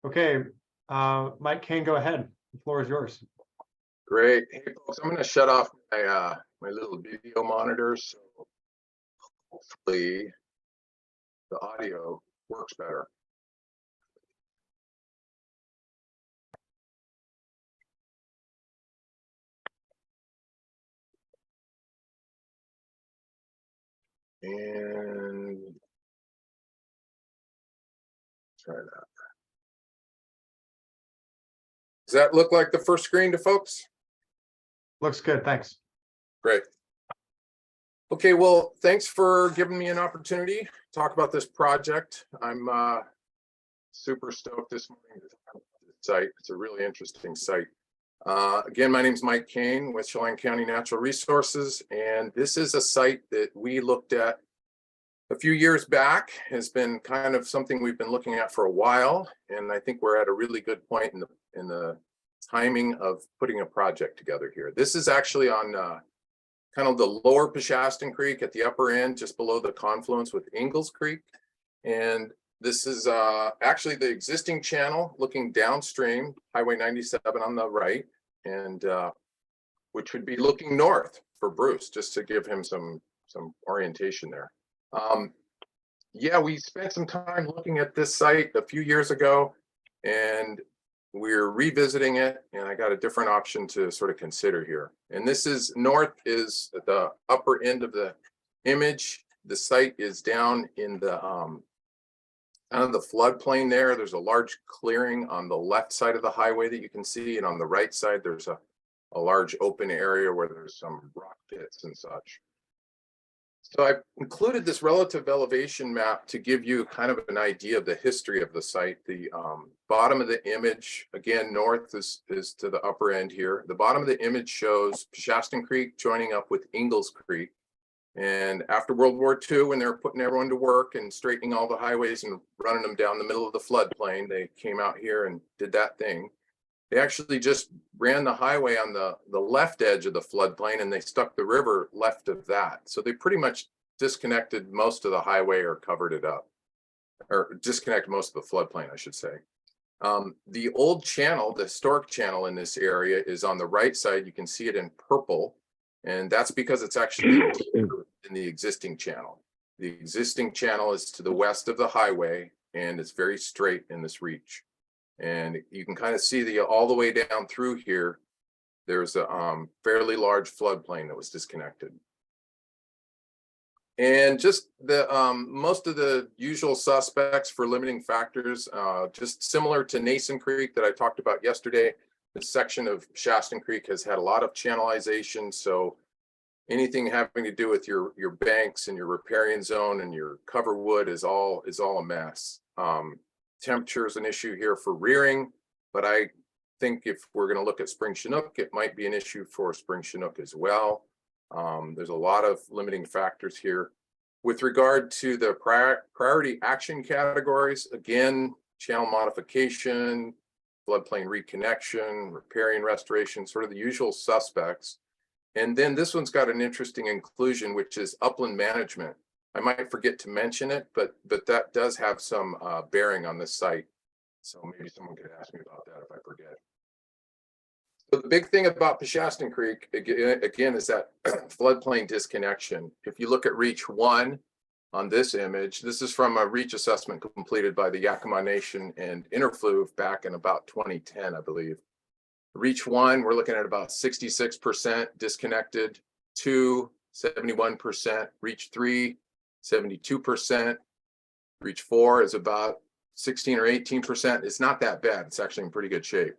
Okay, Mike Kane, go ahead. The floor is yours. Great. Hey folks, I'm going to shut off my my little video monitors, so hopefully the audio works better. And try that. Does that look like the first screen to folks? Looks good, thanks. Great. Okay, well, thanks for giving me an opportunity to talk about this project. I'm super stoked this morning to talk about this site. It's a really interesting site. Again, my name is Mike Kane with Chelan County Natural Resources, and this is a site that we looked at a few years back. Has been kind of something we've been looking at for a while, and I think we're at a really good point in the timing of putting a project together here. This is actually on kind of the lower Peshastin Creek at the upper end, just below the confluence with Ingalls Creek, and this is actually the existing channel looking downstream, Highway 97 on the right, and which would be looking north for Bruce, just to give him some orientation there. Yeah, we spent some time looking at this site a few years ago, and we're revisiting it, and I got a different option to sort of consider here. And this is north is at the upper end of the image. The site is down in the kind of the floodplain there. There's a large clearing on the left side of the highway that you can see, and on the right side there's a large open area where there's some rock pits and such. So I've included this relative elevation map to give you kind of an idea of the history of the site. The bottom of the image, again, north is to the upper end here. The bottom of the image shows Peshastin Creek joining up with Ingalls Creek. And after World War II, when they were putting everyone to work and straightening all the highways and running them down the middle of the floodplain, they came out here and did that thing. They actually just ran the highway on the left edge of the floodplain, and they stuck the river left of that. So they pretty much disconnected most of the highway or covered it up, or disconnected most of the floodplain, I should say. The old channel, the historic channel in this area is on the right side. You can see it in purple, and that's because it's actually deeper than the existing channel. The existing channel is to the west of the highway, and it's very straight in this reach. And you can kind of see all the way down through here, there's a fairly large floodplain that was disconnected. And just the most of the usual suspects for limiting factors, just similar to Nason Creek that I talked about yesterday. This section of Peshastin Creek has had a lot of channelization, so anything having to do with your banks and your riparian zone and your cover wood is all a mess. Temperature is an issue here for rearing, but I think if we're going to look at spring Chinook, it might be an issue for spring Chinook as well. There's a lot of limiting factors here. With regard to the priority action categories, again, channel modification, floodplain reconnection, riparian restoration, sort of the usual suspects. And then this one's got an interesting inclusion, which is upland management. I might forget to mention it, but that does have some bearing on this site. So maybe someone could ask me about that if I forget. So the big thing about Peshastin Creek, again, is that floodplain disconnection. If you look at Reach 1 on this image, this is from a reach assessment completed by the Yakima Nation and Interfluve back in about 2010, I believe. Reach 1, we're looking at about 66% disconnected, 2, 71%, Reach 3, 72%. Reach 4 is about 16 or 18%. It's not that bad. It's actually in pretty good shape.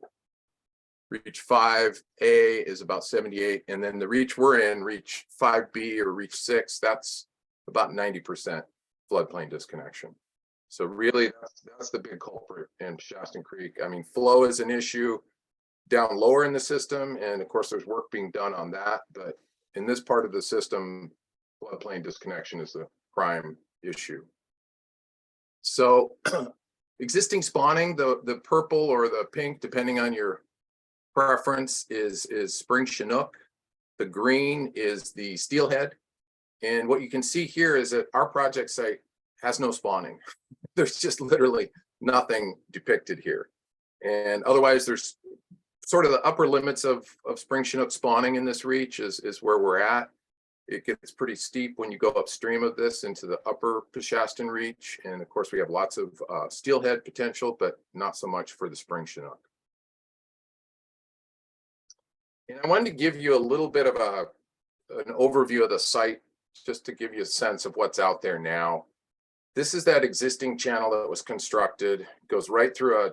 Reach 5A is about 78. And then the reach we're in, Reach 5B or Reach 6, that's about 90% floodplain disconnection. So really, that's the big culprit in Peshastin Creek. I mean, flow is an issue down lower in the system. And of course, there's work being done on that. But in this part of the system, floodplain disconnection is the prime issue. So existing spawning, the purple or the pink, depending on your preference, is spring Chinook. The green is the steelhead. And what you can see here is that our project site has no spawning. There's just literally nothing depicted here. And otherwise, there's sort of the upper limits of spring Chinook spawning in this reach is where we're at. It gets pretty steep when you go upstream of this into the upper Peshastin reach. And of course, we have lots of steelhead potential, but not so much for the spring Chinook. And I wanted to give you a little bit of an overview of the site, just to give you a sense of what's out there now. This is that existing channel that was constructed. It goes right through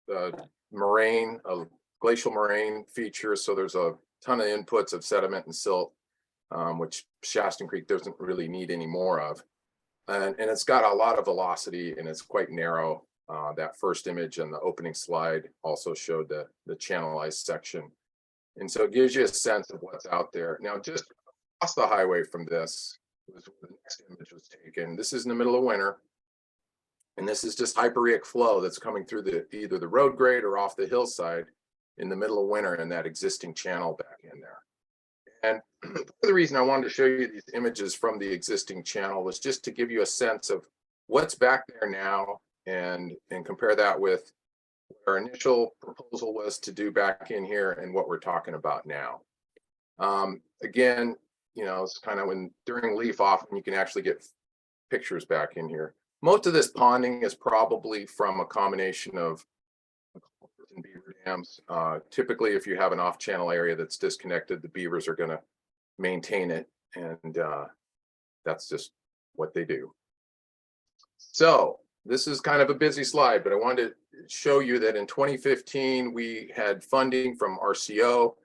a moraine, a glacial moraine feature. So there's a ton of inputs of sediment and silt, which Shaston Creek doesn't really need any more of. And it's got a lot of velocity and it's quite narrow. That first image on the opening slide also showed the channelized section. And so it gives you a sense of what's out there. Now, just across the highway from this was where the next image was taken. This is in the middle of winter. And this is just hyporheic flow that's coming through either the road grade or off the hillside in the middle of winter in that existing channel back in there. And the reason I wanted to show you these images from the existing channel was just to give you a sense of what's back there now and compare that with what our initial proposal was to do back in here and what we're talking about now. Again, you know, it's kind of during leaf off when you can actually get pictures back in here. Most of this ponding is probably from a combination of beaver dams. Typically, if you have an off-channel area that's disconnected, the beavers are going to maintain it, and that's just what they do. So this is kind of a busy slide, but I wanted to show you that in 2015, we had funding from RCO,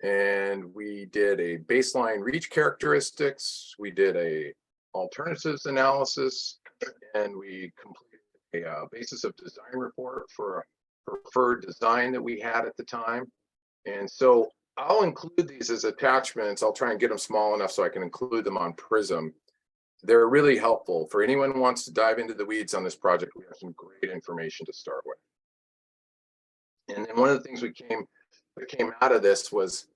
and we did a baseline reach characteristics. We did a alternatives analysis, and we completed a basis of design report for a preferred design that we had at the time. And so I'll include these as attachments. I'll try and get them small enough so I can include them on Prism. They're really helpful for anyone who wants to dive into the weeds on this project. We have some great information to start with. And then one of the things that came out of this was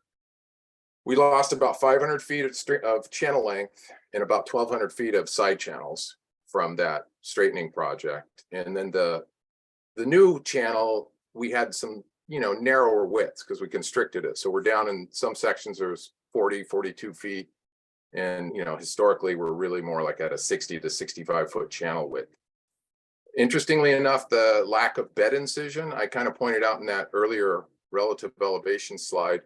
we lost about 500 feet of channel length and about 1,200 feet of side channels from that straightening project. And then the new channel, we had some, you know, narrower widths because we constricted it. So we're down in some sections, there's 40, 42 feet. And, you know, historically, we're really more like at a 60 to 65 foot channel width. Interestingly enough, the lack of bed incision, I kind of pointed out in that earlier relative elevation slide.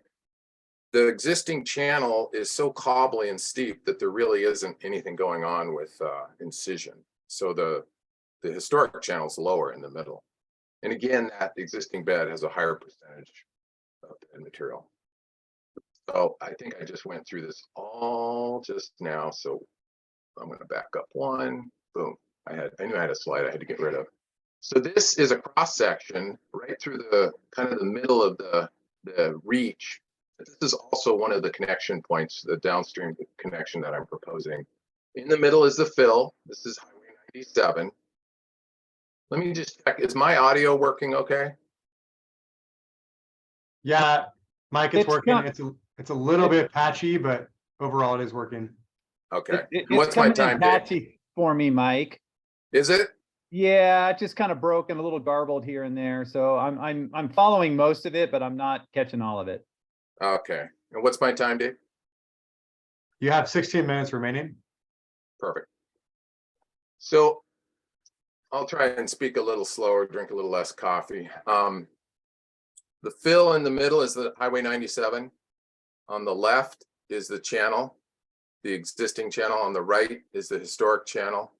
The existing channel is so cobbly and steep that there really isn't anything going on with incision. So the historic channel is lower in the middle. And again, that existing bed has a higher percentage of bed material. So I think I just went through this all just now. So I'm going to back up one. Boom. I knew I had a slide I had to get rid of. So this is a cross section right through the kind of the middle of the reach. This is also one of the connection points, the downstream connection that I'm proposing. In the middle is the fill. This is Highway 97. Let me just check. Is my audio working okay? Yeah, Mike, it's working. It's a little bit patchy, but overall it is working. Okay. What's my time, patchy for me, Mike? Is it? Yeah, it just kind of broken, a little garbled here and there. So I'm following most of it, but I'm not catching all of it. Okay. And what's my time, Dave? You have 16 minutes remaining. Perfect. So I'll try and speak a little slower, drink a little less coffee. The fill in the middle is the Highway 97. On the left is the channel, the existing channel. On the right is the historic channel.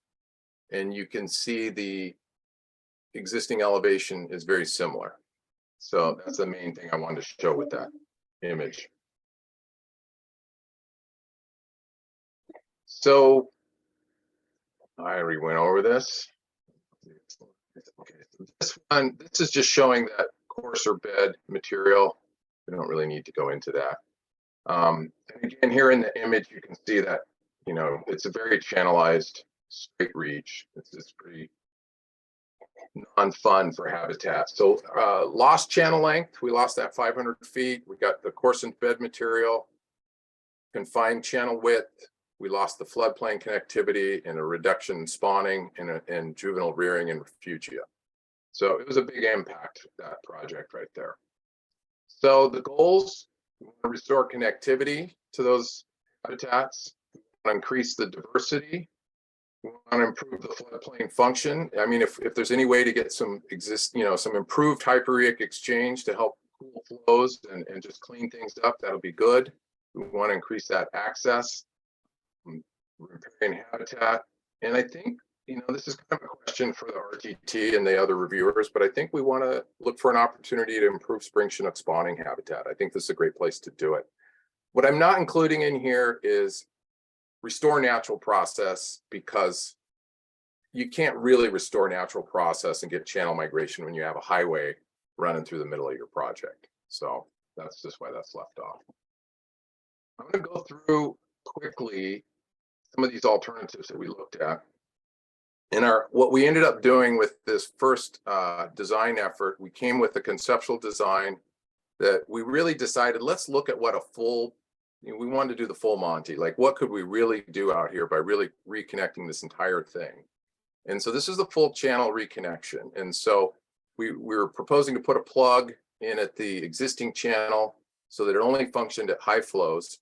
And you can see the existing elevation is very similar. So that's the main thing I wanted to show with that image. So I already went over this. Okay, so this is just showing that coarser bed material. We don't really need to go into that. And again, here in the image, you can see that, you know, it's a very channelized straight reach. It's pretty non-fun for habitat. So lost channel length, we lost that 500 feet. We got the coarsened bed material, confined channel width. We lost the floodplain connectivity and a reduction in spawning and juvenile rearing and refugia. So it was a big impact, that project right there. So the goals, we want to restore connectivity to those habitats, we want to increase the diversity, we want to improve the floodplain function. I mean, if there's any way to get some some improved hyperrheic exchange to help cool flows and just clean things up, that'll be good. We want to increase that access, riparian habitat. And I think, this is kind of a question for the RTT and the other reviewers, but I think we want to look for an opportunity to improve spring Chinook spawning habitat. I think this is a great place to do it. What I'm not including in here is restore natural process, because you can't really restore natural process and get channel migration when you have a highway running through the middle of your project. So that's just why that's left off. I'm going to go through quickly some of these alternatives that we looked at. And what we ended up doing with this first design effort, we came with a conceptual design that we really decided, let's look at what a full, we wanted to do the full Monty, like what could we really do out here by really reconnecting this entire thing. And so this is the full channel reconnection. And so we were proposing to put a plug in at the existing channel so that it only functioned at high flows.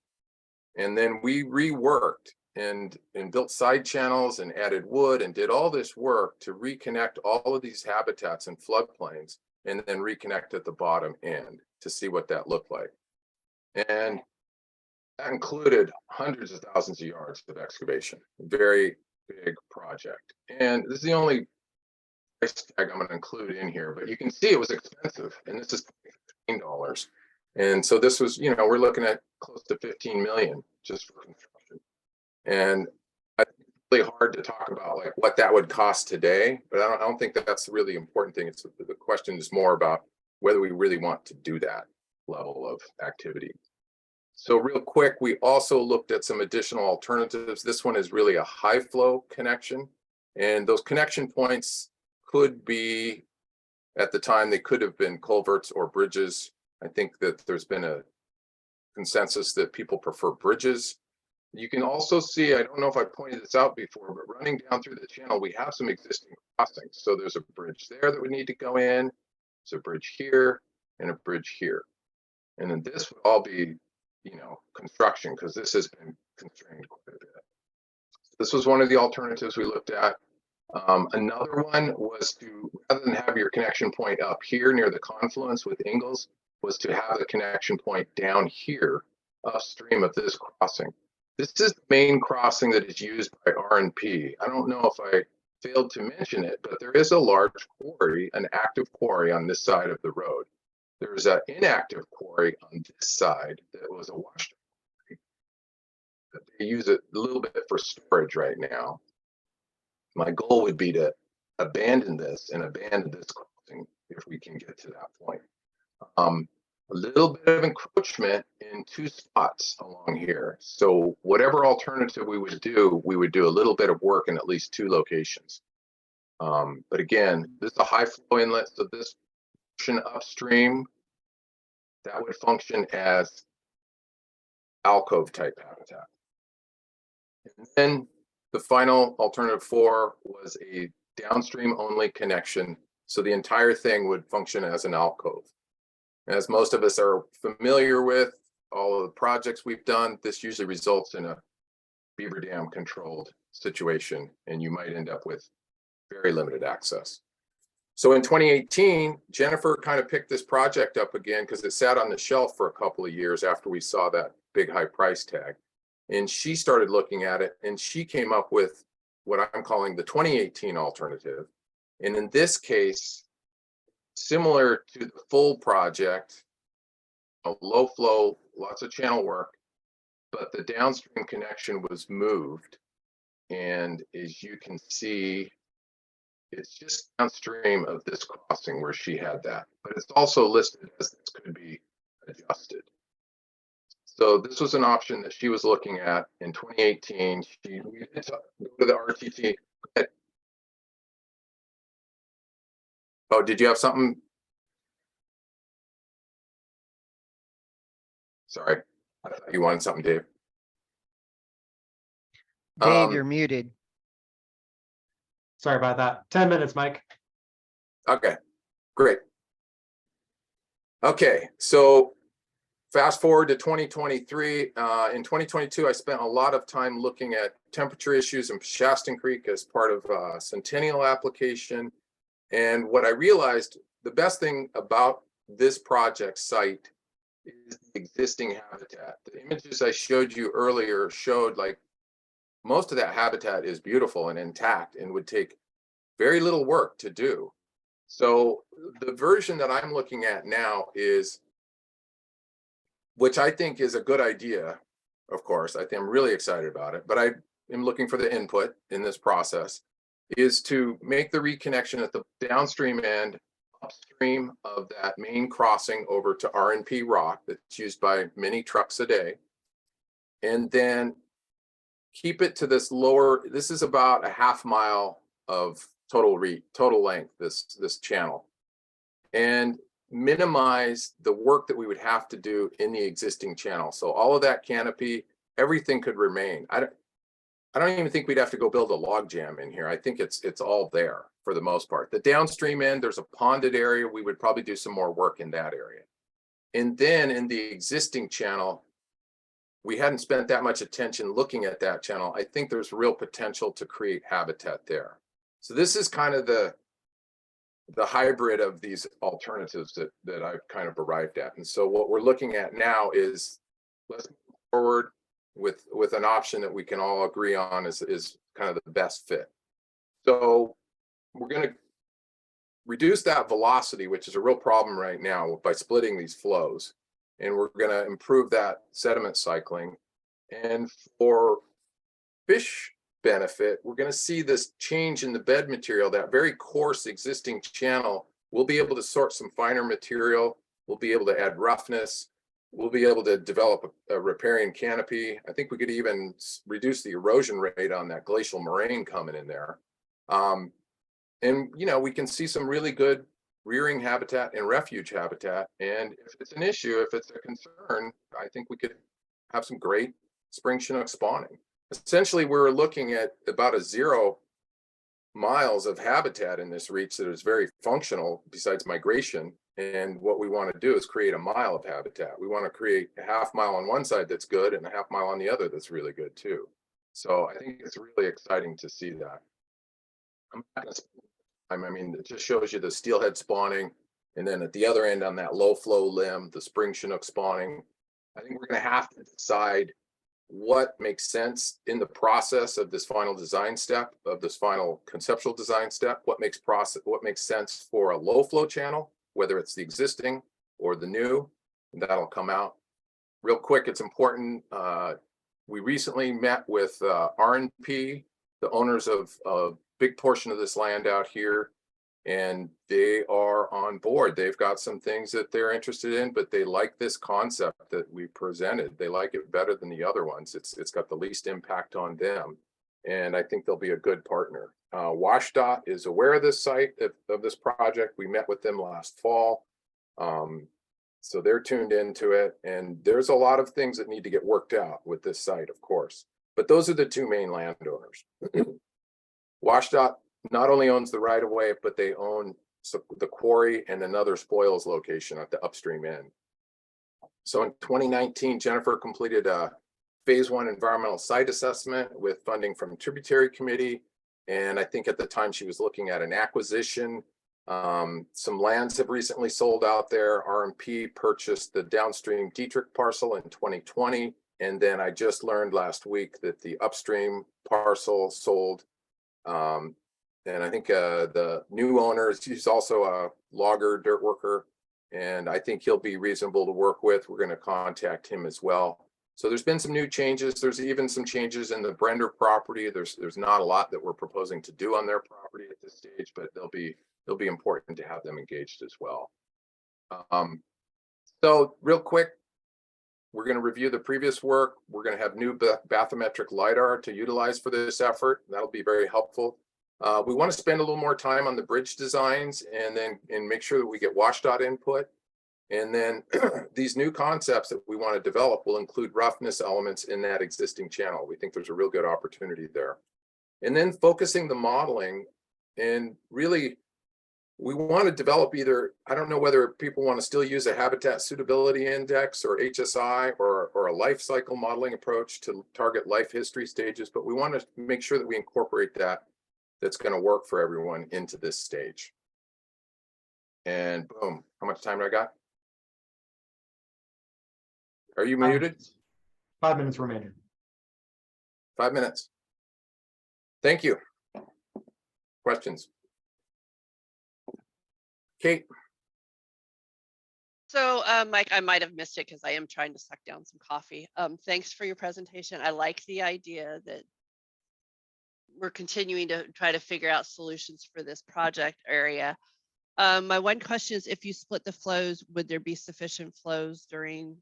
And then we reworked and built side channels and added wood and did all this work to reconnect all of these habitats and floodplains, and then reconnect at the bottom end to see what that looked like. And that included hundreds of thousands of yards of excavation. Very big project. And this is the only price tag I'm going to include in here, but you can see it was expensive, and this is $15. And so this was, we're looking at close to 15 million just for construction. And it's really hard to talk about like what that would cost today, but I don't think that that's really the important thing. It's the question is more about whether we really want to do that level of activity. So real quick, we also looked at some additional alternatives. This one is really a high flow connection, and those connection points could be, at the time, they could have been culverts or bridges. I think that there's been a consensus that people prefer bridges. You can also see, I don't know if I pointed this out before, but running down through the channel, we have some existing crossings. So there's a bridge there that would need to go in. There's a bridge here and a bridge here. And then this would all be, construction, because this has been constrained quite a bit. This was one of the alternatives we looked at. Another one was to, rather than have your connection point up here near the confluence with Ingalls, was to have the connection point down here upstream of this crossing. This is the main crossing that is used by R&P. I don't know if I failed to mention it, but there is a large quarry, an active quarry on this side of the road. There's an inactive quarry on this side that was a washed quarry. They use it a little bit for storage right now. My goal would be to abandon this and abandon this crossing if we can get to that point. A little bit of encroachment in two spots along here. So whatever alternative we would do a little bit of work in at least two locations. But again, this is a high flow inlet, so this portion upstream, that would function as alcove type habitat. And then the final alternative 4 was a downstream only connection. So the entire thing would function as an alcove. As most of us are familiar with all of the projects we've done, this usually results in a beaver dam controlled situation, and you might end up with very limited access. So in 2018, Jennifer kind of picked this project up again because it sat on the shelf for a couple of years after we saw that big high price tag. And she started looking at it, and she came up with what I'm calling the 2018 alternative. And in this case, similar to the full project, a low flow, lots of channel work, but the downstream connection was moved. And as you can see, it's just downstream of this crossing where she had that, but it's also listed as this could be adjusted. So this was an option that she was looking at in 2018. We did go to the RTT. Oh, did you have something? Sorry, I thought you wanted something, Dave. Dave, you're muted. Sorry about that. 10 minutes, Mike. Okay, great. Okay, so fast forward to 2023. In 2022, I spent a lot of time looking at temperature issues in Shaston Creek as part of a Centennial application. And what I realized, the best thing about this project site is the existing habitat. The images I showed you earlier showed like most of that habitat is beautiful and intact and would take very little work to do. So the version that I'm looking at now is, which I think is a good idea, of course, I think I'm really excited about it, but I am looking for the input in this process, is to make the reconnection at the downstream end, upstream of that main crossing over to R&P rock that's used by many trucks a day. And then keep it to this lower, this is about a half mile of total length, this channel. And minimize the work that we would have to do in the existing channel. So all of that canopy, everything could remain. I don't even think we'd have to go build a log jam in here. I think it's all there for the most part. The downstream end, there's a ponded area. We would probably do some more work in that area. And then in the existing channel, we hadn't spent that much attention looking at that channel. I think there's real potential to create habitat there. So this is kind of the hybrid of these alternatives that I've kind of arrived at. And so what we're looking at now is, let's move forward with an option that we can all agree on is kind of the best fit. So we're going to reduce that velocity, which is a real problem right now, by splitting these flows. And we're going to improve that sediment cycling. And for fish benefit, we're going to see this change in the bed material, that very coarse existing channel. We'll be able to sort some finer material. We'll be able to add roughness. We'll be able to develop a riparian canopy. I think we could even reduce the erosion rate on that glacial moraine coming in there. And, you know, we can see some really good rearing habitat and refuge habitat. And if it's an issue, if it's a concern, I think we could have some great spring Chinook spawning. Essentially, we're looking at about 0 miles of habitat in this reach that is very functional besides migration. And what we want to do is create a mile of habitat. We want to create a half mile on one side that's good and a half mile on the other that's really good too. So I think it's really exciting to see that. I mean, it just shows you the steelhead spawning. And then at the other end on that low flow limb, the spring Chinook spawning. I think we're going to have to decide what makes sense in the process of this final design step, of this final conceptual design step, what makes sense for a low flow channel, whether it's the existing or the new, and that'll come out. Real quick, it's important. We recently met with R&P, the owners of a big portion of this land out here, and they are on board. They've got some things that they're interested in, but they like this concept that we presented. They like it better than the other ones. It's got the least impact on them, and I think they'll be a good partner. WashDOT is aware of this site, of this project. We met with them last fall. So they're tuned into it, and there's a lot of things that need to get worked out with this site, of course, but those are the two main landowners. WashDOT not only owns the right of way, but they own the quarry and another spoils location at the upstream end. So in 2019, Jennifer completed a phase 1 environmental site assessment with funding from Tributary Committee. And I think at the time she was looking at an acquisition. Some lands have recently sold out there. R&P purchased the downstream Dietrich parcel in 2020. And then I just learned last week that the upstream parcel sold. And I think the new owner, he's also a logger, dirt worker, and I think he'll be reasonable to work with. We're going to contact him as well. So there's been some new changes. There's even some changes in the Brender property. There's not a lot that we're proposing to do on their property at this stage, but they'll be important to have them engaged as well. So real quick, we're going to review the previous work. We're going to have new bathymetric LiDAR to utilize for this effort. That'll be very helpful. We want to spend a little more time on the bridge designs and make sure that we get WashDOT input. And then these new concepts that we want to develop will include roughness elements in that existing channel. We think there's a real good opportunity there. And then focusing the modeling and really we want to develop either, I don't know whether people want to still use a habitat suitability index or HSI or a life cycle modeling approach to target life history stages, but we want to make sure that we incorporate that's going to work for everyone into this stage. And boom, how much time do I got? Are you muted? 5 minutes remaining. 5 minutes. Thank you. Questions? Kate? So, Mike, I might have missed it because I am trying to suck down some coffee. Thanks for your presentation. I like the idea that we're continuing to try to figure out solutions for this project area. My one question is, if you split the flows, would there be sufficient flows during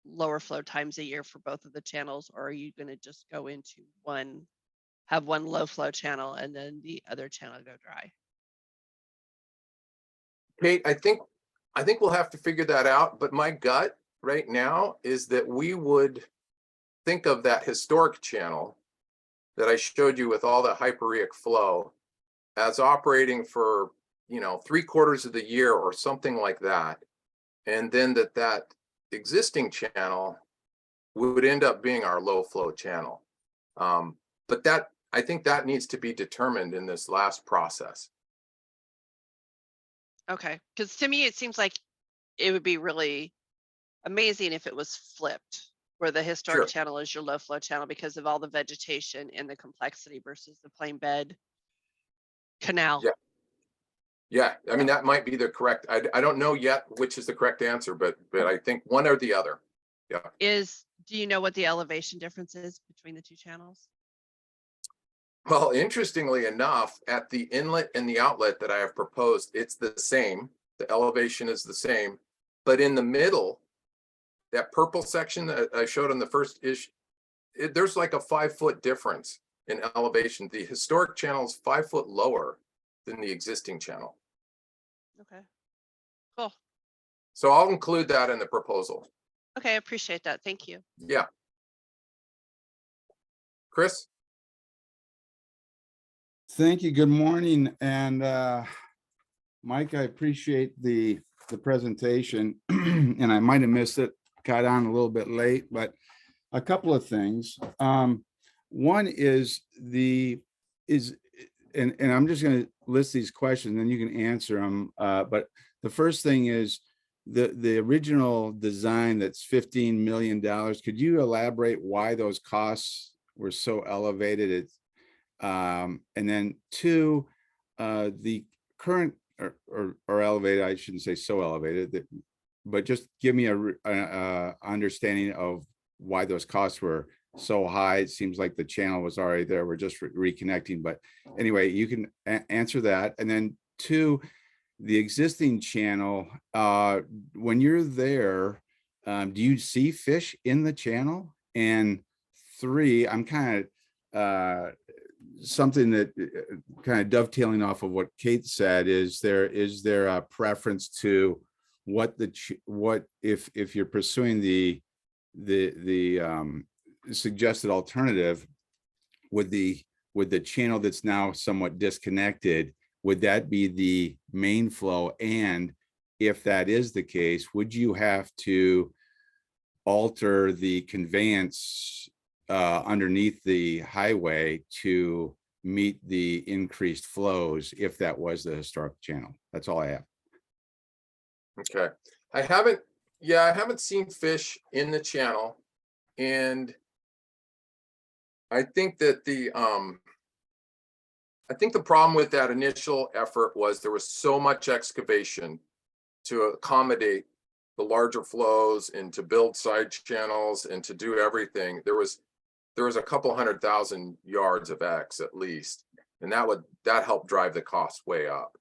lower flow times a year for both of the channels, or are you going to just go into have one low flow channel and then the other channel go dry? Kate, I think we'll have to figure that out, but my gut right now is that we would think of that historic channel that I showed you with all the hypereic flow as operating for, 3/4 of the year or something like that. And then that existing channel would end up being our low flow channel. But I think that needs to be determined in this last process. Okay, because to me, it seems like it would be really amazing if it was flipped, where the historic Sure. channel is your low flow channel because of all the vegetation and the complexity versus the plain bed canal. Yeah. Yeah, I mean, that might be the correct, I don't know yet which is the correct answer, but I think one or the other. Yeah. Do you know what the elevation difference is between the two channels? Well, interestingly enough, at the inlet and the outlet that I have proposed, it's the same. The elevation is the same, but in the middle, that purple section that I showed on the first issue, there's like a 5-foot difference in elevation. The historic channel is 5 foot lower than the existing channel. Okay, cool. So I'll include that in the proposal. Okay, I appreciate that. Thank you. Yeah. Chris? Thank you. Good morning. And Mike, I appreciate the presentation and I might have missed it, got on a little bit late, but a couple of things. One is and I'm just going to list these questions and you can answer them. But the first thing is the original design that's $15 million. Could you elaborate why those costs were so elevated? And then two, the current or elevated, I shouldn't say so elevated, but just give me a understanding of why those costs were so high. It seems like the channel was already there. We're just reconnecting, but anyway, you can answer that. And then two, the existing channel, when you're there, do you see fish in the channel? And three, I'm kind of something that kind of dovetailing off of what Kate said, is there a preference to what if you're pursuing the suggested alternative, would the channel that's now somewhat disconnected, would that be the main flow? And if that is the case, would you have to alter the conveyance underneath the highway to meet the increased flows if that was the historic channel? That's all I have. Okay. I haven't seen fish in the channel, and I think that the problem with that initial effort was there was so much excavation to accommodate the larger flows and to build side channels and to do everything. There was a couple 100,000 yards of X at least, and that helped drive the cost way up.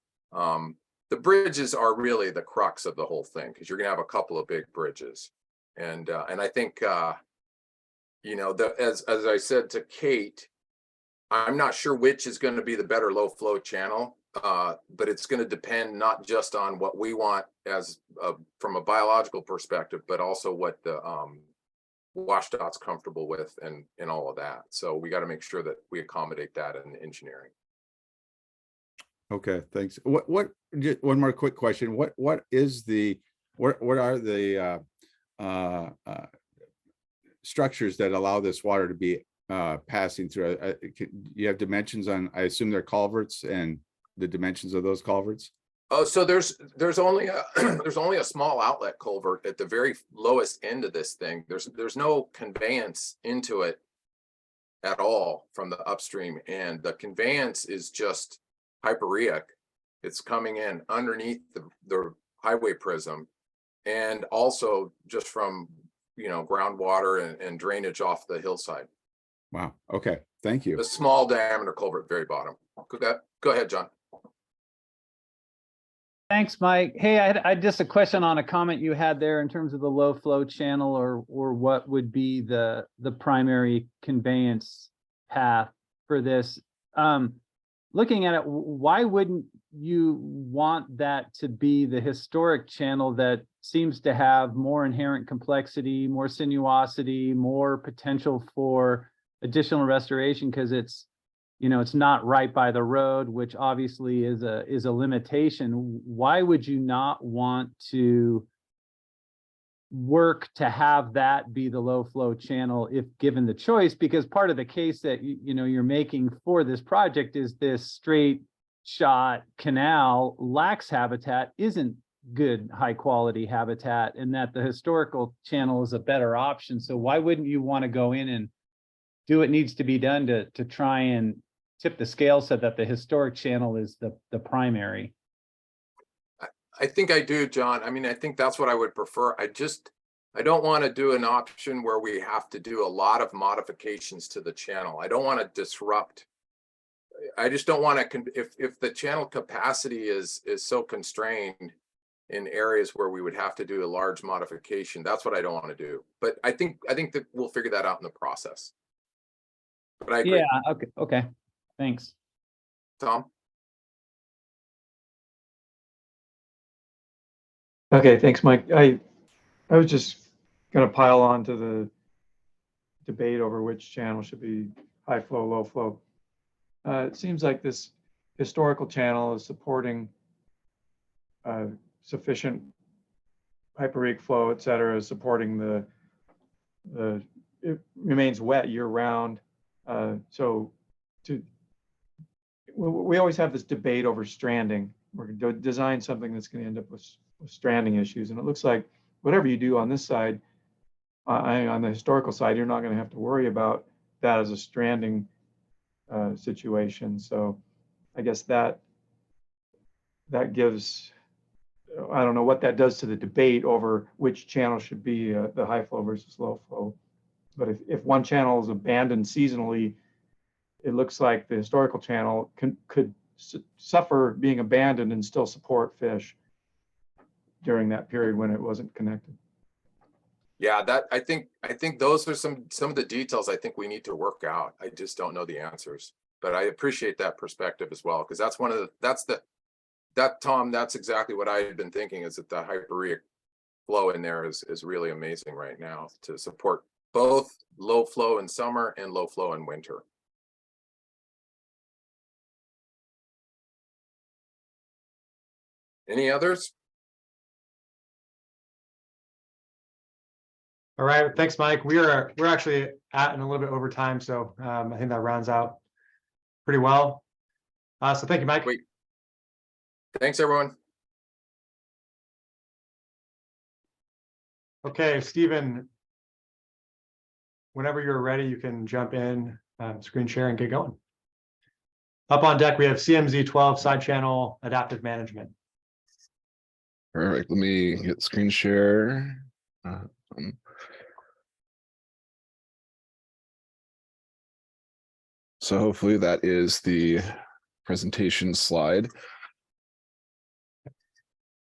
The bridges are really the crux of the whole thing, because you're gonna have a couple of big bridges, and I think as I said to Kate, I'm not sure which is going to be the better low flow channel, but it's going to depend not just on what we want as from a biological perspective, but also what the WashDOT's comfortable with and all of that. So we got to make sure that we accommodate that in the engineering. Okay, thanks. Just one more quick question. What are the structures that allow this water to be passing through? You have dimensions on, I assume they're culverts, and the dimensions of those culverts? Oh, so there's only a there's only a small outlet culvert at the very lowest end of this thing. There's no conveyance into it at all from the upstream, and the conveyance is just hyporheic. It's coming in underneath the highway prism, and also just from, you know, groundwater and drainage off the hillside. Wow. Okay. Thank you. A small diameter culvert, very bottom. Go ahead, John. Thanks, Mike. Hey, I had just a question on a comment you had there in terms of the low flow channel, or what would be the primary conveyance path for this. Looking at it, why wouldn't you want that to be the historic channel that seems to have more inherent complexity, more sinuosity, more potential for additional restoration, because it's, you know, it's not right by the road, which obviously is a limitation. Why would you not want to work to have that be the low flow channel if given the choice? Because part of the case that you know you're making for this project is this straight shot canal lacks habitat, isn't good high quality habitat, and that the historical channel is a better option. So why wouldn't you want to go in and do what needs to be done to try and tip the scale so that the historic channel is the primary? I think I do, John. I mean, I think that's what I would prefer. I don't want to do an option where we have to do a lot of modifications to the channel. I don't want to disrupt. I just don't want to, if the channel capacity is so constrained in areas where we would have to do a large modification, that's what I don't want to do. But I think that we'll figure that out in the process. But I agree. Yeah, okay. Thanks. Tom? Okay, thanks, Mike. I was just gonna pile on to the debate over which channel should be high flow, low flow. It seems like this historical channel is supporting sufficient hyporheic flow, et cetera, supporting it remains wet year round. So we always have this debate over stranding. We're going to design something that's going to end up with stranding issues. And it looks like whatever you do on this side, on the historical side, you're not going to have to worry about that as a stranding situation. So I guess that gives, I don't know what that does to the debate over which channel should be the high flow versus low flow. But if one channel is abandoned seasonally, it looks like the historical channel could suffer being abandoned and still support fish during that period when it wasn't connected. Yeah, I think those are some of the details I think we need to work out. I just don't know the answers, but I appreciate that perspective as well, because that's Tom, that's exactly what I had been thinking, is that the hyporheic flow in there is really amazing right now to support both low flow in summer and low flow in winter. Any others? All right, thanks, Mike. We're actually at and a little bit over time, so I think that rounds out pretty well. So thank you, Mike. Great. Thanks, everyone. Okay, Stephen, whenever you're ready, you can jump in, screen share, and get going. Up on deck, we have CMZ 12 side channel adaptive management. Perfect. Let me get screen share. So hopefully that is the presentation slide.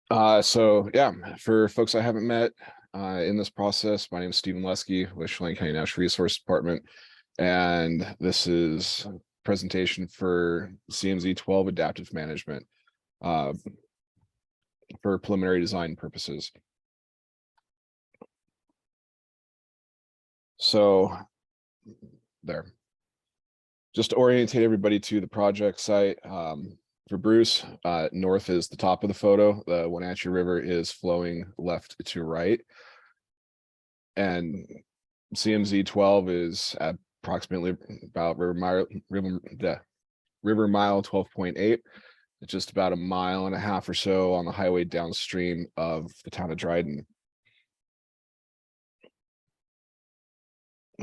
So yeah, for folks I haven't met in this process, my name is Stephen Lesky with Chelan County Natural Resource Department, and this is a presentation for CMZ 12 adaptive management for preliminary design purposes. So there, just to orientate everybody to the project site. for Bruce, north is the top of the photo. The Wenatchee River is flowing left to right. And CMZ 12 is at approximately about River Mile 12.8. It's just about a mile and a half or so on the highway downstream of the town of Dryden.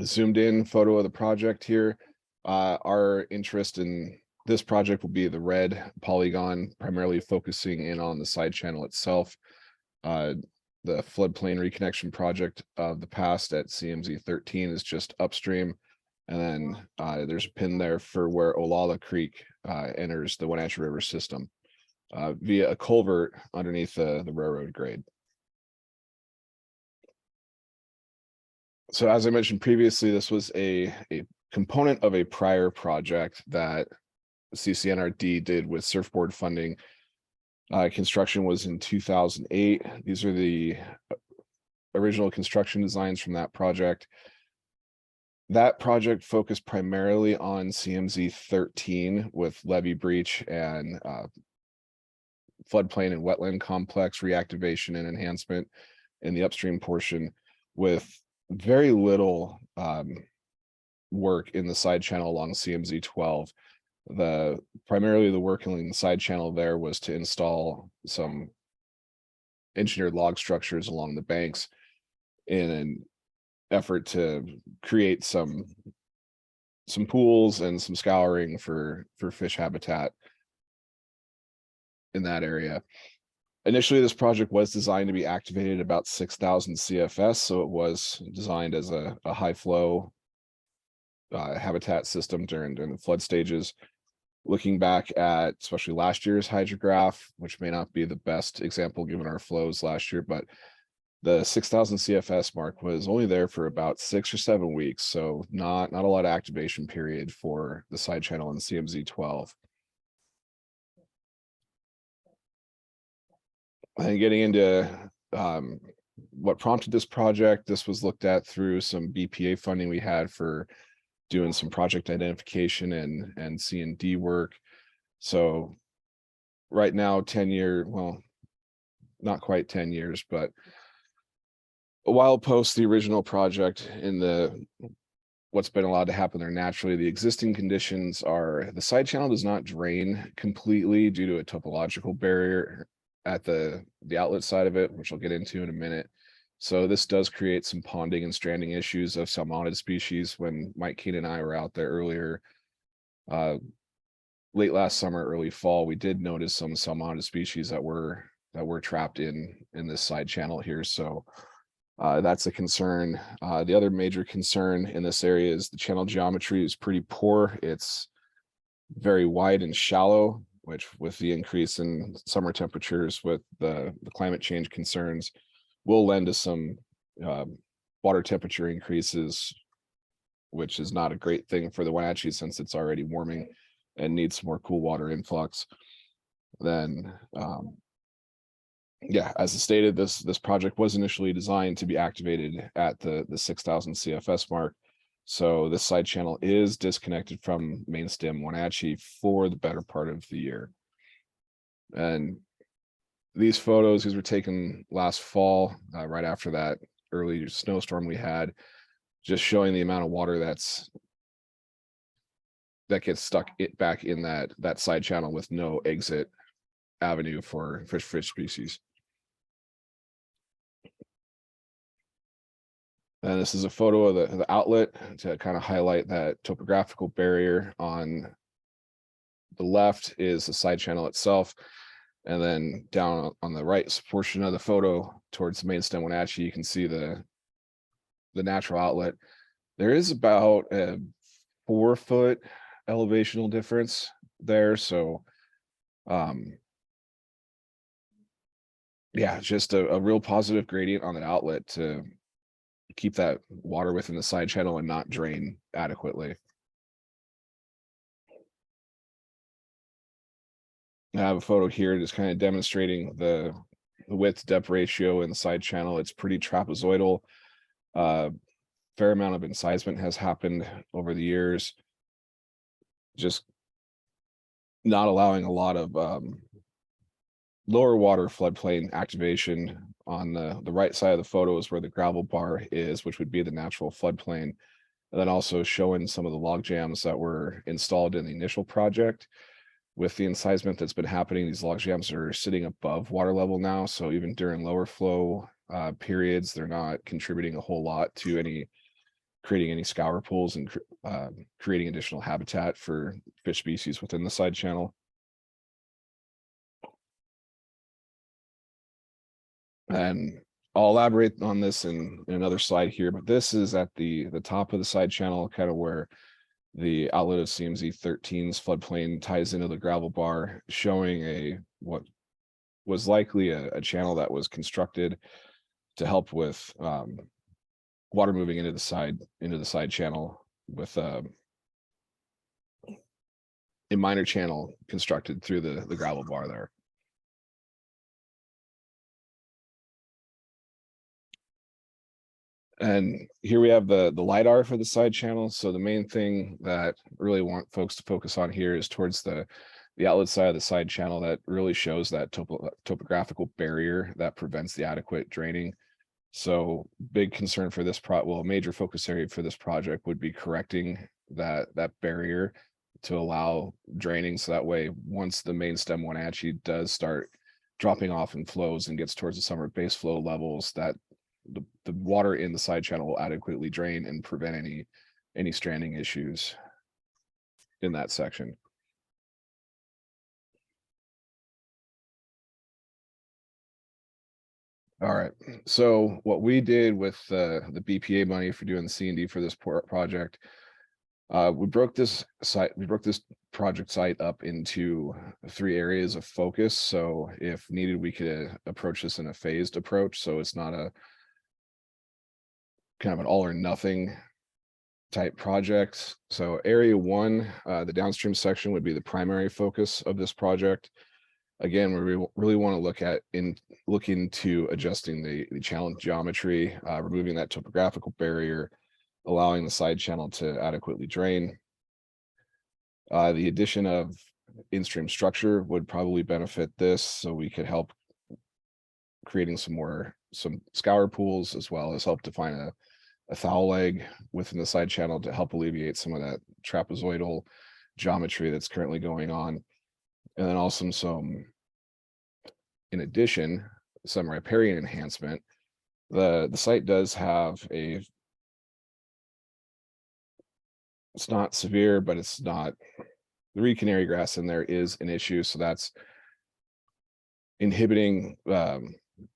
Zoomed in photo of the project here. Our interest in this project will be the red polygon, primarily focusing in on the side channel itself. The floodplain reconnection project of the past at CMZ 13 is just upstream. And then there's a pin there for where Olalla Creek enters the Wenatchee River system via a culvert underneath the railroad grade. So as I mentioned previously, this was a component of a prior project that CCNRD did with surfboard funding. Construction was in 2008. These are the original construction designs from that project. That project focused primarily on CMZ 13 with levee breach and floodplain and wetland complex reactivation and enhancement in the upstream portion, with very little work in the side channel along CMZ 12. Primarily the work in the side channel there was to install some engineered log structures along the banks in an effort to create some pools and some scouring for fish habitat in that area. Initially, this project was designed to be activated about 6,000 CFS, so it was designed as a high flow habitat system during the flood stages. Looking back at especially last year's hydrograph, which may not be the best example given our flows last year, but the 6,000 CFS mark was only there for about 6 or 7 weeks, so not a lot of activation period for the side channel in CMZ 12. And getting into what prompted this project, this was looked at through some BPA funding we had for doing some project identification and C&D work. So right now, 10-year, well, not quite 10 years, but a while post the original project in what's been allowed to happen there naturally, the existing conditions are the side channel does not drain completely due to a topological barrier at the outlet side of it, which I'll get into in a minute. So this does create some ponding and stranding issues of salmonid species. When Mike Keene and I were out there earlier, late last summer, early fall, we did notice some salmonid species that were trapped in this side channel here. So that's a concern. The other major concern in this area is the channel geometry is pretty poor. It's very wide and shallow, which with the increase in summer temperatures with the climate change concerns will lend to some water temperature increases, which is not a great thing for the Wenatchee since it's already warming and needs some more cool water influx. Then, yeah, as stated, this project was initially designed to be activated at the 6,000 CFS mark. So this side channel is disconnected from main stem Wenatchee for the better part of the year. And these photos, these were taken last fall, right after that early snowstorm we had, just showing the amount of water that gets stuck back in that side channel with no exit avenue for fish species. And this is a photo of the outlet to kind of highlight that topographical barrier. On the left is the side channel itself. And then down on the right portion of the photo towards the main stem Wenatchee, you can see the natural outlet. There is about a 4-foot elevational difference there. So yeah, just a real positive gradient on that outlet to keep that water within the side channel and not drain adequately. I have a photo here just kind of demonstrating the width depth ratio in the side channel. It's pretty trapezoidal. Fair amount of incisement has happened over the years. Just not allowing a lot of lower water floodplain activation. On the right side of the photo is where the gravel bar is, which would be the natural floodplain. And then also showing some of the log jams that were installed in the initial project. With the incisement that's been happening, these log jams are sitting above water level now. So even during lower flow periods, they're not contributing a whole lot to creating any scour pools and creating additional habitat for fish species within the side channel. And I'll elaborate on this in another slide here, but this is at the top of the side channel, kind of where the outlet of CMZ 13's floodplain ties into the gravel bar, showing what was likely a channel that was constructed to help with water moving into the side channel, with a minor channel constructed through the gravel bar there. And here we have the LiDAR for the side channel. So the main thing that I really want folks to focus on here is towards the outlet side of the side channel that really shows that topographical barrier that prevents the adequate draining. So big concern for this a major focus area for this project would be correcting that barrier to allow draining. So that way, once the main stem Wenatchee does start dropping off and flows and gets towards the summer base flow levels, that the water in the side channel will adequately drain and prevent any stranding issues in that section. All right, so what we did with the BPA money for doing the C&D for this project, we broke this project site up into 3 areas of focus. So if needed, we could approach this in a phased approach, so it's not a kind of an all or nothing type project. So area 1, the downstream section, would be the primary focus of this project. Again, we really want to look into adjusting the channel geometry, removing that topographical barrier, allowing the side channel to adequately drain. The addition of in-stream structure would probably benefit this, so we could help creating some scour pools, as well as help define a foul leg within the side channel to help alleviate some of that trapezoidal geometry that's currently going on. And then also in addition, some riparian enhancement. The site does have it's not severe, but it's not, the reed canary grass in there is an issue. So that's inhibiting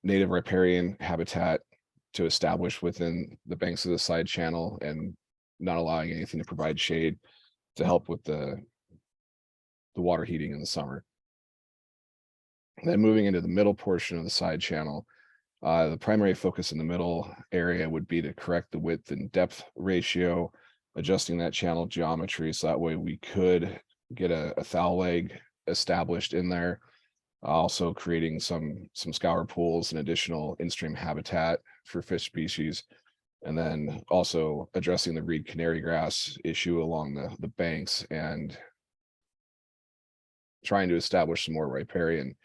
native riparian habitat to establish within the banks of the side channel, and not allowing anything to provide shade to help with the water heating in the summer. Then moving into the middle portion of the side channel, the primary focus in the middle area would be to correct the width and depth ratio, adjusting that channel geometry, so that way we could get a foul leg established in there. Also creating some scour pools and additional in-stream habitat for fish species, and then also addressing the reed canary grass issue along the banks, and trying to establish some more riparian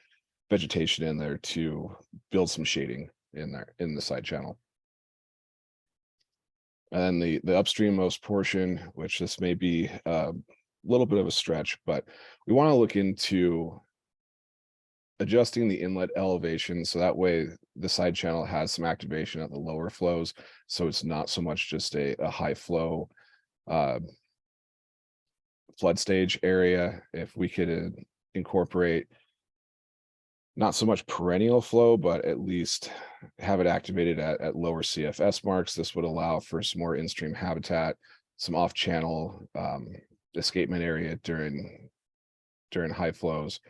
vegetation in there to build some shading in there in the side channel. And the upstreammost portion, which this may be a little bit of a stretch, but we want to look into adjusting the inlet elevation, so that way the side channel has some activation at the lower flows, so it's not so much just a high flow flood stage area. If we could incorporate not so much perennial flow, but at least have it activated at lower CFS marks, this would allow for some more in-stream habitat, some off-channel escapement area during high flows,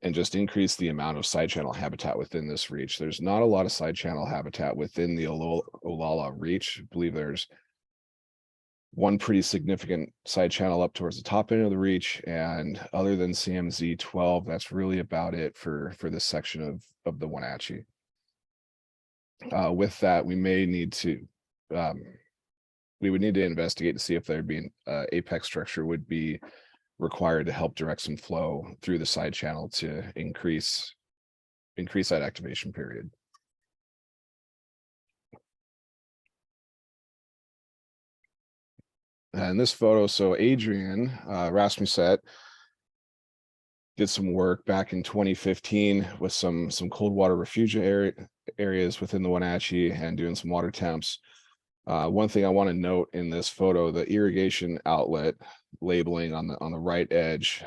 and just increase the amount of side channel habitat within this reach. There's not a lot of side channel habitat within the Olalla reach. I believe there's one pretty significant side channel up towards the top end of the reach, and other than CMZ 12, that's really about it for this section of the Wenatchee. With that, we may need to we would need to investigate to see if there'd be an apex structure would be required to help direct some flow through the side channel to increase that activation period. And this photo, so Adrian Rasmussen did some work back in 2015 with some cold water refuge areas within the Wenatchee and doing some water temps. One thing I want to note in this photo, the irrigation outlet labeling on the right edge,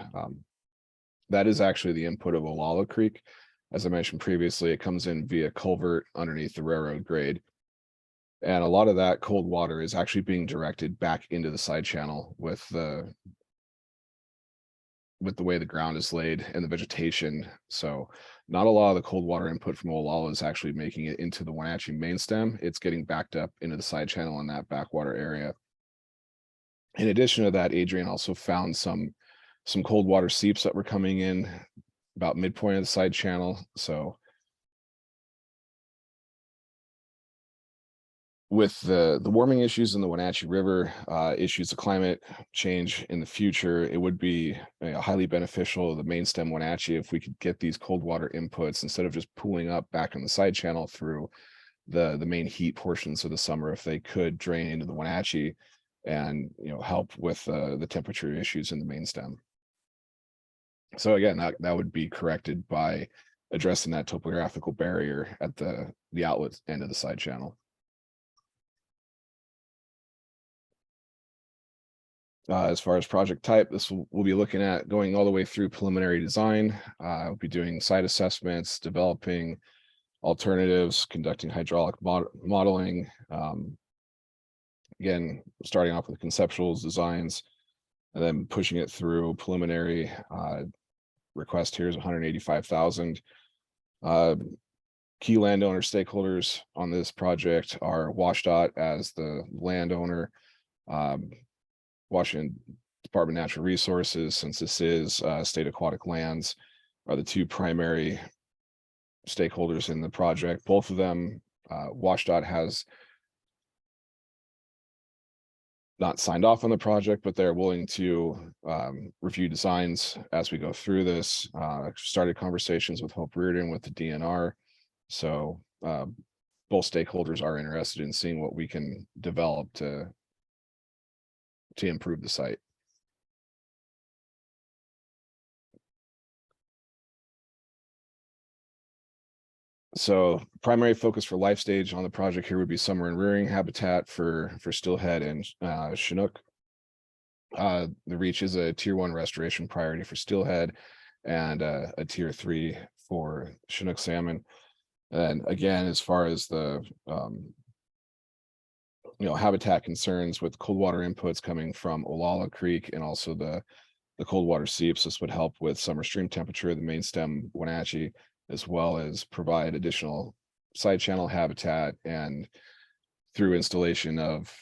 that is actually the input of Olalla Creek. As I mentioned previously, it comes in via culvert underneath the railroad grade. And a lot of that cold water is actually being directed back into the side channel with the way the ground is laid and the vegetation. So not a lot of the cold water input from Olalla is actually making it into the Wenatchee main stem. It's getting backed up into the side channel in that backwater area. In addition to that, Adrian also found some cold water seeps that were coming in about midpoint of the side channel. So with the warming issues in the Wenatchee River, issues of climate change in the future, it would be highly beneficial to the main stem Wenatchee if we could get these cold water inputs instead of just pooling up back in the side channel through the main heat portions of the summer. If they could drain into the Wenatchee and help with the temperature issues in the main stem. So again, that would be corrected by addressing that topographical barrier at the outlet end of the side channel. As far as project type, we'll be looking at going all the way through preliminary design. We'll be doing site assessments, developing alternatives, conducting hydraulic modeling. Again, starting off with conceptual designs and then pushing it through preliminary. Request here is $185,000. Key landowner stakeholders on this project are WashDOT as the landowner, Washington Department of Natural Resources, since this is state aquatic lands, are the two primary stakeholders in the project. Both of them, WashDOT has not signed off on the project, but they're willing to review designs as we go through this. Started conversations with Hope Reardon with the DNR. So both stakeholders are interested in seeing what we can develop to improve the site. So primary focus for life stage on the project here would be summer and rearing habitat for steelhead and Chinook. The reach is a tier 1 restoration priority for steelhead and a tier 3 for Chinook salmon. And again, as far as the habitat concerns with cold water inputs coming from Olalla Creek and also the cold water seeps, this would help with summer stream temperature, the main stem Wenatchee, as well as provide additional side channel habitat and through installation of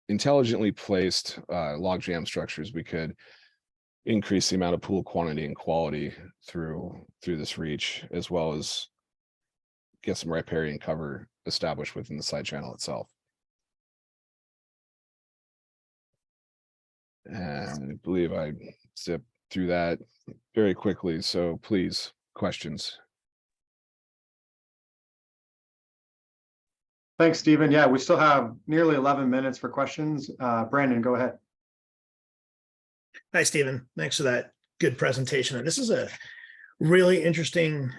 intelligently placed log jam structures, we could increase the amount of pool quantity and quality through this reach, as well as get some riparian cover established within the side channel itself. And I believe I zipped through that very quickly, so please, questions. Thanks, Stephen. Yeah, we still have nearly 11 minutes for questions. Brandon, go ahead. Hi, Stephen. Thanks for that good presentation. This is a really interesting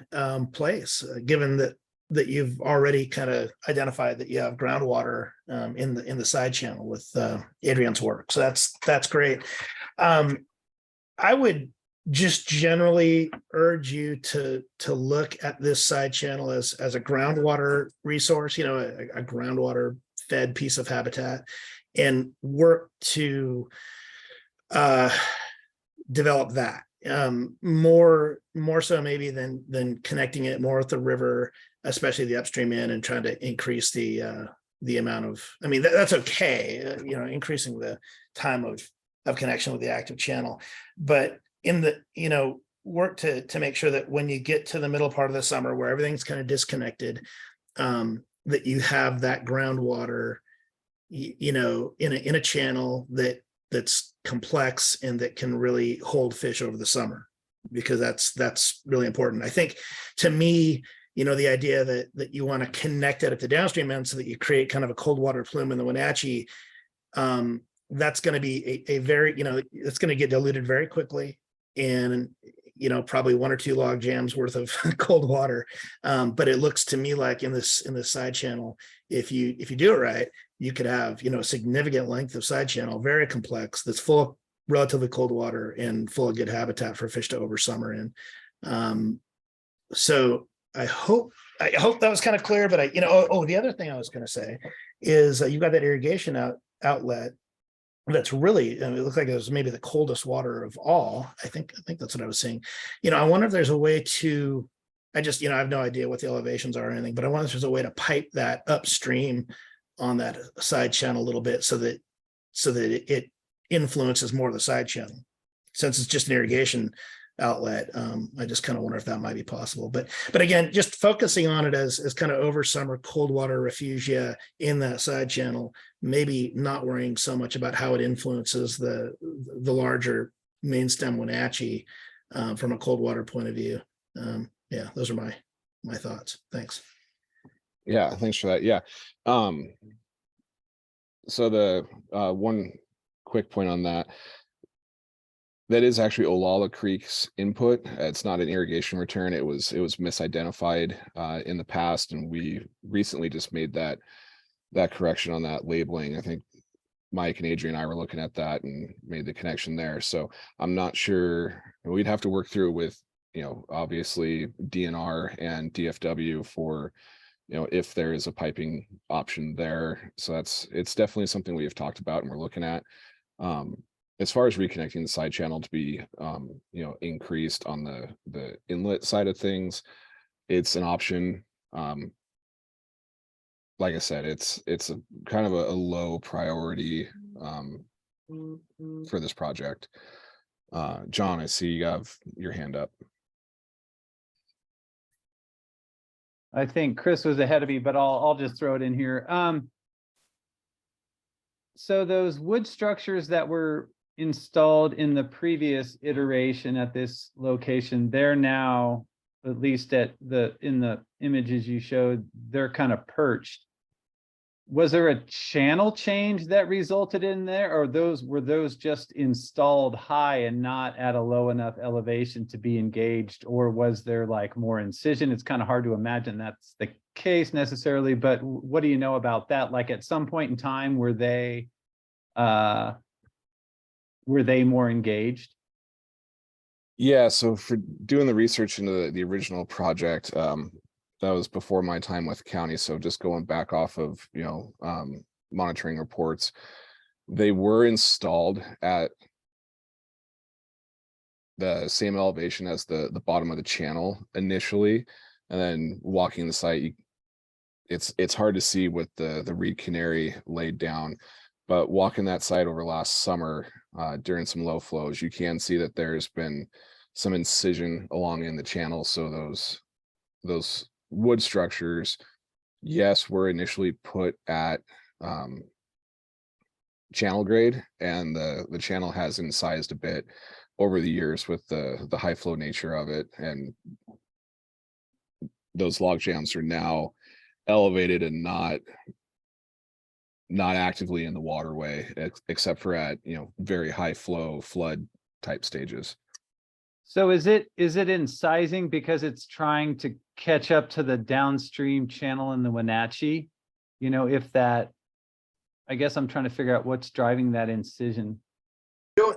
place, given that you've already kind of identified that you have groundwater in the side channel with Adrian's work. So that's great. I would just generally urge you to look at this side channel as a groundwater resource, a groundwater fed piece of habitat, and work to develop that more so maybe than connecting it more with the river, especially the upstream end, and trying to increase the amount of, that's okay, increasing the time of connection with the active channel, but in the, work to make sure that when you get to the middle part of the summer where everything's kind of disconnected, that you have that groundwater, you know, in a channel that's complex and that can really hold fish over the summer, because that's really important. I think, to me, you know, the idea that you want to connect it at the downstream end so that you create kind of a cold water plume in the Wenatchee, that's going to be a very, you know, it's going to get diluted very quickly, and, you know, probably 1 or 2 log jams worth of cold water. But it looks to me like in this side channel, if you do it right, you could have, you know, a significant length of side channel, very complex, that's full of relatively cold water and full of good habitat for fish to over summer in. So I hope that was kind of clear. But the other thing I was going to say is you've got that irrigation outlet that's really, it looked like it was maybe the coldest water of all. I think that's what I was seeing. You know, I wonder if there's a way to, I have no idea what the elevations are or anything, but I wonder if there's a way to pipe that upstream on that side channel a little bit so that it influences more of the side channel. Since it's just an irrigation outlet, I just kind of wonder if that might be possible. But again, just focusing on it as kind of over summer cold water refugia in that side channel, maybe not worrying so much about how it influences the larger main stem Wenatchee from a cold water point of view. Yeah, those are my thoughts. Thanks. Yeah, thanks for that. Yeah. So the one quick point on that is actually Olalla Creek's input. It's not an irrigation return. It was misidentified in the past, and we recently just made that correction on that labeling. I think Mike and Adrian and I were looking at that and made the connection there. So I'm not sure. We'd have to work through with, you know, obviously DNR and DFW for, you know, if there is a piping option there. So it's definitely something we have talked about and we're looking at. As far as reconnecting the side channel to be, you know, increased on the inlet side of things, it's an option. Like I said, it's a kind of a low priority for this project. John, I see you have your hand up. I think Chris was ahead of me, but I'll just throw it in here. So those wood structures that were installed in the previous iteration at this location, they're now, at least in the images you showed, they're kind of perched. Was there a channel change that resulted in there, or were those just installed high and not at a low enough elevation to be engaged, or was there like more incision? It's kind of hard to imagine that's the case necessarily, but what do you know about that? Like at some point in time, were they more engaged? Yeah, so for doing the research into the original project, that was before my time with the county. So just going back off of, you know, monitoring reports, they were installed at the same elevation as the bottom of the channel initially, and then walking the site, it's hard to see with the reed canary laid down, but walking that site over last summer during some low flows, you can see that there's been some incision along in the channel. So those wood structures, yes, were initially put at channel grade, and the channel has incised a bit over the years with the high flow nature of it, and those log jams are now elevated and not actively in the waterway, except for at, you know, very high flow flood type stages. So is it incising because it's trying to catch up to the downstream channel in the Wenatchee? You know, I guess I'm trying to figure out what's driving that incision. I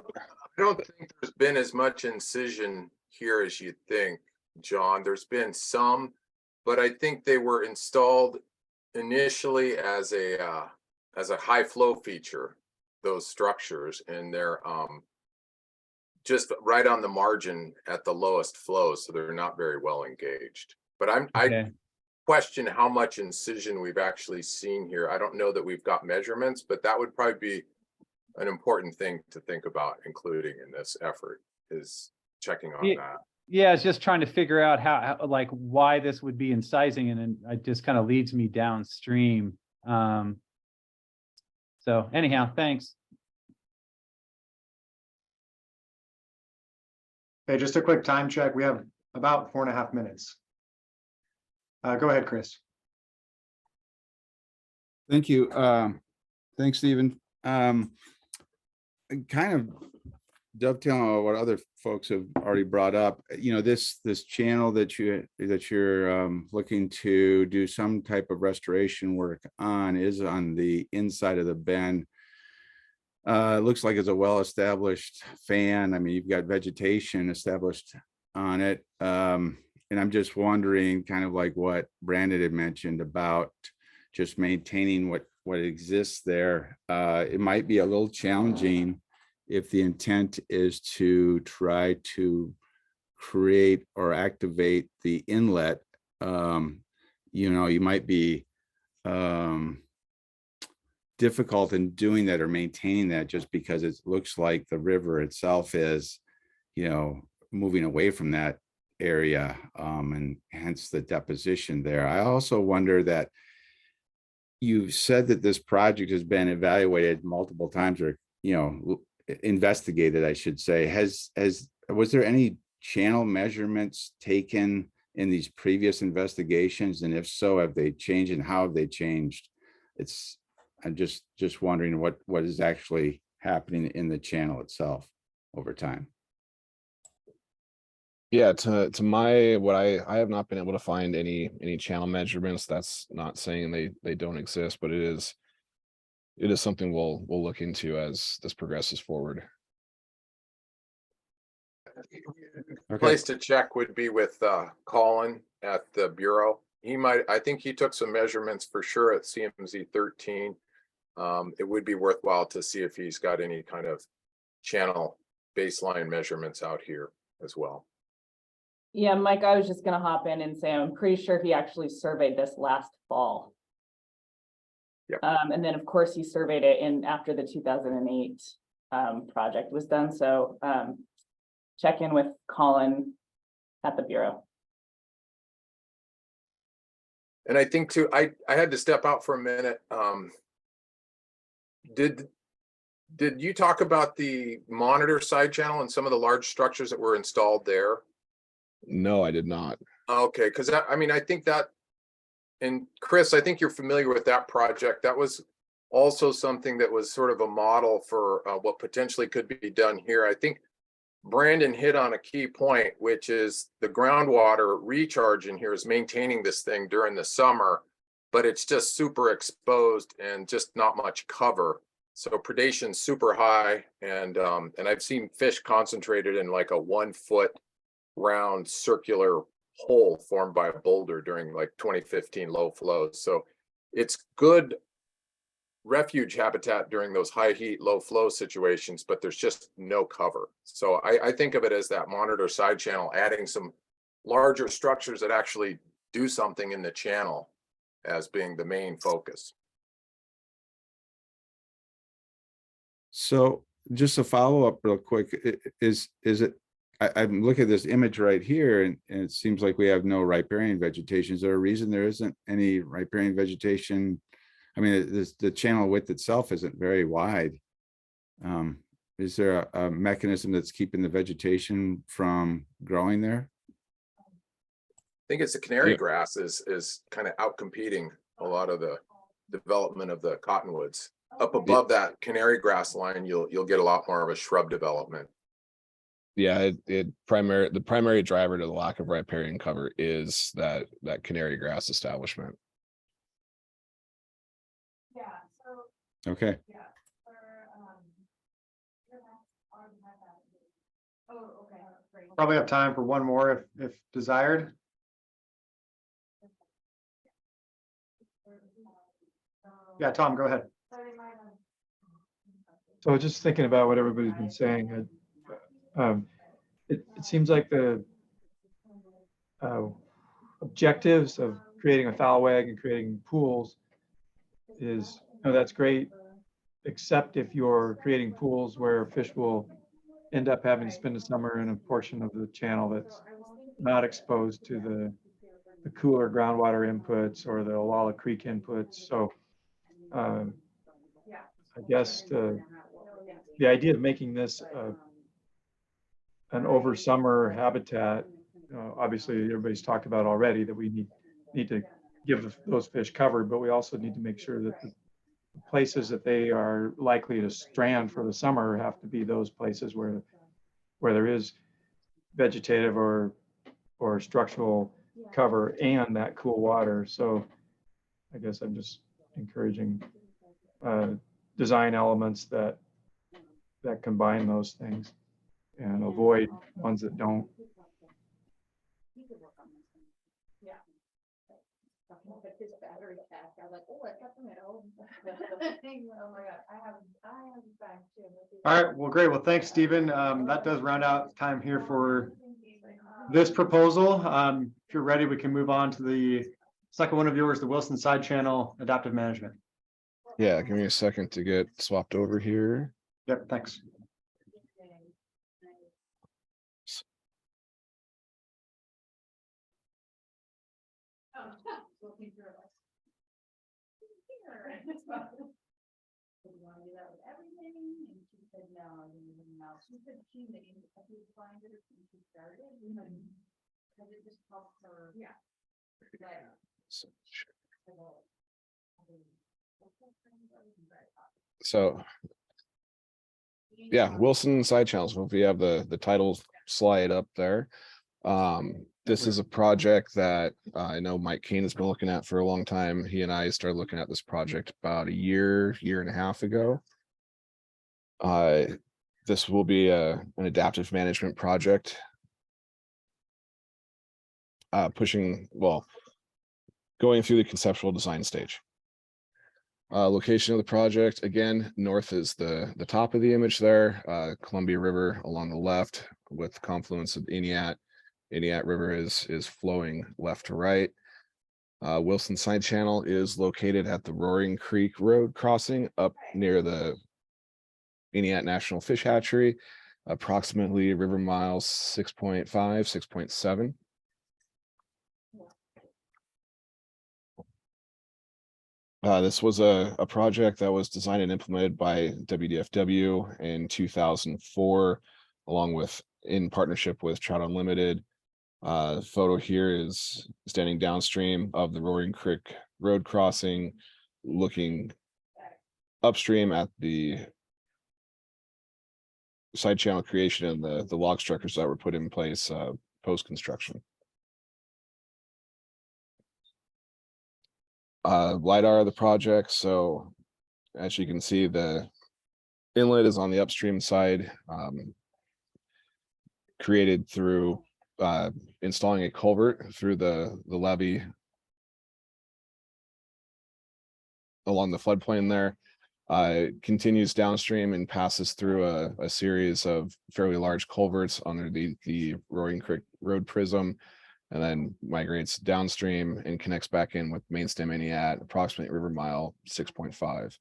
don't think there's been as much incision here as you think, John. There's been some, but I think they were installed initially as a high flow feature, those structures, and they're just right on the margin at the lowest flow, so they're not very well engaged. But I question how much incision we've actually seen here. I don't know that we've got measurements, but that would probably be an important thing to think about including in this effort, is checking on that. Yeah, it's just trying to figure out how like why this would be incising, and then it just kind of leads me downstream. So anyhow, thanks. Hey, just a quick time check. We have about 4.5 minutes. Go ahead, Chris. Thank you. Thanks, Stephen. Kind of dovetailing on what other folks have already brought up, this channel that you're looking to do some type of restoration work on is on the inside of the bend. It looks like it's a well-established fan. I mean, you've got vegetation established on it. And I'm just wondering, kind of like what Brandon had mentioned about just maintaining what exists there. It might be a little challenging if the intent is to try to create or activate the inlet. You might be difficult in doing that or maintaining that, just because it looks like the river itself is, moving away from that area, and hence the deposition there. I also wonder that you said that this project has been evaluated multiple times, or investigated, I should say. Was there any channel measurements taken in these previous investigations, and if so, have they changed, and how have they changed? I'm just wondering what is actually happening in the channel itself over time. Yeah, to I have not been able to find any channel measurements. That's not saying they don't exist, but it is something we'll look into as this progresses forward. Okay. Place to check would be with Colin at the Bureau. I think he took some measurements for sure at CMZ 13. It would be worthwhile to see if he's got any kind of channel baseline measurements out here as well. Yeah, Mike, I was just gonna hop in and say, I'm pretty sure he actually surveyed this last fall. Yep. And then, of course, he surveyed it after the 2008 project was done. So check in with Colin at the Bureau. And I think too, I had to step out for a minute. Did you talk about the monitor side channel and some of the large structures that were installed there? No, I did not. Okay, because I think that, and Chris, I think you're familiar with that project. That was also something that was sort of a model for what potentially could be done here. I think Brandon hit on a key point, which is the groundwater recharge in here is maintaining this thing during the summer, but it's just super exposed and just not much cover. So predation's super high, and I've seen fish concentrated in like a 1 foot round circular hole formed by a boulder during like 2015 low flows. So it's good refuge habitat during those high heat, low flow situations, but there's just no cover. So I think of it as that monitor side channel, adding some larger structures that actually do something in the channel as being the main focus. So just a follow up real quick, is it, I'm looking at this image right here, and it seems like we have no riparian vegetation. Is there a reason there isn't any riparian vegetation? I mean, the channel width itself isn't very wide. Is there a mechanism that's keeping the vegetation from growing there? I think it's the canary grass is kind of out competing a lot of the development of the cottonwoods. Up above that canary grass line, you'll get a lot more of a shrub development. Yeah, the primary driver to the lack of riparian cover is that canary grass establishment. Okay. Probably have time for one more if desired. Yeah, Tom, go ahead. So just thinking about what everybody's been saying, it seems like the objectives of creating a foul wag and creating pools is, that's great, except if you're creating pools where fish will end up having to spend the summer in a portion of the channel that's not exposed to the cooler groundwater inputs or the Olalla Creek inputs. So I guess the idea of making this an over summer habitat, obviously everybody's talked about already that we need to give those fish cover, but we also need to make sure that the places that they are likely to strand for the summer have to be those places where there is vegetative or structural cover and that cool water. So I guess I'm just encouraging design elements that combine those things and avoid ones that don't. His battery pack. I was like, oh, I got them at home. Oh my God, I have a back too. All right, well, great. Well, thanks, Stephen. That does round out time here for this proposal. If you're ready, we can move on to the second one of yours, the Wilson Side Channel Adaptive Management. Yeah, give me a second to get swapped over here. Yep, thanks. So yeah, Wilson Side Channels. If you have the title slide up there. This is a project that I know Mike Kane has been looking at for a long time. He and I started looking at this project about a year and a half ago. This will be an adaptive management project. Going through the conceptual design stage. Location of the project, again, north is the top of the image there, Columbia River along the left with confluence of Iniat. Iniat River is flowing left to right. Wilson Side Channel is located at the Roaring Creek Road crossing up near the Iniat National Fish Hatchery, approximately river miles 6.5, 6.7. This was a project that was designed and implemented by WDFW in 2004, along with in partnership with Trout Unlimited. Photo here is standing downstream of the Roaring Creek Road crossing, looking upstream at the side channel creation and the log structures that were put in place post-construction. LiDAR of the project. So as you can see, the inlet is on the upstream side, created through installing a culvert through the levee along the floodplain there. Continues downstream and passes through a series of fairly large culverts under the Roaring Creek Road prism, and then migrates downstream and connects back in with main stem Iniat, approximately river mile 6.5.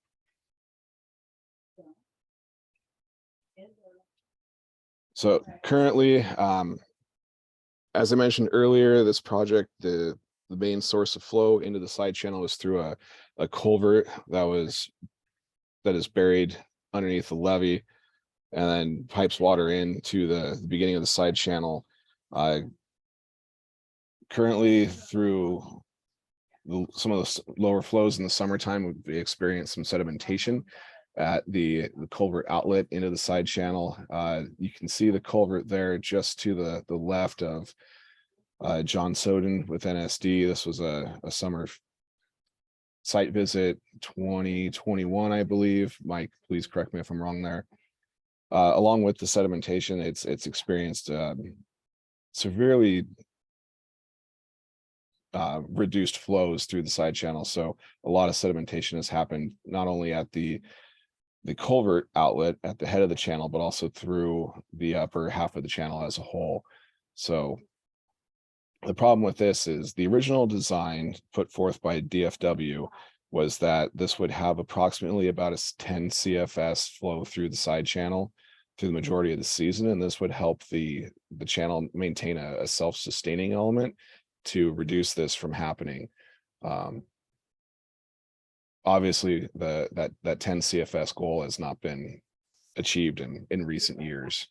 So currently, as I mentioned earlier, this project, the main source of flow into the side channel is through a culvert that is buried underneath the levee and then pipes water into the beginning of the side channel. Currently, through some of the lower flows in the summertime, we experience some sedimentation at the culvert outlet into the side channel. You can see the culvert there just to the left of John Soden with NSD. This was a summer site visit 2021, I believe. Mike, please correct me if I'm wrong there. Along with the sedimentation, it's experienced severely reduced flows through the side channel. So a lot of sedimentation has happened not only at the culvert outlet at the head of the channel, but also through the upper half of the channel as a whole. So the problem with this is the original design put forth by DFW was that this would have approximately about a 10 CFS flow through the side channel through the majority of the season. And this would help the channel maintain a self-sustaining element to reduce this from happening. obviously that 10 CFS goal has not been achieved in recent years.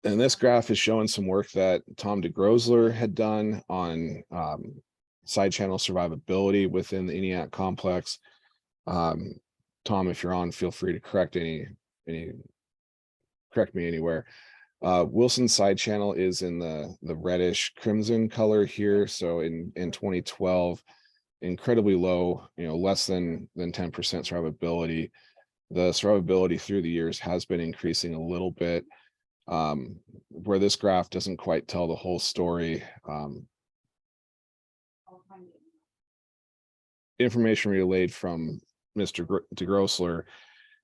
And this graph is showing some work that Tom DeGrosler had done on side channel survivability within the ENIAC complex. Tom, if you're on, feel free to correct correct me anywhere. Wilson's side channel is in the reddish crimson color here. So in 2012, incredibly low, less than 10% survivability. The survivability through the years has been increasing a little bit. Where this graph doesn't quite tell the whole story. Information relayed from Mr. DeGrosler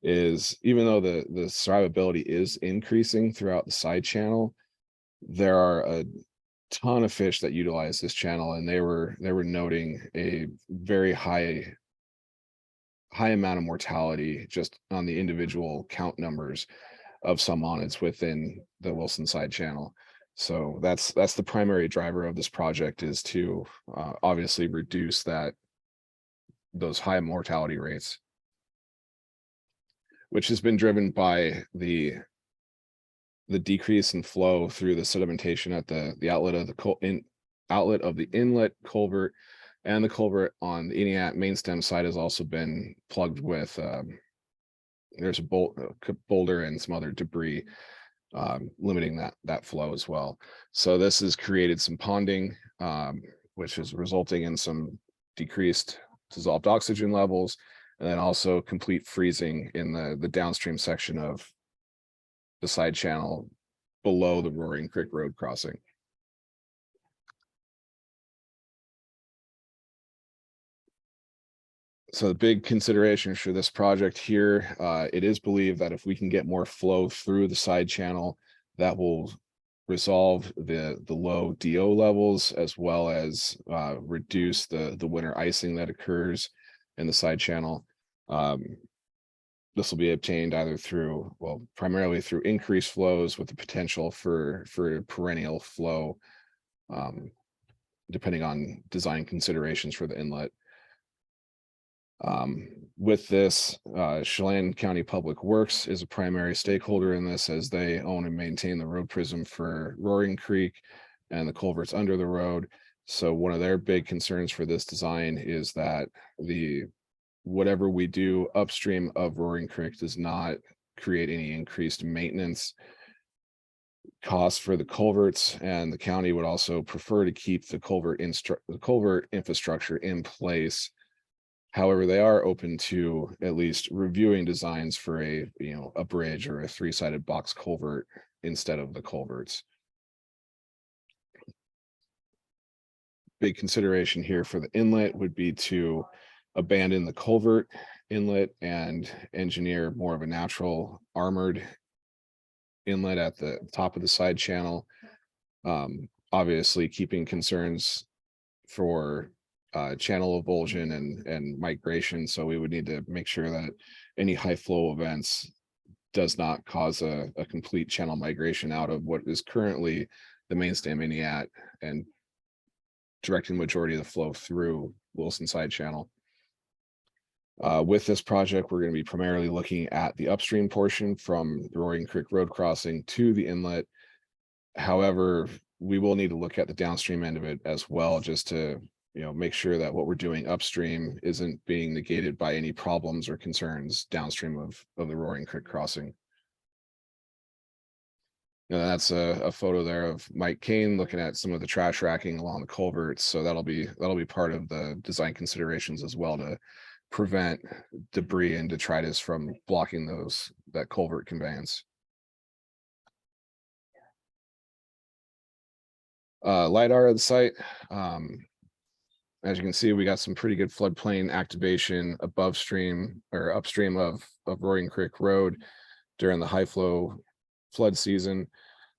is, even though the survivability is increasing throughout the side channel, there are a ton of fish that utilize this channel, and they were noting a very high amount of mortality just on the individual count numbers of salmonids within the Wilson side channel. So that's the primary driver of this project, is to obviously reduce those high mortality rates, which has been driven by the decrease in flow through the sedimentation at the outlet of the inlet culvert, and the culvert on the ENIAC main stem side has also been plugged with there's a boulder and some other debris limiting that flow as well. So this has created some ponding, which is resulting in some decreased dissolved oxygen levels, and then also complete freezing in the downstream section of the side channel below the Roaring Creek Road crossing. So the big consideration for this project here, it is believed that if we can get more flow through the side channel, that will resolve the low DO levels, as well as reduce the winter icing that occurs in the side channel. This will be obtained either primarily through increased flows with the potential for perennial flow, depending on design considerations for the inlet. With this, Chelan County Public Works is a primary stakeholder in this, as they own and maintain the road prism for Roaring Creek and the culverts under the road. So one of their big concerns for this design is that whatever we do upstream of Roaring Creek does not create any increased maintenance costs for the culverts, and the county would also prefer to keep the culvert infrastructure in place. However, they are open to at least reviewing designs for a bridge or a three-sided box culvert instead of the culverts. Big consideration here for the inlet would be to abandon the culvert inlet and engineer more of a natural armored inlet at the top of the side channel. Obviously keeping concerns for channel avulsion and migration. So we would need to make sure that any high flow events does not cause a complete channel migration out of what is currently the main stem ENIAC and directing the majority of the flow through Wilson side channel. With this project, we're going to be primarily looking at the upstream portion from the Roaring Creek Road crossing to the inlet. However, we will need to look at the downstream end of it as well, just to make sure that what we're doing upstream isn't being negated by any problems or concerns downstream of the Roaring Creek crossing. That's a photo there of Mike Kane looking at some of the trash racking along the culverts. So that'll be part of the design considerations as well, to prevent debris and detritus from blocking that culvert conveyance. LiDAR of the site. As you can see, we got some pretty good floodplain activation upstream of Roaring Creek Road during the high flow flood season.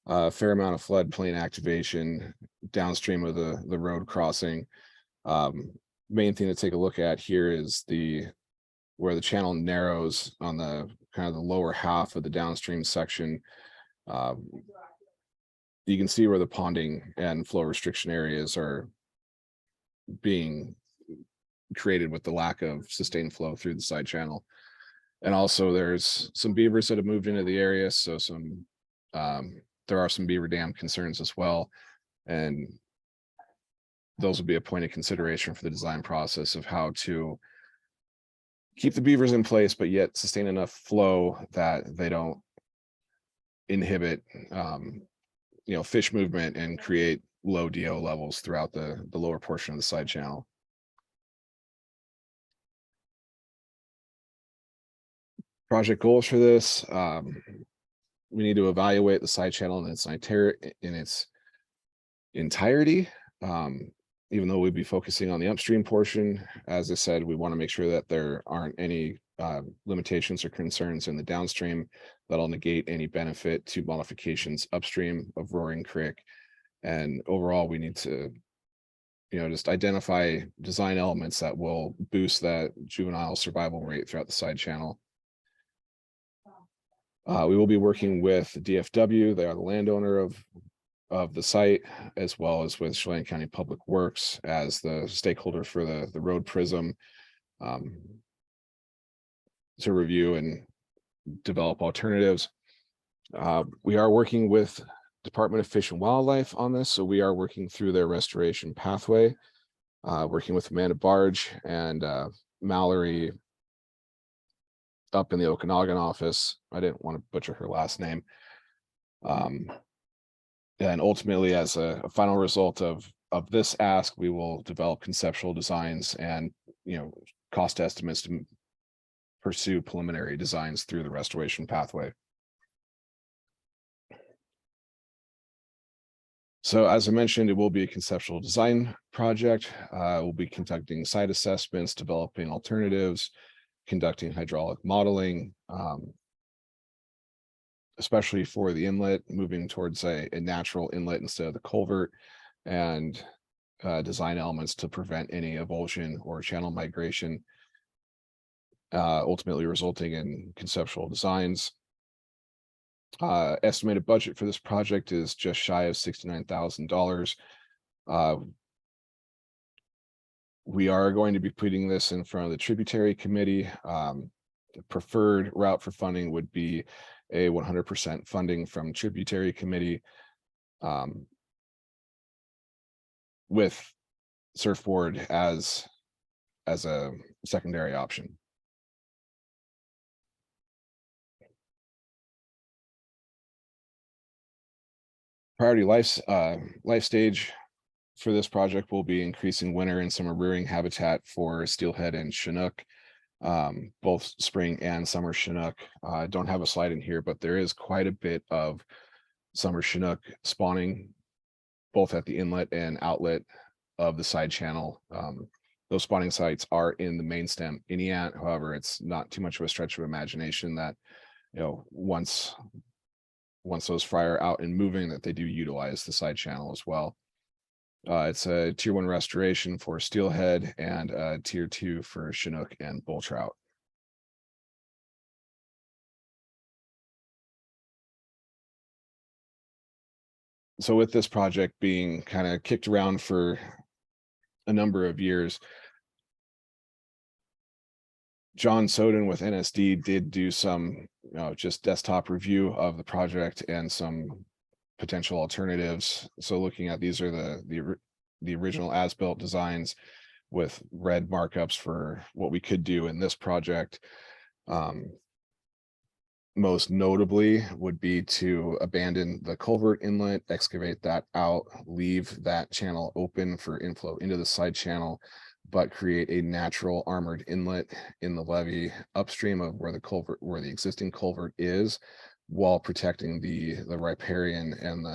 A fair amount of floodplain activation downstream of the road crossing. Main thing to take a look at here is where the channel narrows on the kind of the lower half of the downstream section. you can see where the ponding and flow restriction areas are being created with the lack of sustained flow through the side channel. And also there's some beavers that have moved into the area. So there are some beaver dam concerns as well. And those will be a point of consideration for the design process of how to keep the beavers in place, but yet sustain enough flow that they don't inhibit, fish movement and create low DO levels throughout the lower portion of the side channel. Project goals for this, we need to evaluate the side channel in its entirety. Even though we'd be focusing on the upstream portion, as I said, we want to make sure that there aren't any limitations or concerns in the downstream that'll negate any benefit to modifications upstream of Roaring Creek. And overall, we need to, just identify design elements that will boost that juvenile survival rate throughout the side channel. We will be working with DFW. They are the landowner of the site, as well as with Chelan County Public Works as the stakeholder for the road prism, to review and develop alternatives. We are working with Department of Fish and Wildlife on this, so we are working through their restoration pathway, working with Amanda Barge and Mallory up in the Okanagan office. I didn't want to butcher her last name. And ultimately, as a final result of this ask, we will develop conceptual designs and cost estimates to pursue preliminary designs through the restoration pathway. So as I mentioned, it will be a conceptual design project. We'll be conducting site assessments, developing alternatives, conducting hydraulic modeling, especially for the inlet, moving towards a natural inlet instead of the culvert, and design elements to prevent any avulsion or channel migration, ultimately resulting in conceptual designs. Estimated budget for this project is just shy of $69,000. We are going to be putting this in front of the tributary committee. The preferred route for funding would be a 100% funding from tributary committee, with surfboard as a secondary option. Priority life stage for this project will be increasing winter and summer rearing habitat for steelhead and Chinook, both spring and summer Chinook. I don't have a slide in here, but there is quite a bit of summer Chinook spawning, both at the inlet and outlet of the side channel. Those spawning sites are in the main stem Ineant. However, it's not too much of a stretch of imagination that, once those fry are out and moving, that they do utilize the side channel as well. It's a tier 1 restoration for steelhead and tier 2 for Chinook and bull trout. So with this project being kind of kicked around for a number of years, John Soden with NSD did do some just desktop review of the project and some potential alternatives. So looking at, these are the original as-built designs with red markups for what we could do in this project. Most notably would be to abandon the culvert inlet, excavate that out, leave that channel open for inflow into the side channel, but create a natural armored inlet in the levee upstream of where the existing culvert is, while protecting the riparian and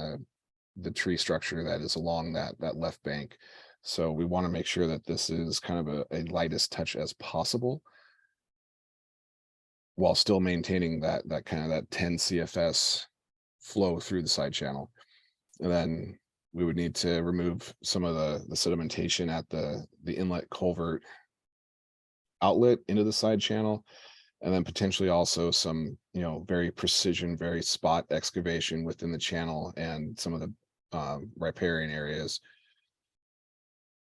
the tree structure that is along that left bank. So we want to make sure that this is kind of a lightest touch as possible, while still maintaining that kind of that 10 CFS flow through the side channel. And then we would need to remove some of the sedimentation at the inlet culvert outlet into the side channel, and then potentially also some, very precision, very spot excavation within the channel and some of riparian areas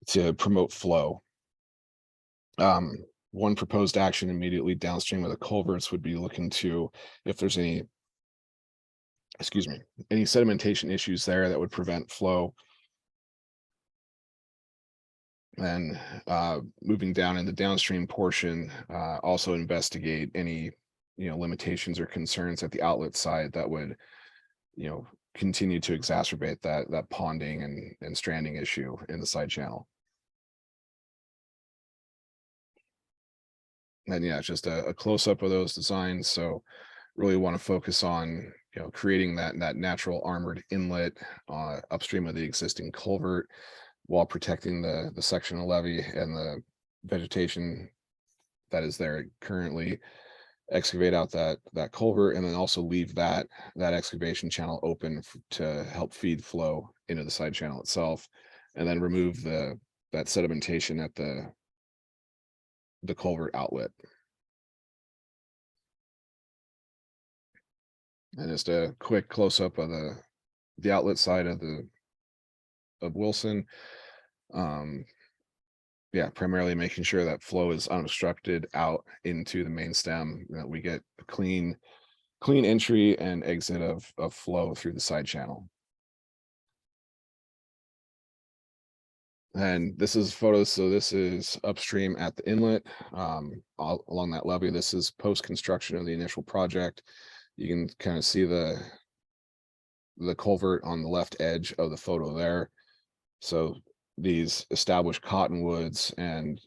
to promote flow. One proposed action immediately downstream of the culverts would be looking to, if there's any, excuse me, any sedimentation issues there that would prevent flow. Then moving down in the downstream portion, also investigate any, limitations or concerns at the outlet side that would, continue to exacerbate that ponding and stranding issue in the side channel. And yeah, just a close-up of those designs. So really want to focus on, creating that natural armored inlet upstream of the existing culvert while protecting the section of levee and the vegetation that is there currently. Excavate out that culvert, and then also leave that excavation channel open to help feed flow into the side channel itself, and then remove that sedimentation at the culvert outlet. And just a quick close-up of the outlet side of Wilson. Yeah, primarily making sure that flow is unobstructed out into the main stem, that we get a clean entry and exit of flow through the side channel. And this is photos. So this is upstream at the inlet along that levee. This is post-construction of the initial project. You can kind of see the culvert on the left edge of the photo there. So these established cottonwoods and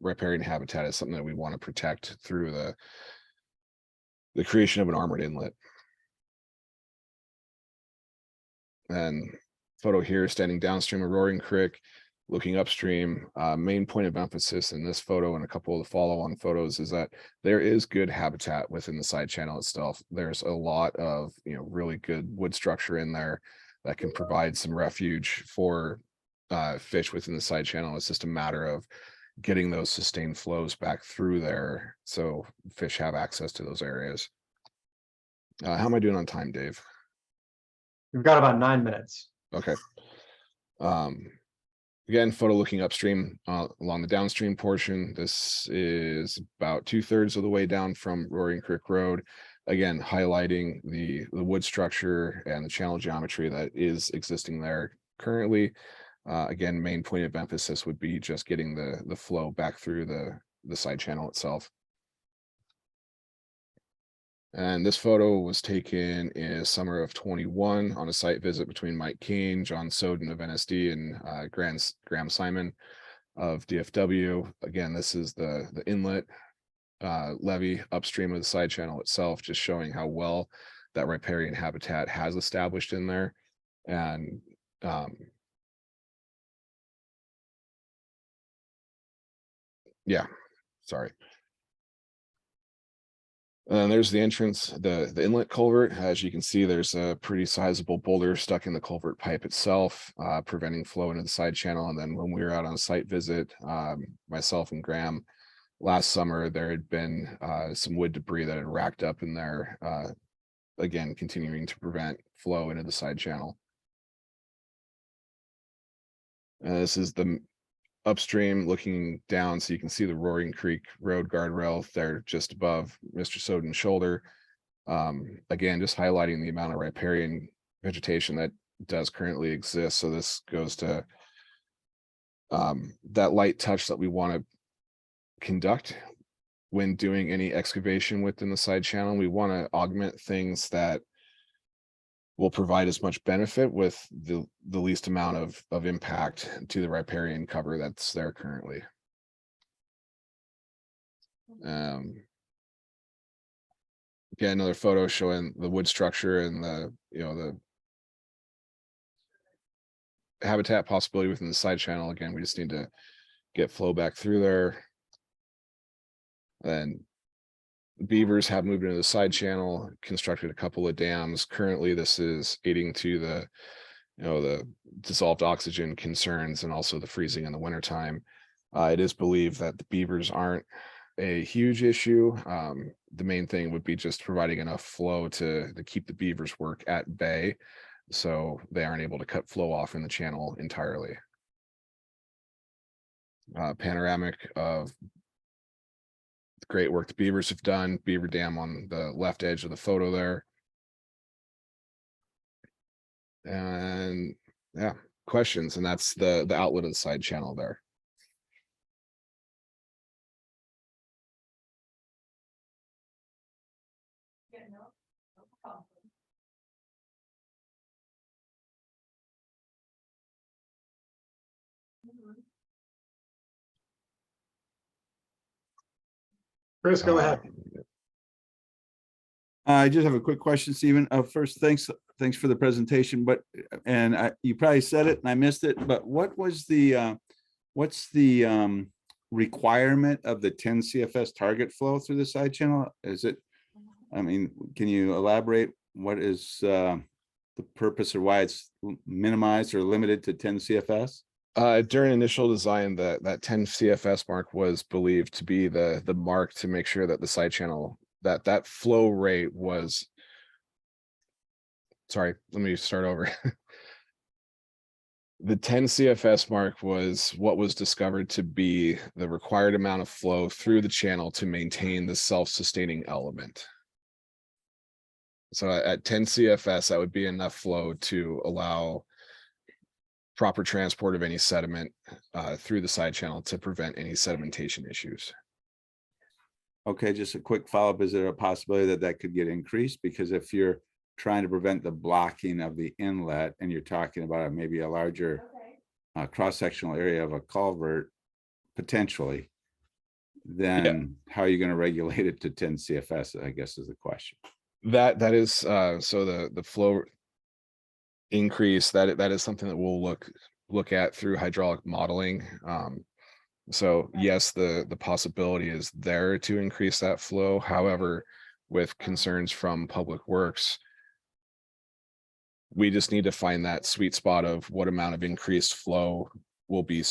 riparian habitat is something that we want to protect through the creation of an armored inlet. And photo here, standing downstream of Roaring Creek, looking upstream. Main point of emphasis in this photo and a couple of the follow-on photos is that there is good habitat within the side channel itself. There's a lot of really good wood structure in there that can provide some refuge for fish within the side channel. It's just a matter of getting those sustained flows back through there so fish have access to those areas. How am I doing on time, Dave? We've got about 9 minutes. Okay. Again, photo looking upstream along the downstream portion. This is about 2/3 of the way down from Roaring Creek Road. Again, highlighting the wood structure and the channel geometry that is existing there currently. Again, main point of emphasis would be just getting the flow back through the side channel itself. And this photo was taken in summer of 21 on a site visit between Mike Kane, John Soden of NSD, and Graham Simon of DFW. Again, this is the inlet levee upstream of the side channel itself, just showing how well that riparian habitat has established in there. And yeah, sorry. And there's the entrance, the inlet culvert. As you can see, there's a pretty sizable boulder stuck in the culvert pipe itself, preventing flow into the side channel. And then when we were out on a site visit, myself and Graham, last summer, there had been some wood debris that had racked up in there, again, continuing to prevent flow into the side channel. And this is the upstream looking down, so you can see the Roaring Creek Road guardrail there just above Mr. Soden's shoulder. Again, just highlighting the amount of riparian vegetation that does currently exist. So this goes to that light touch that we want to conduct when doing any excavation within the side channel. We want to augment things that will provide as much benefit with the least amount of impact to the riparian cover that's there currently. Again, another photo showing the wood structure and the habitat possibility within the side channel. Again, we just need to get flow back through there. And beavers have moved into the side channel, constructed a couple of dams. Currently, this is aiding to the dissolved oxygen concerns and also the freezing in the wintertime. It is believed that the beavers aren't a huge issue. The main thing would be just providing enough flow to keep the beavers' work at bay. So they aren't able to cut flow off in the channel entirely. Panoramic of great work the beavers have done. Beaver Dam on the left edge of the photo there. And yeah, questions, and that's the outlet of the side channel there. Chris, go ahead. I just have a quick question, Stephen. First, thanks for the presentation, but, you probably said it and I missed it, but what was what's the requirement of the 10 CFS target flow through the side channel? Is it, I mean, can you elaborate what is the purpose or why it's minimized or limited to 10 CFS? During initial design, that 10 CFS mark was believed to be the mark to make sure that the side channel, that flow rate was, sorry, let me start over. The 10 CFS mark was what was discovered to be the required amount of flow through the channel to maintain the self-sustaining element. So at 10 CFS, that would be enough flow to allow proper transport of any sediment through the side channel to prevent any sedimentation issues. Okay, just a quick follow-up. Is there a possibility that that could get increased? Because if you're trying to prevent the blocking of the inlet and you're talking about maybe a larger cross-sectional area of a culvert, potentially, then how are you going to regulate it to 10 CFS, I guess is the question. That is so the flow increase, that is something that we'll look at through hydraulic modeling. So yes, the possibility is there to increase that flow. However, with concerns from Public Works, we just need to find that sweet spot of what amount of increased flow will be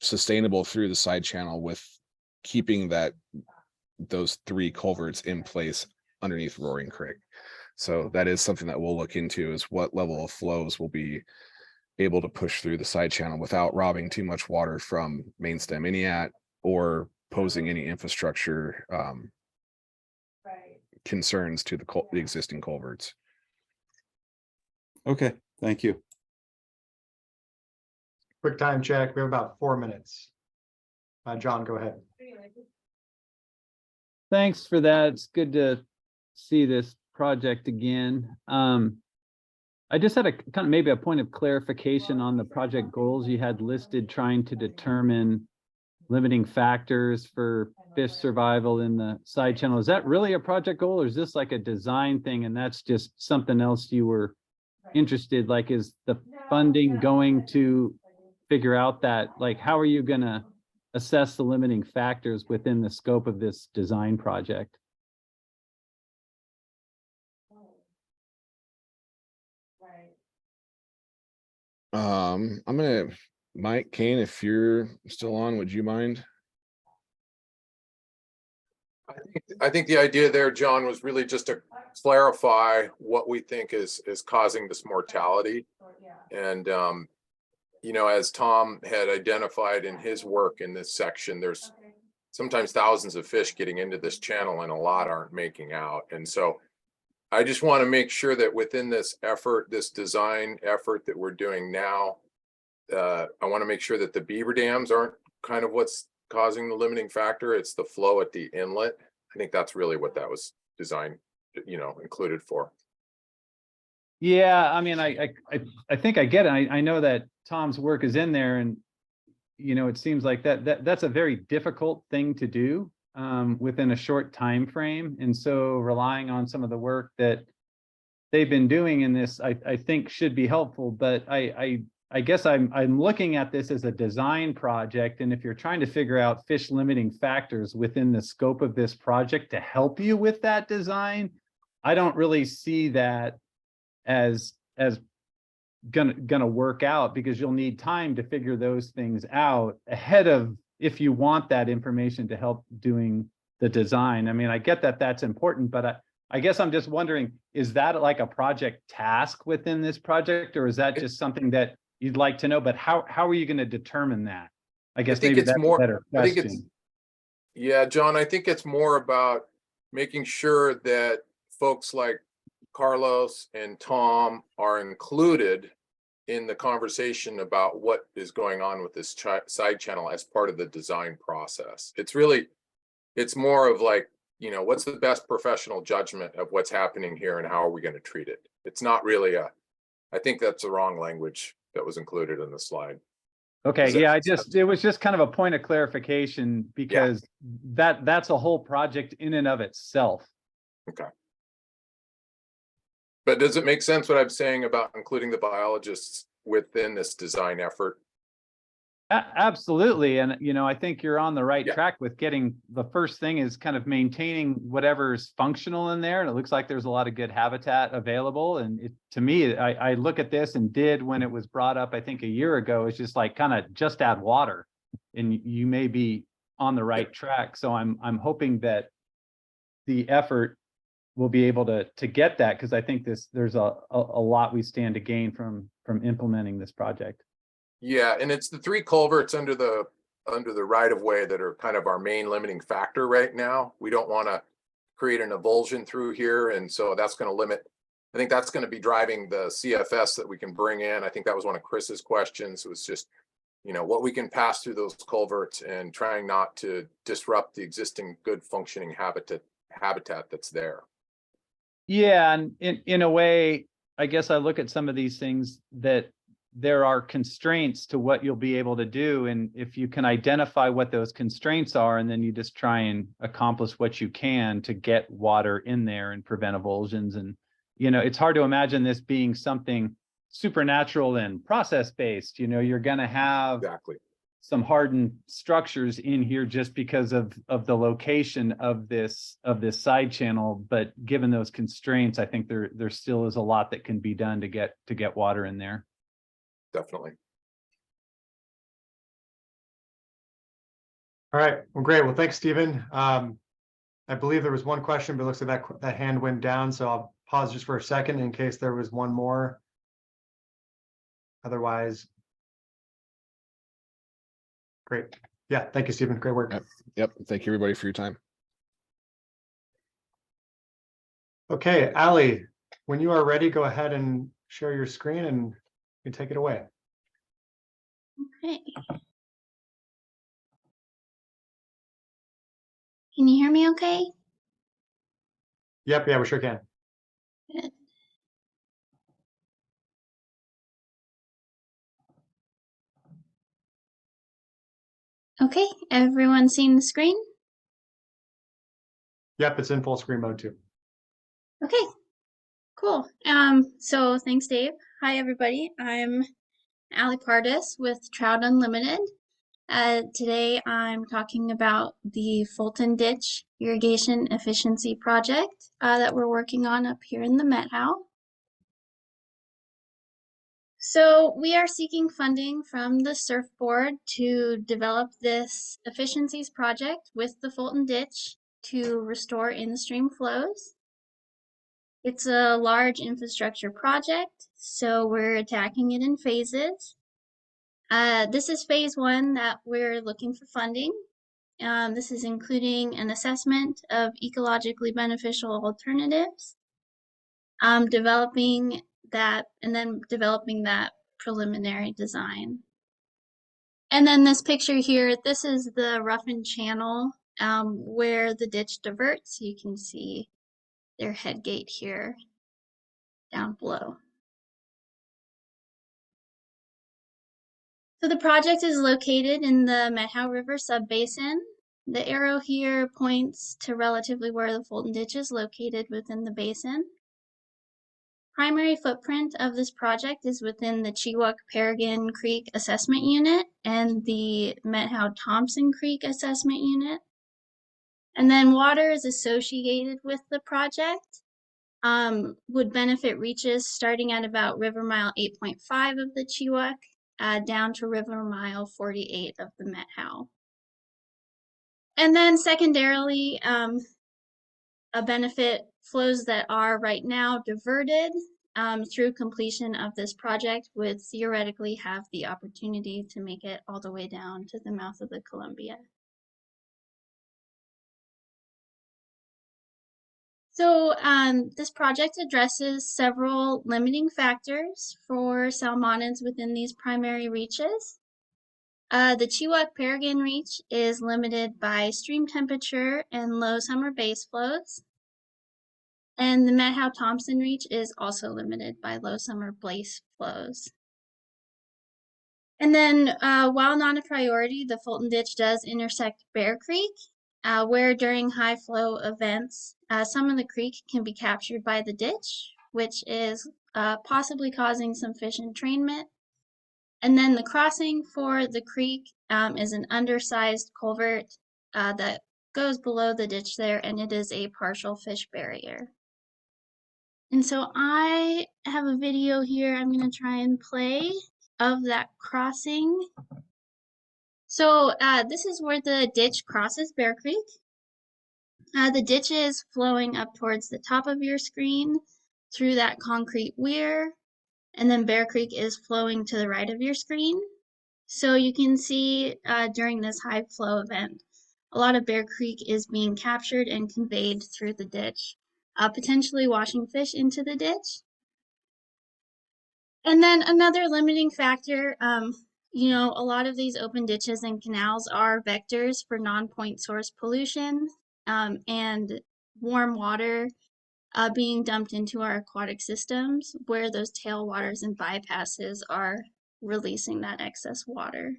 sustainable through the side channel with keeping those 3 culverts in place underneath Roaring Creek. So that is something that we'll look into, is what level of flows will be able to push through the side channel without robbing too much water from main stem Iniat or posing any infrastructure concerns to the existing culverts. Okay, thank you. Quick time check. We have about 4 minutes. John, go ahead. Thanks for that. It's good to see this project again. I just had a kind of maybe a point of clarification on the project goals you had listed, trying to determine limiting factors for fish survival in the side channel. Is that really a project goal, or is this like a design thing and that's just something else you were interested? Like, is the funding going to figure out that, like, how are you going to assess the limiting factors within the scope of this design project? I'm gonna, Mike Kane, if you're still on, would you mind? I think the idea there, John, was really just to clarify what we think is causing this mortality. And you know, as Tom had identified in his work in this section, there's sometimes thousands of fish getting into this channel and a lot aren't making out. And so I just want to make sure that within this effort, this design effort that we're doing now, I want to make sure that the beaver dams aren't kind of what's causing the limiting factor. It's the flow at the inlet. I think that's really what that was designed, you know, included for. Yeah, I mean, I think I get it. I know that Tom's work is in there, and you know, it seems like that's a very difficult thing to do within a short time frame. And so relying on some of the work that they've been doing in this, I think should be helpful. But I guess I'm looking at this as a design project, and if you're trying to figure out fish limiting factors within the scope of this project to help you with that design, I don't really see that as gonna work out, because you'll need time to figure those things out ahead of, if you want that information to help doing the design. I mean, I get that that's important, but I guess I'm just wondering, is that like a project task within this project, or is that just something that you'd like to know? But how are you going to determine that? I guess think maybe it's that's a more- better I think it's- question. Yeah, John, I think it's more about making sure that folks like Carlos and Tom are included in the conversation about what is going on with this side channel as part of the design process. It's more of like, you know, what's the best professional judgment of what's happening here and how are we going to treat it? It's not really I think that's the wrong language that was included in the slide. Okay, Does that yeah, make sense? it was just kind of a point of clarification because that's a whole project in and of itself. But does it make sense what I'm saying about including the biologists within this design effort? Absolutely. And, you know, I think you're on the right Yeah. track with getting, the first thing is kind of maintaining whatever's functional in there. And it looks like there's a lot of good habitat available. And to me, I look at this and did when it was brought up, I think a year ago, it's just like kind of just add water and you may be on the right track. So I'm hoping that the effort will be able to get that, because I think there's a lot we stand to gain from implementing this project. Yeah, and it's the 3 culverts under the right of way that are kind of our main limiting factor right now. We don't want to create an avulsion through here, and so that's going to limit. I think that's going to be driving the CFS that we can bring in. I think that was one of Chris's questions. It was just, you know, what we can pass through those culverts and trying not to disrupt the existing good functioning habitat that's there. Yeah, and in a way, I guess I look at some of these things that there are constraints to what you'll be able to do. And if you can identify what those constraints are, and then you just try and accomplish what you can to get water in there and prevent avulsions. And, you know, it's hard to imagine this being something supernatural and process-based. You know, you're going to have Exactly. some hardened structures in here just because of the location of this side channel. But given those constraints, I think there still is a lot that can be done to get water in there. Definitely. All right, well, great. Well, thanks, Stephen. I believe there was one question, but it looks like that hand went down. So I'll pause just for a second in case there was one more. Otherwise, great. Yeah, thank you, Stephen. Great work. Yep. Thank you, everybody, for your time. Okay, Ali, when you are ready, go ahead and share your screen and you can take it away. Okay. Can you hear me okay? Yep, yeah, we sure can. Good. Okay, everyone seen the screen? Yep, it's in full screen mode too. Okay, cool. So thanks, Dave. Hi, everybody. I'm Ali Pardis with Trout Unlimited. Today I'm talking about the Fulton Ditch Irrigation Efficiency Project that we're working on up here in the Met House. So we are seeking funding from the SRF Board to develop this efficiencies project with the Fulton Ditch to restore in-stream flows. It's a large infrastructure project, so we're attacking it in phases. This is phase 1 that we're looking for funding. This is including an assessment of ecologically beneficial alternatives, developing that preliminary design. And then this picture here, this is the roughened channel where the ditch diverts. You can see their head gate here down below. So the project is located in the Methow River subbasin. The arrow here points to relatively where the Fulton Ditch is located within the basin. Primary footprint of this project is within the Chewuk-Paragon Creek Assessment Unit and the Methow-Thompson Creek Assessment Unit. And then water is associated with the project, would benefit reaches starting at about River Mile 8.5 of the Chewuk, down to River Mile 48 of the Methow. And then secondarily, benefit flows that are right now diverted through completion of this project would theoretically have the opportunity to make it all the way down to the mouth of the Columbia. So this project addresses several limiting factors for salmonids within these primary reaches. The Chewak-Peregrine Reach is limited by stream temperature and low summer base flows. And the Methow-Thompson Reach is also limited by low summer base flows. And then while not a priority, the Fulton Ditch does intersect Bear Creek, where during high flow events, some of the creek can be captured by the ditch, which is possibly causing some fish entrainment. And then the crossing for the creek is an undersized culvert that goes below the ditch there, and it is a partial fish barrier. And so I have a video here I'm going to try and play of that crossing. So this is where the ditch crosses Bear Creek. The ditch is flowing up towards the top of your screen through that concrete weir, and then Bear Creek is flowing to the right of your screen. So you can see during this high flow event, a lot of Bear Creek is being captured and conveyed through the ditch, potentially washing fish into the ditch. And then another limiting factor, you know, a lot of these open ditches and canals are vectors for non-point source pollution and warm water being dumped into our aquatic systems, where those tailwaters and bypasses are releasing that excess water.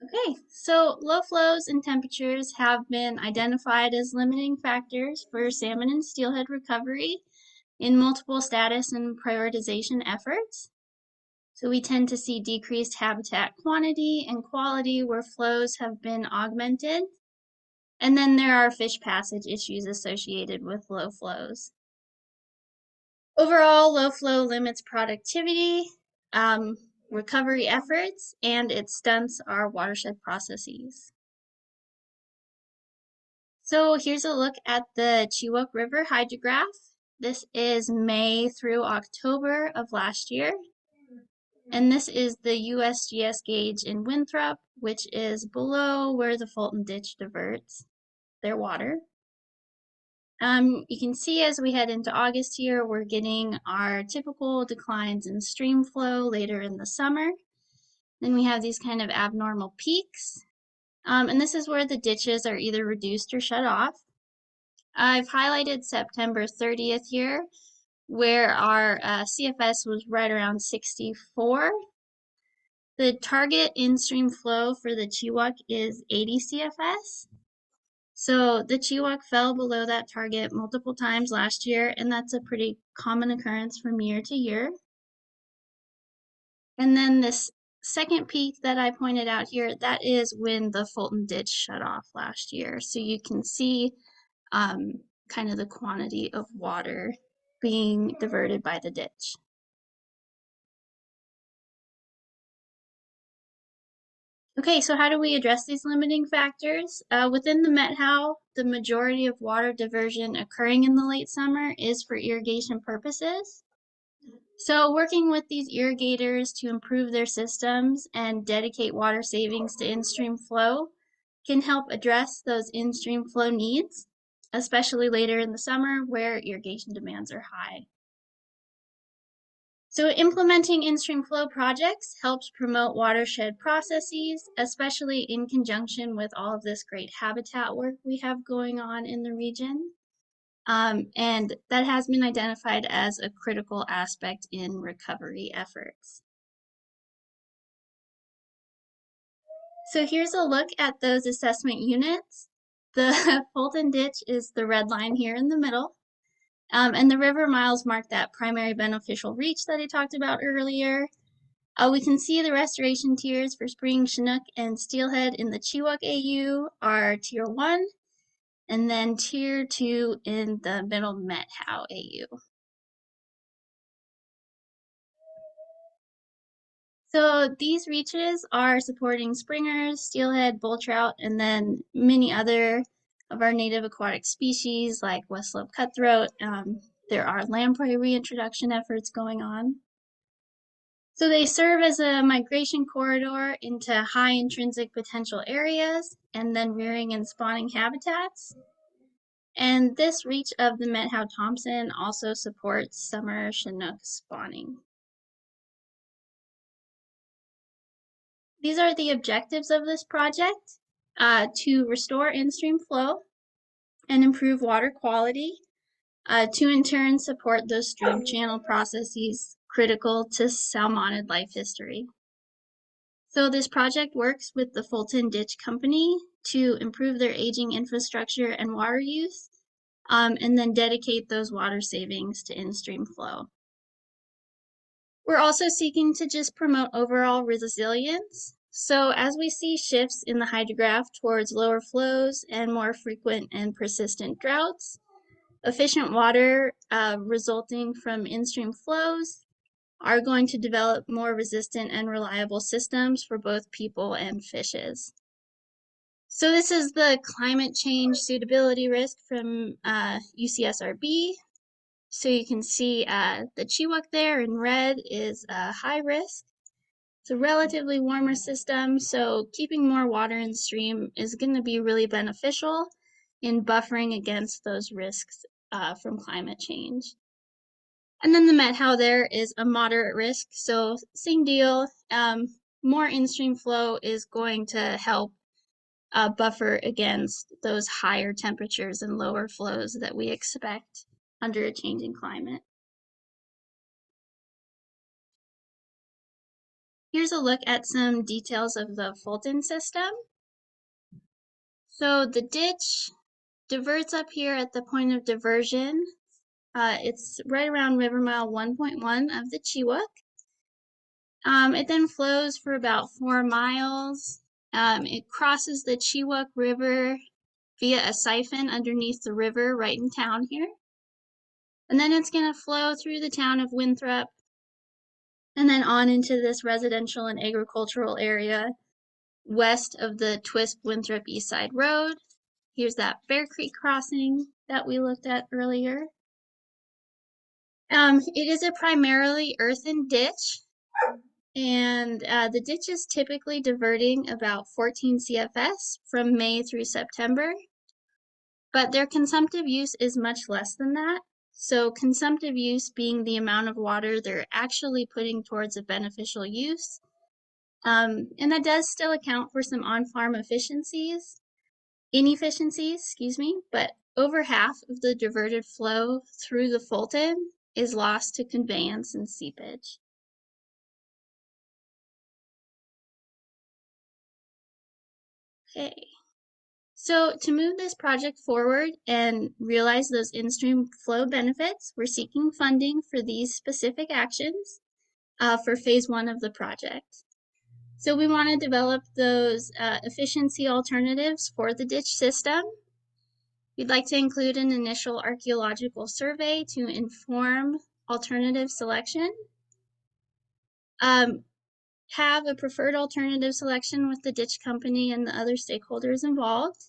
Okay, so low flows and temperatures have been identified as limiting factors for salmon and steelhead recovery in multiple status and prioritization efforts. So we tend to see decreased habitat quantity and quality where flows have been augmented. And then there are fish passage issues associated with low flows. Overall, low flow limits productivity, recovery efforts, and it stunts our watershed processes. So here's a look at the Chewak River hydrograph. This is May through October of last year. And this is the USGS gauge in Winthrop, which is below where the Fulton Ditch diverts their water. You can see as we head into August here, we're getting our typical declines in stream flow later in the summer. Then we have these kind of abnormal peaks. And this is where the ditches are either reduced or shut off. I've highlighted September 30th here, where our CFS was right around 64. The target in-stream flow for the Chewak is 80 CFS. So the Chewak fell below that target multiple times last year, and that's a pretty common occurrence from year to year. And then this second peak that I pointed out here, that is when the Fulton Ditch shut off last year. So you can see kind of the quantity of water being diverted by the ditch. Okay, so how do we address these limiting factors? Within the Methow, the majority of water diversion occurring in the late summer is for irrigation purposes. So working with these irrigators to improve their systems and dedicate water savings to in-stream flow can help address those in-stream flow needs, especially later in the summer where irrigation demands are high. So implementing in-stream flow projects helps promote watershed processes, especially in conjunction with all of this great habitat work we have going on in the region. And that has been identified as a critical aspect in recovery efforts. So here's a look at those assessment units. The Fulton Ditch is the red line here in the middle. And the river miles mark that primary beneficial reach that I talked about earlier. We can see the restoration tiers for spring Chinook and steelhead in the Chewak AU are tier 1, and then tier 2 in the middle Methow AU. So these reaches are supporting springers, steelhead, bull trout, and then many other of our native aquatic species like West Slope cutthroat. There are lamprey reintroduction efforts going on. So they serve as a migration corridor into high intrinsic potential areas and then rearing and spawning habitats. And this reach of the Methow-Thompson also supports summer Chinook spawning. These are the objectives of this project, to restore in-stream flow and improve water quality, to in turn support those stream channel processes critical to salmonid life history. So this project works with the Fulton Ditch Company to improve their aging infrastructure and water use, and then dedicate those water savings to in-stream flow. We're also seeking to just promote overall resilience. So as we see shifts in the hydrograph towards lower flows and more frequent and persistent droughts, efficient water resulting from in-stream flows are going to develop more resistant and reliable systems for both people and fishes. So this is the climate change suitability risk from UCSRB. So you can see the Chiwok there in red is high risk. It's a relatively warmer system, so keeping more water in stream is going to be really beneficial in buffering against those risks from climate change. And then the Methow there is a moderate risk, so same deal. More in-stream flow is going to help buffer against those higher temperatures and lower flows that we expect under a changing climate. Here's a look at some details of the Fulton system. So the ditch diverts up here at the point of diversion. It's right around river mile 1.1 of the Chiwok. It then flows for about 4 miles. It crosses the Chiwok River via a siphon underneath the river right in town here. And then it's going to flow through the town of Winthrop and then on into this residential and agricultural area west of the Twisp-Winthrop East Side Road. Here's that Bear Creek crossing that we looked at earlier. It is a primarily earthen ditch, and the ditch is typically diverting about 14 CFS from May through September, but their consumptive use is much less than that. So consumptive use being the amount of water they're actually putting towards a beneficial use. And that does still account for some on-farm inefficiencies, but over half of the diverted flow through the Fulton is lost to conveyance and seepage. Okay, so to move this project forward and realize those in-stream flow benefits, we're seeking funding for these specific actions for phase 1 of the project. So we want to develop those efficiency alternatives for the ditch system. We'd like to include an initial archaeological survey to inform alternative selection. Have a preferred alternative selection with the ditch company and the other stakeholders involved.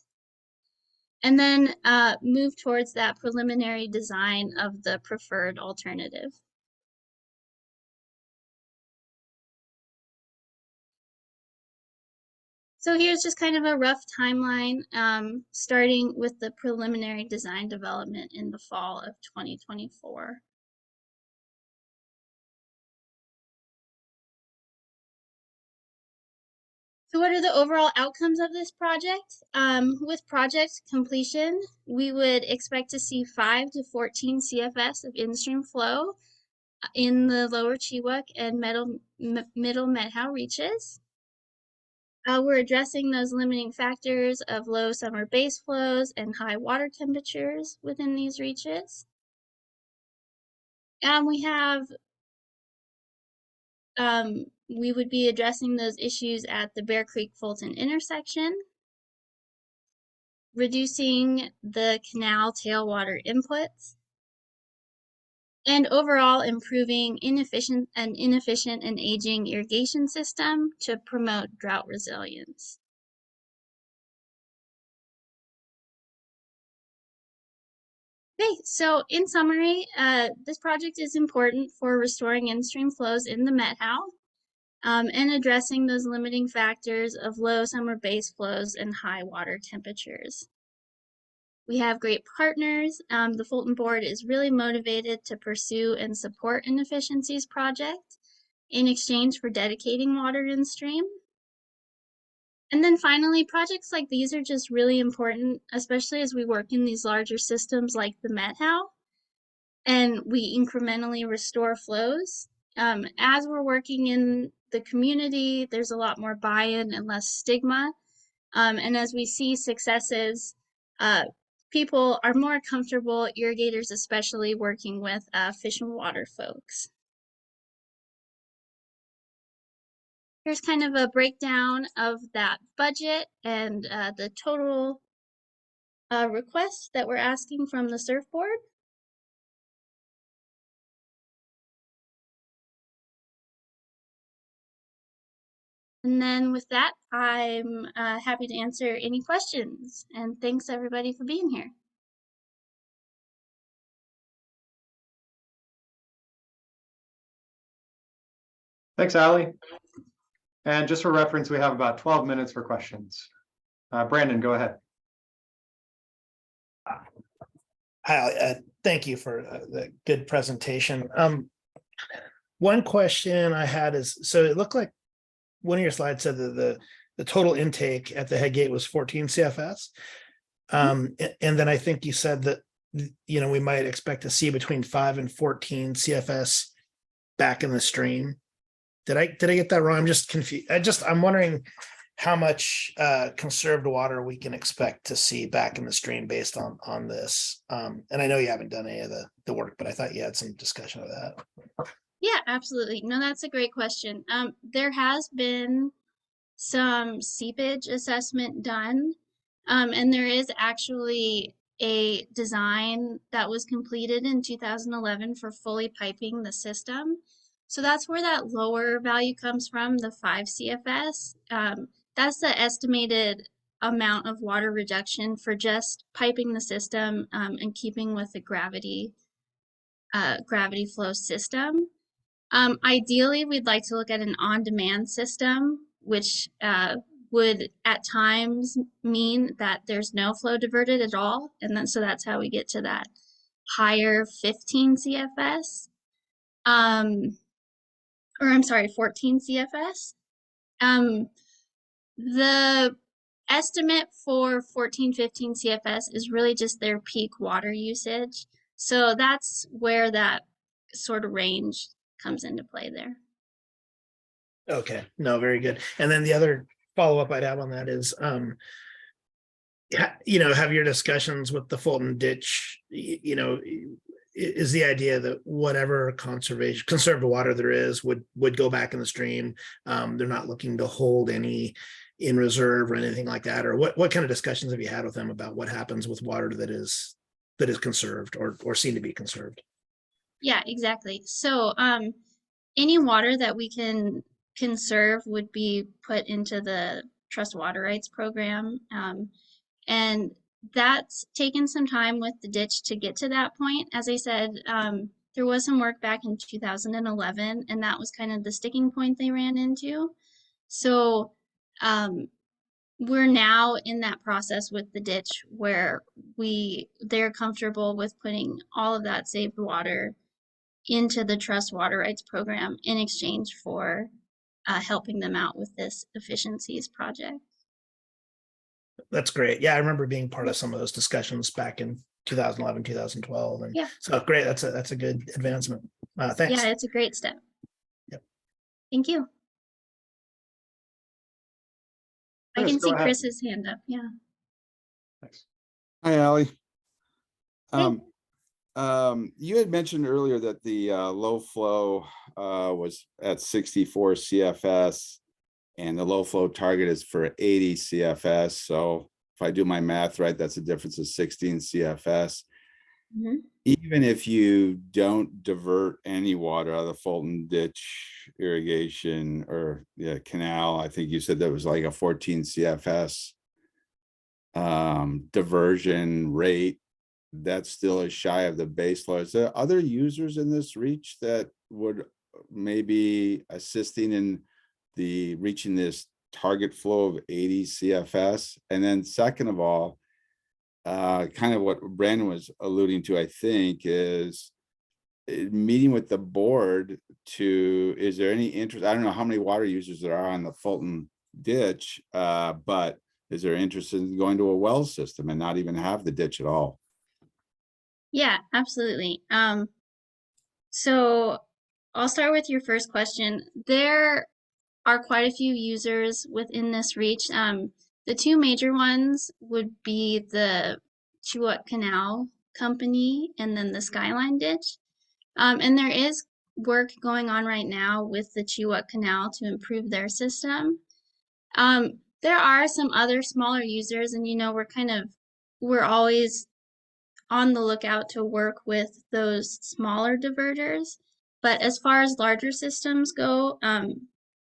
And then move towards that preliminary design of the preferred alternative. So here's just kind of a rough timeline, starting with the preliminary design development in the fall of 2024. So what are the overall outcomes of this project? With project completion, we would expect to see 5 to 14 CFS of in-stream flow in the lower Chiwok and middle Methow reaches. We're addressing those limiting factors of low summer base flows and high water temperatures within these reaches. And we would be addressing those issues at the Bear Creek Fulton intersection, reducing the canal tailwater inputs, and overall improving inefficient and aging irrigation system to promote drought resilience. Okay, so in summary, this project is important for restoring in-stream flows in the Met Howe and addressing those limiting factors of low summer base flows and high water temperatures. We have great partners. The Fulton Board is really motivated to pursue and support an efficiencies project in exchange for dedicating water in stream. And then finally, projects like these are just really important, especially as we work in these larger systems like the Met Howe, and we incrementally restore flows. As we're working in the community, there's a lot more buy-in and less stigma. And as we see successes, people are more comfortable, irrigators especially, working with fish and water folks. Here's kind of a breakdown of that budget and the total requests that we're asking from the SRF board. And then with that, I'm happy to answer any questions. And thanks everybody for being here. Thanks, Allie. And just for reference, we have about 12 minutes for questions. Brandon, go ahead. Hi, thank you for the good presentation. One question I had is, so it looked like one of your slides said that the total intake at the head gate was 14 CFS. And then I think you said that, you know, we might expect to see between 5 and 14 CFS back in the stream. Did I get that wrong? I'm just confused. I'm wondering how much conserved water we can expect to see back in the stream based on this. And I know you haven't done any of the work, but I thought you had some discussion of that. Yeah, absolutely. No, that's a great question. There has been some seepage assessment done, and there is actually a design that was completed in 2011 for fully piping the system. So that's where that lower value comes from, the 5 CFS. That's the estimated amount of water reduction for just piping the system and keeping with the gravity flow system. Ideally, we'd like to look at an on-demand system, which would at times mean that there's no flow diverted at all. And then, so that's how we get to that higher 15 CFS. Or I'm sorry, 14 CFS. The estimate for 14, 15 CFS is really just their peak water usage. So that's where that sort of range comes into play there. Okay, no, very good. And then the other follow-up I'd have on that is, you know, have your discussions with the Fulton ditch, you know, is the idea that whatever conserved water there is would go back in the stream. They're not looking to hold any in reserve or anything like that, or what kind of discussions have you had with them about what happens with water that is conserved or seen to be conserved? Yeah, exactly. So any water that we can conserve would be put into the Trust Water Rights program. And that's taken some time with the ditch to get to that point. As I said, there was some work back in 2011, and that was kind of the sticking point they ran into. So we're now in that process with the ditch where they're comfortable with putting all of that saved water into the Trust Water Rights program in exchange for helping them out with this efficiencies project. That's great. Yeah, I remember being part of some of those discussions back in 2011, 2012. And yeah, so great. That's a good advancement. Thanks. Yeah, it's a great step. Yep. Thank you. I Chris, can go see ahead. Chris's hand up. Yeah. Thanks. Hi, Allie. Hey. You had mentioned earlier that the low flow was at 64 CFS and the low flow target is for 80 CFS. So if I do my math right, that's a difference of 16 CFS. Mhm. even if you don't divert any water out of the Fulton ditch irrigation or canal, I think you said that was like a 14 CFS diversion rate, that still is shy of the base flow. Is there other users in this reach that would maybe assisting in the reaching this target flow of 80 CFS? And then second of all, kind of what Brandon was alluding to, I think, is meeting with the board to, is there any interest? I don't know how many water users there are on the Fulton ditch, but is there interest in going to a well system and not even have the ditch at all? Yeah, absolutely. So I'll start with your first question. There are quite a few users within this reach. The two major ones would be the Chewat Canal Company and then the Skyline Ditch. And there is work going on right now with the Chewat Canal to improve their system. There are some other smaller users, and we're always on the lookout to work with those smaller diverters. But as far as larger systems go,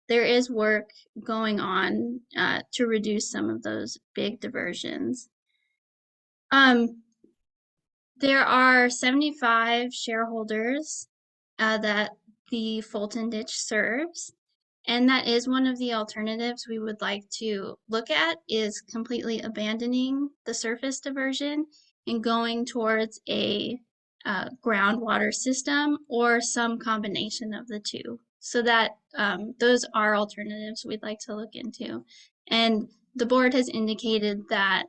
there is work going on to reduce some of those big diversions. There are 75 shareholders that the Fulton Ditch serves. And that is one of the alternatives we would like to look at, is completely abandoning the surface diversion and going towards a groundwater system or some combination of the two. So that those are alternatives we'd like to look into. And the board has indicated that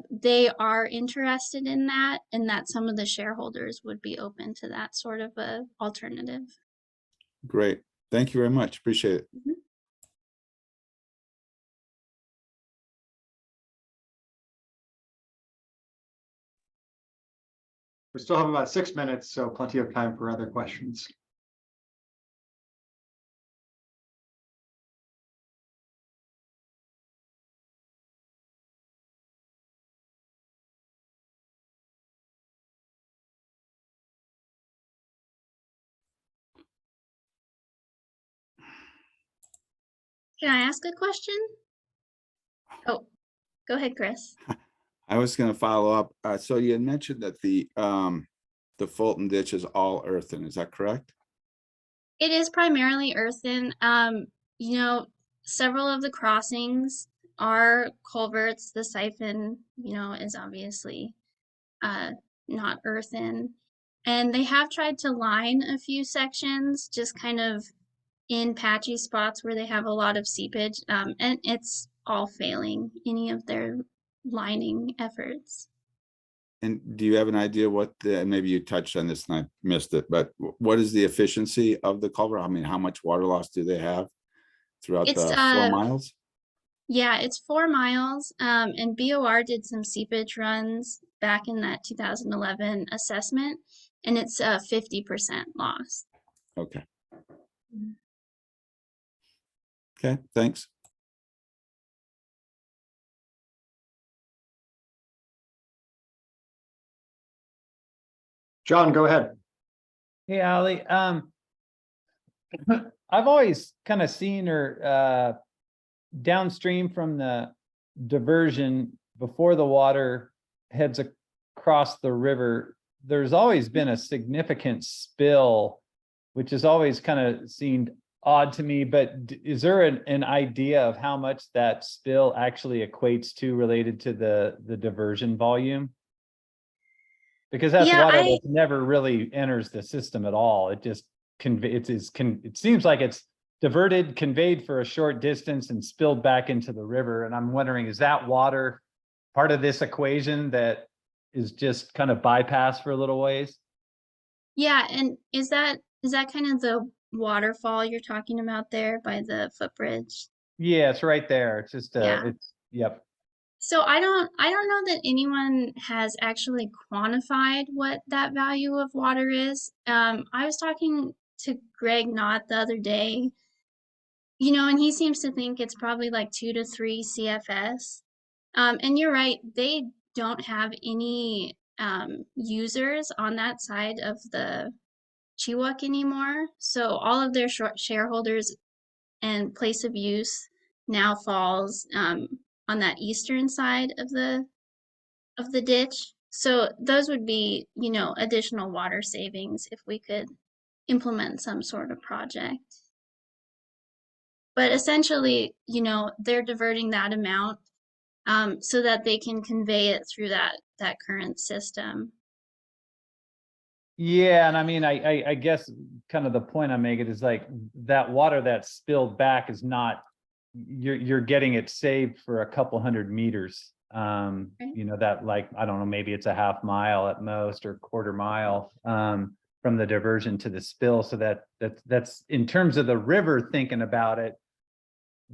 they are interested in that, and that some of the shareholders would be open to that sort of a alternative. Great. Thank you very much. Appreciate it. Mhm. We still have about 6 minutes, so plenty of time for other questions. Can I ask a question? Oh, go ahead, Chris. I was going to follow up. So you had mentioned that the Fulton ditch is all earthen. Is that correct? It is primarily earthen. Several of the crossings are culverts. The siphon, is obviously not earthen. And they have tried to line a few sections, just kind of in patchy spots where they have a lot of seepage, and it's all failing any of their lining efforts. And do you have an idea what maybe you touched on this and I missed it, but what is the efficiency of the culvert? I mean, how much water loss do they have throughout It's the 4 miles? Yeah, it's 4 miles. And BOR did some seepage runs back in that 2011 assessment, and it's a 50% loss. Okay. Mhm. Okay, thanks. John, go ahead. Hey, Ali, I've always kind of seen her downstream from the diversion before the water heads across the river. There's always been a significant spill, which has always kind of seemed odd to me, but is there an idea of how much that spill actually equates to related to the diversion volume? Because that's Yeah, water that never really enters the system at all. It just it seems like it's diverted, conveyed for a short distance and spilled back into the river. And I'm wondering, is that water part of this equation that is just kind of bypassed for a little ways? Yeah, and is that kind of the waterfall you're talking about there by the footbridge? Yeah, it's right there. It's just Yeah. yep. So I don't know that anyone has actually quantified what that value of water is. I was talking to Greg Knott the other day, and he seems to think it's probably like 2 to 3 CFS. And you're right, they don't have any users on that side of the Chiwak anymore. So all of their shareholders and place of use now falls on that eastern side of the ditch. So those would be, additional water savings if we could implement some sort of project. But essentially, they're diverting that amount so that they can convey it through that current system. Yeah, and I mean, I guess kind of the point I'm making is like that water that's spilled back is not, you're getting it saved for a couple hundred meters. That, like, I don't know, maybe it's a half mile at most or quarter mile from the diversion to the spill. So that's in terms of the river thinking about it,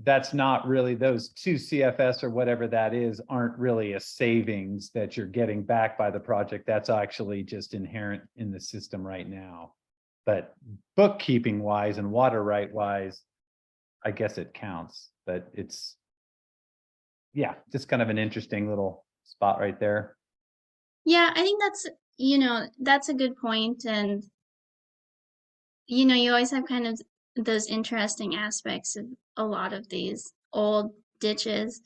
that's not really, those 2 CFS or whatever that is aren't really a savings that you're getting back by the project. That's actually just inherent in the system right now. But bookkeeping wise and water right wise, I guess it counts, but it's, yeah, just kind of an interesting little spot right there. Yeah, I think that's a good point. And, you always have kind of those interesting aspects of a lot of these old ditches.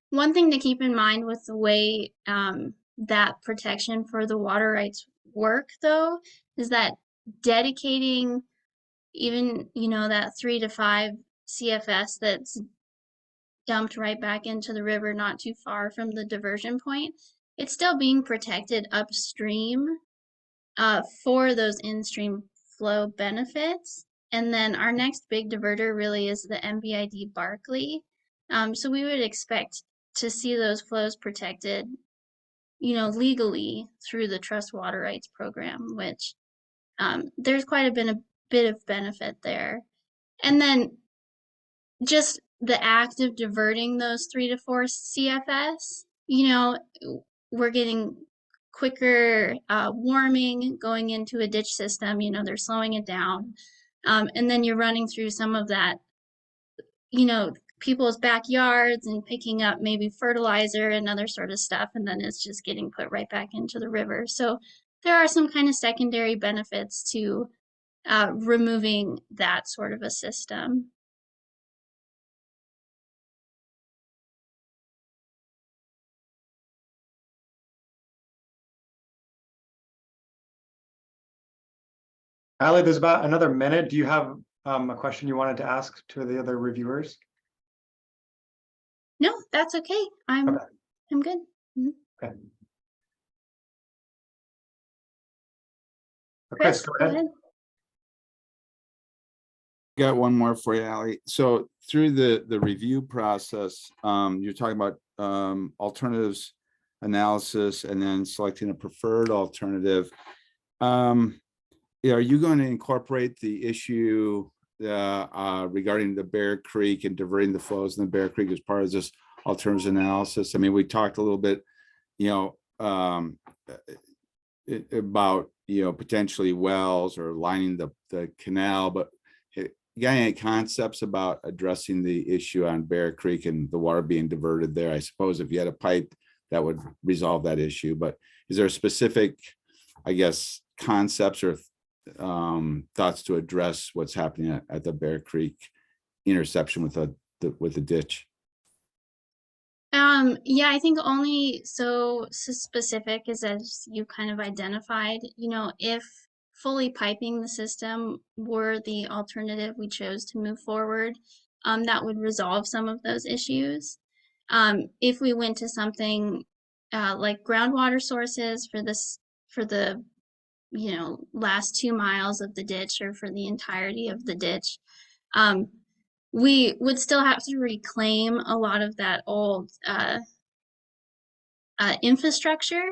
One thing to keep in mind with the way that protection for the water rights work, though, is that dedicating even, that 3 to 5 CFS that's dumped right back into the river not too far from the diversion point, it's still being protected upstream for those in-stream flow benefits. And then our next big diverter really is the MBID Barkley. So we would expect to see those flows protected, legally through the Trust Water Rights Program, which there's quite a bit of benefit there. And then just the act of diverting those 3 to 4 CFS, we're getting quicker warming going into a ditch system, they're slowing it down. And then you're running through some of that, people's backyards and picking up maybe fertilizer and other sort of stuff. And then it's just getting put right back into the river. So there are some kind of secondary benefits to removing that sort of a system. Allie, there's about another minute. Do you have a question you wanted to ask to the other reviewers? No, that's okay. I'm good. Okay. Chris, go ahead. Got one more for you, Allie. So through the review process, you're talking about alternatives analysis and then selecting a preferred alternative. Are you going to incorporate the issue regarding the Bear Creek and diverting the flows in the Bear Creek as part of this alternatives analysis? I mean, we talked a little bit, about, potentially wells or lining the canal, but you got any concepts about addressing the issue on Bear Creek and the water being diverted there? I suppose if you had a pipe that would resolve that issue, but is there a specific, I guess, concepts or thoughts to address what's happening at the Bear Creek intersection with the ditch? Yeah, I think only so specific as you kind of identified, if fully piping the system were the alternative we chose to move forward, that would resolve some of those issues. If we went to something like groundwater sources for the last 2 miles of the ditch or for the entirety of the ditch, we would still have to reclaim a lot of that old infrastructure.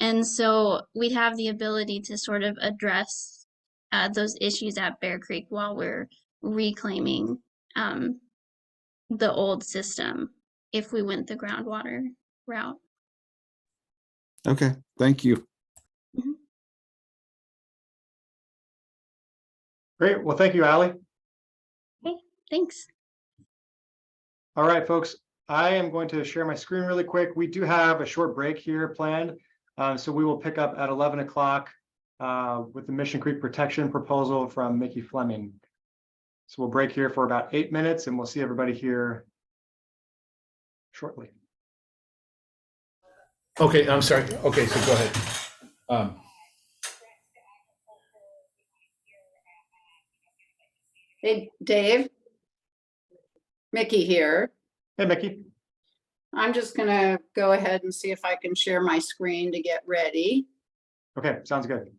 And so we'd have the ability to sort of address those issues at Bear Creek while we're reclaiming the old system if we went the groundwater route. Okay, thank you. Great. Well, thank you, Allie. Okay, thanks. All right, folks, I am going to share my screen really quick. We do have a short break here planned. So we will pick up at 11 o'clock with the Mission Creek protection proposal from Mickey Fleming. So we'll break here for about 8 minutes and we'll see everybody here shortly. Okay, I'm sorry. Okay, so go ahead. Hey, Dave. Mickey here. Hey, Mickey. I'm just gonna go ahead and see if I can share my screen to get ready. Okay, sounds good.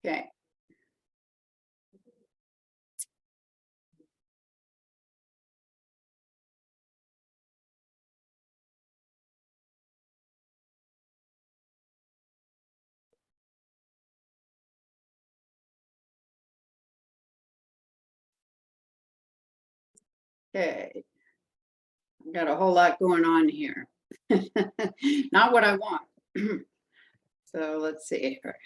Okay. Okay. I've got a whole lot going on here. Not what I want. So let's see here.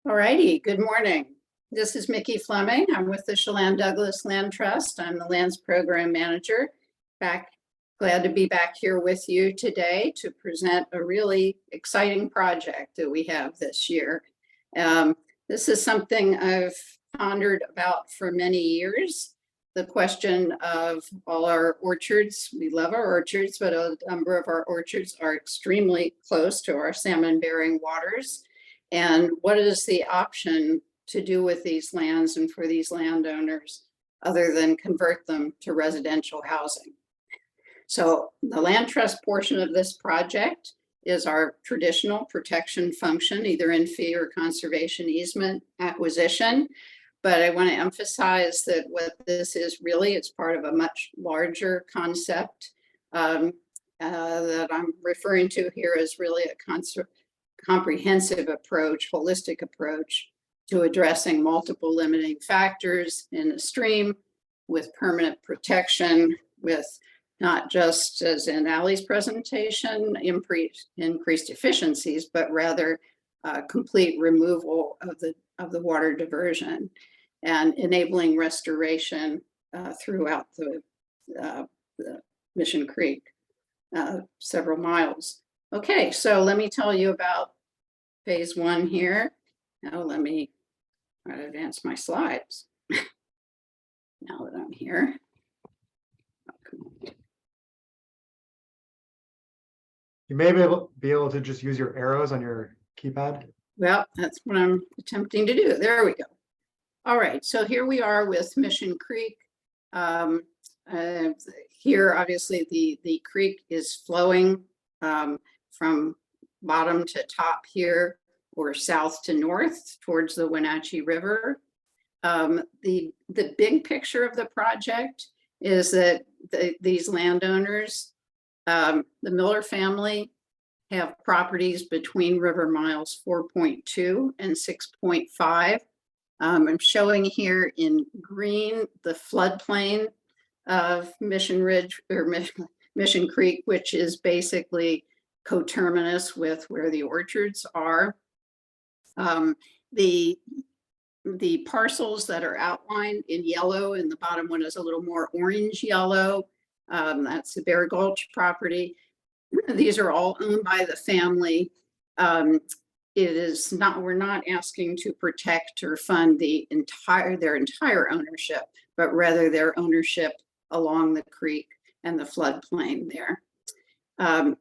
All righty, good morning. This is Mickey Fleming. I'm with the Chelan Douglas Land Trust. I'm the Lands Program Manager. Glad to be back here with you today to present a really exciting project that we have this year. This is something I've pondered about for many years. The question of all our orchards, we love our orchards, but a number of our orchards are extremely close to our salmon-bearing waters. And what is the option to do with these lands and for these landowners other than convert them to residential housing? So the land trust portion of this project is our traditional protection function, either in fee or conservation easement acquisition. But I want to emphasize that what this is really, it's part of a much larger concept that I'm referring to here is really a comprehensive approach, holistic approach to addressing multiple limiting factors in a stream with permanent protection, with not just as in Allie's presentation, increased efficiencies, but rather complete removal of the water diversion and enabling restoration throughout the Mission Creek, several miles. Okay, so let me tell you about phase one here. Now let me try to advance my slides. Now that I'm here. You may be able to just use your arrows on your keypad. Well, that's what I'm attempting to do. There we go. All right, so here we are with Mission Creek. Here, obviously, the creek is flowing from bottom to top here, or south to north towards the Wenatchee River. The big picture of the project is that these landowners, the Miller family, have properties between river miles 4.2 and 6.5. I'm showing here in green the floodplain of Mission Ridge or Mission Creek, which is basically coterminous with where the orchards are. The parcels that are outlined in yellow, and the bottom one is a little more orange yellow. That's the Bear Gulch property. These are all owned by the family. It is not, we're not asking to protect or fund their entire ownership, but rather their ownership along the creek and the floodplain there.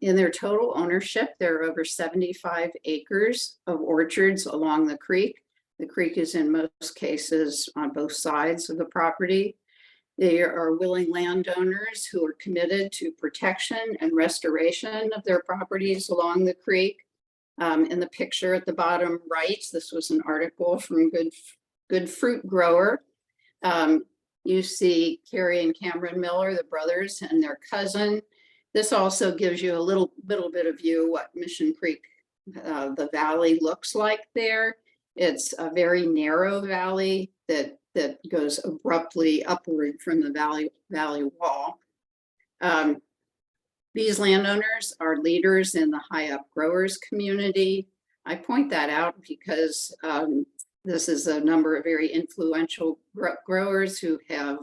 In their total ownership, there are over 75 acres of orchards along the creek. The creek is in most cases on both sides of the property. They are willing landowners who are committed to protection and restoration of their properties along the creek. In the picture at the bottom right, this was an article from Good Fruit Grower. You see Carrie and Cameron Miller, the brothers, and their cousin. This also gives you a little bit of view what Mission Creek, the valley looks like there. It's a very narrow valley that goes abruptly upward from the valley wall. These landowners are leaders in the high up growers community. I point that out because this is a number of very influential growers who have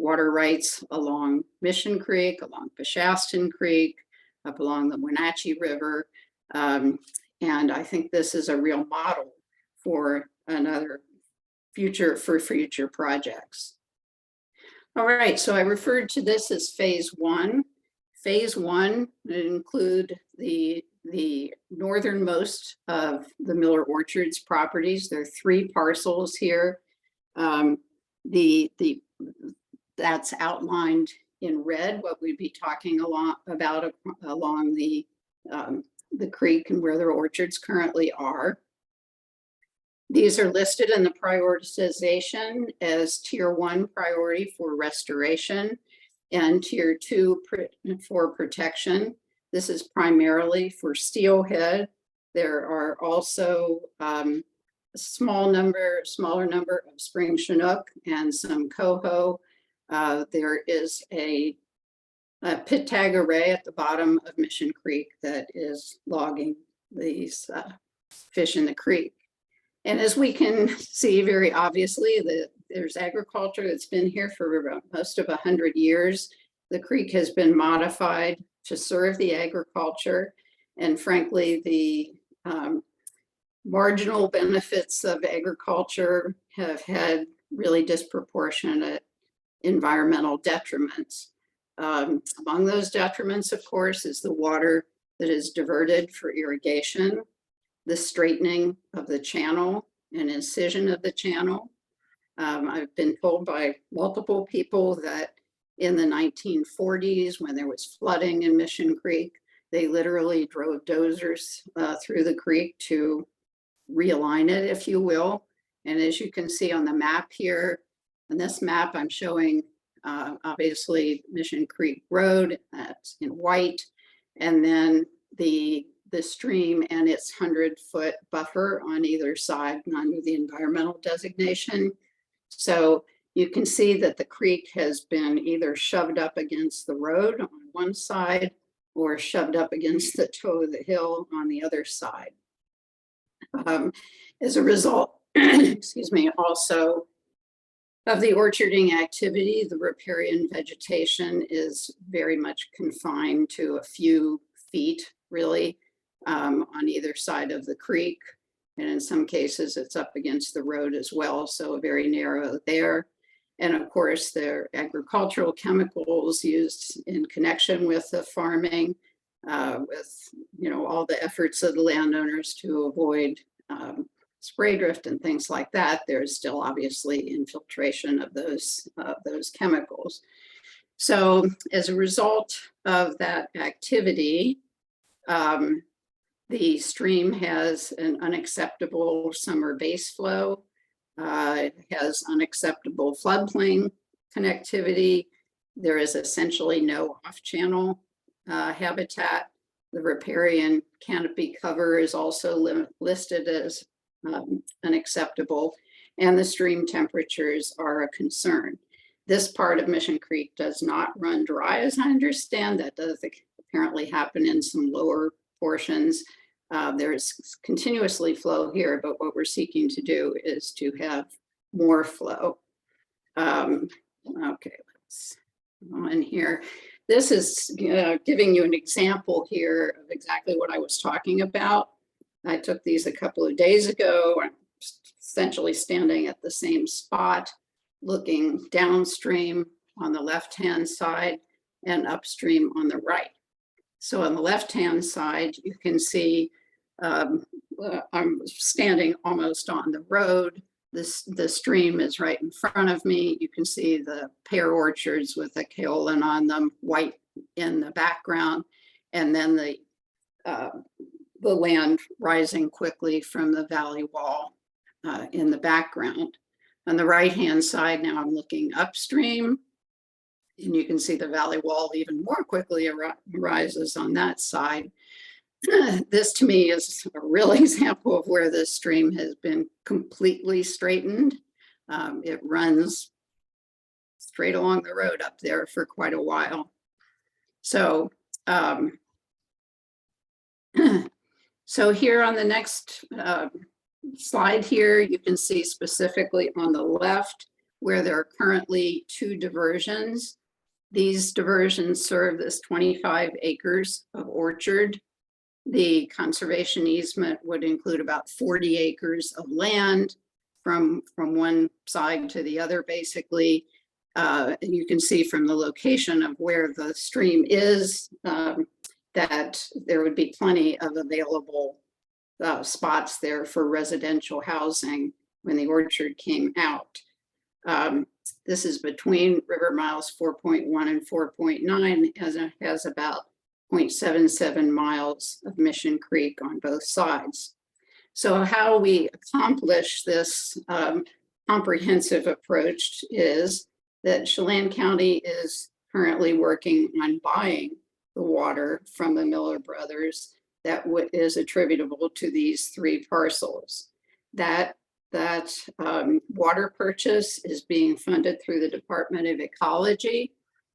water rights along Mission Creek, along Peshastin Creek, up along the Wenatchee River. And I think this is a real model for future projects. All right, so I referred to this as phase one. Phase one would include the northernmost of the Miller Orchards properties. There are 3 parcels here. That's outlined in red, what we'd be talking about along the creek and where the orchards currently are. These are listed in the prioritization as tier 1 priority for restoration and tier 2 for protection. This is primarily for steelhead. There are also smaller number of spring chinook and some coho. There is a pit tag array at the bottom of Mission Creek that is logging these fish in the creek. And as we can see very obviously, there's agriculture that's been here for most of 100 years. The creek has been modified to serve the agriculture. And frankly, the marginal benefits of agriculture have had really disproportionate environmental detriments. Among those detriments, of course, is the water that is diverted for irrigation, the straightening of the channel and incision of the channel. I've been told by multiple people that in the 1940s, when there was flooding in Mission Creek, they literally drove dozers through the creek to realign it, if you will. And as you can see on the map here, on this map, I'm showing obviously Mission Creek Road, that's in white, and then the stream and its 100-foot buffer on either side under the environmental designation. So you can see that the creek has been either shoved up against the road on one side or shoved up against the toe of the hill on the other side. As a result, excuse me, also of the orcharding activity, the riparian vegetation is very much confined to a few feet, really, on either side of the creek. And in some cases, it's up against the road as well, so very narrow there. And of course, there are agricultural chemicals used in connection with the farming, with all the efforts of the landowners to avoid spray drift and things like that. There's still obviously infiltration of those chemicals. So as a result of that activity, the stream has an unacceptable summer base flow. It has unacceptable floodplain connectivity. There is essentially no off-channel habitat. The riparian canopy cover is also listed as unacceptable, and the stream temperatures are a concern. This part of Mission Creek does not run dry, as I understand. That does apparently happen in some lower portions. There's continuously flow here, but what we're seeking to do is to have more flow. Okay, let's go in here. This is giving you an example here of exactly what I was talking about. I took these a couple of days ago. I'm essentially standing at the same spot, looking downstream on the left-hand side and upstream on the right. So on the left-hand side, you can see I'm standing almost on the road. The stream is right in front of me. You can see the pear orchards with the kaolin on them, white in the background, and then the land rising quickly from the valley wall in the background. On the right-hand side, now I'm looking upstream, and you can see the valley wall even more quickly rises on that side. This to me is a real example of where this stream has been completely straightened. It runs straight along the road up there for quite a while. So, so here on the next slide here, you can see specifically on the left, where there are currently 2 diversions. These diversions serve this 25 acres of orchard. The conservation easement would include about 40 acres of land from one side to the other, basically. And you can see from the location of where the stream is that there would be plenty of available spots there for residential housing when the orchard came out. This is between river miles 4.1 and 4.9, as it has about 0.77 miles of Mission Creek on both sides. So how we accomplish this comprehensive approach is that Chelan County is currently working on buying the water from the Miller brothers that is attributable to these 3 parcels. That water purchase is being funded through the Department of Ecology.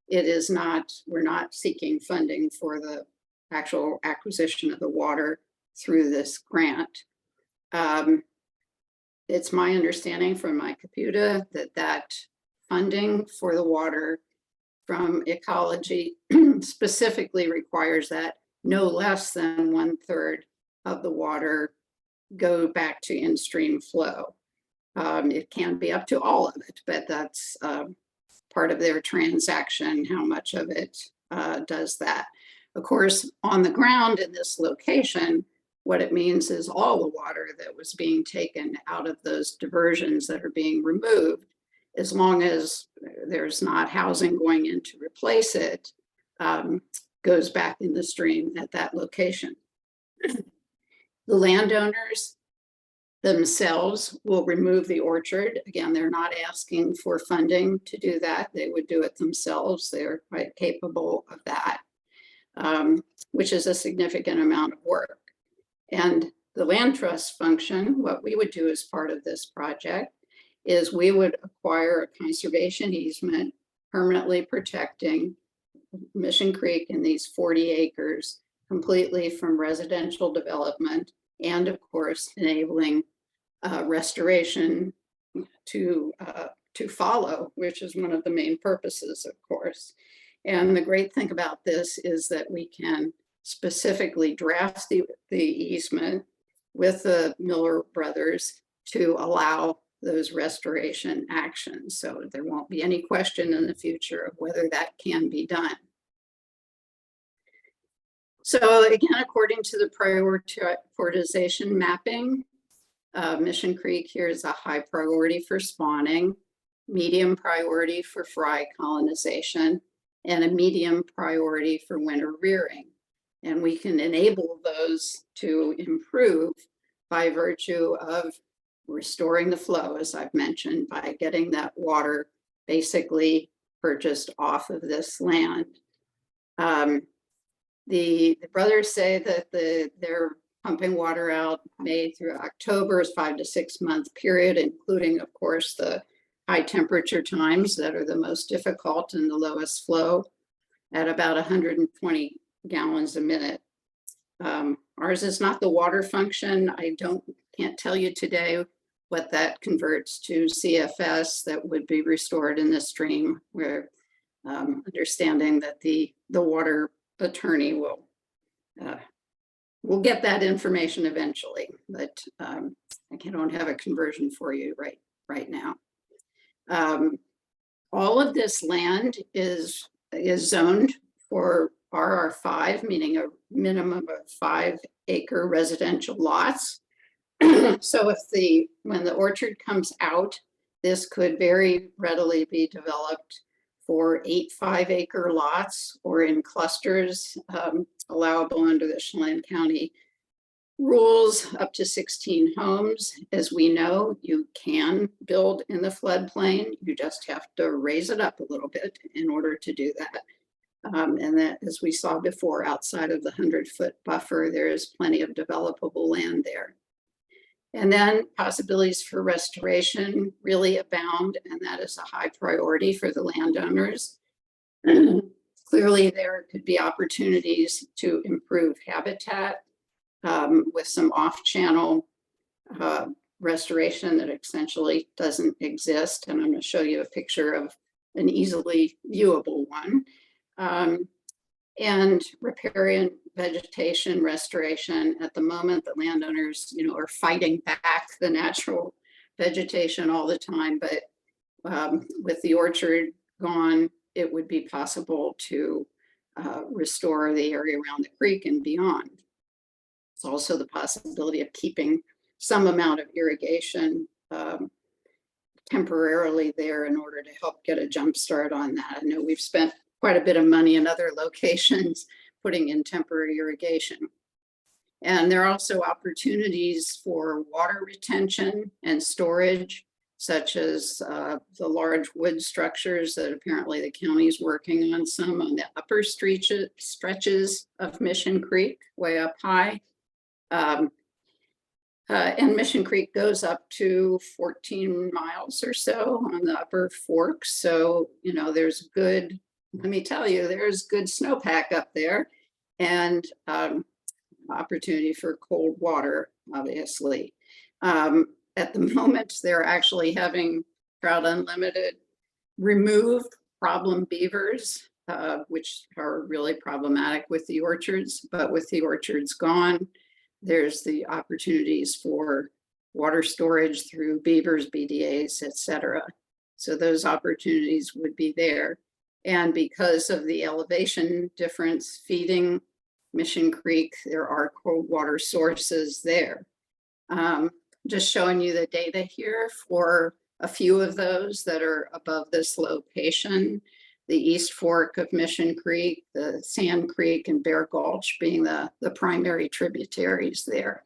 It is not, we're not seeking funding for the actual acquisition of the water through this grant. It's my understanding from my computer that funding for the water from Ecology specifically requires that no less than 1/3 of the water go back to in-stream flow. It can be up to all of it, but that's part of their transaction, how much of it does that. Of course, on the ground in this location, what it means is all the water that was being taken out of those diversions that are being removed, as long as there's not housing going in to replace it, goes back in the stream at that location. The landowners themselves will remove the orchard. Again, they're not asking for funding to do that. They would do it themselves. They're quite capable of that, which is a significant amount of work. And the land trust function, what we would do as part of this project is we would acquire a conservation easement permanently protecting Mission Creek in these 40 acres completely from residential development, and of course enabling restoration to follow, which is one of the main purposes, of course. And the great thing about this is that we can specifically draft the easement with the Miller brothers to allow those restoration actions. So there won't be any question in the future of whether that can be done. So again, according to the prioritization mapping, Mission Creek here is a high priority for spawning, medium priority for fry colonization, and a medium priority for winter rearing. And we can enable those to improve by virtue of restoring the flow, as I've mentioned, by getting that water basically purchased off of this land. The brothers say that they're pumping water out May through October, is 5 to 6 month period, including, of course, the high temperature times that are the most difficult and the lowest flow at about 120 gallons a minute. Ours is not the water function. I can't tell you today what that converts to CFS that would be restored in the stream. We're understanding that the water attorney will get that information eventually, but I don't have a conversion for you right now. All of this land is zoned for RR5, meaning a minimum of 5 acre residential lots. So when the orchard comes out, this could very readily be developed for 8 5-acre lots or in clusters allowable under the Chelan County rules up to 16 homes. As we know, you can build in the floodplain. You just have to raise it up a little bit in order to do that. And that, as we saw before, outside of the 100-foot buffer, there is plenty of developable land there. And then possibilities for restoration really abound, and that is a high priority for the landowners. Clearly, there could be opportunities to improve habitat with some off-channel restoration that essentially doesn't exist. And I'm going to show you a picture of an easily viewable one. And riparian vegetation restoration. At the moment, the landowners, are fighting back the natural vegetation all the time. But with the orchard gone, it would be possible to restore the area around the creek and beyond. It's also the possibility of keeping some amount of irrigation temporarily there in order to help get a jump start on that. I know we've spent quite a bit of money in other locations putting in temporary irrigation. And there are also opportunities for water retention and storage, such as the large wood structures that apparently the county is working on some on the upper stretches of Mission Creek, way up high. And Mission Creek goes up to 14 miles or so on the upper forks. So, there's good, let me tell you, there's good snowpack up there and opportunity for cold water, obviously. At the moment, they're actually having Trout Unlimited remove problem beavers, which are really problematic with the orchards, but with the orchards gone, there's the opportunities for water storage through beavers, BDAs, etc. So those opportunities would be there. And because of the elevation difference feeding Mission Creek, there are cold water sources there. Just showing you the data here for a few of those that are above this location. The East Fork of Mission Creek, the Sand Creek, and Bear Gulch being the primary tributaries there.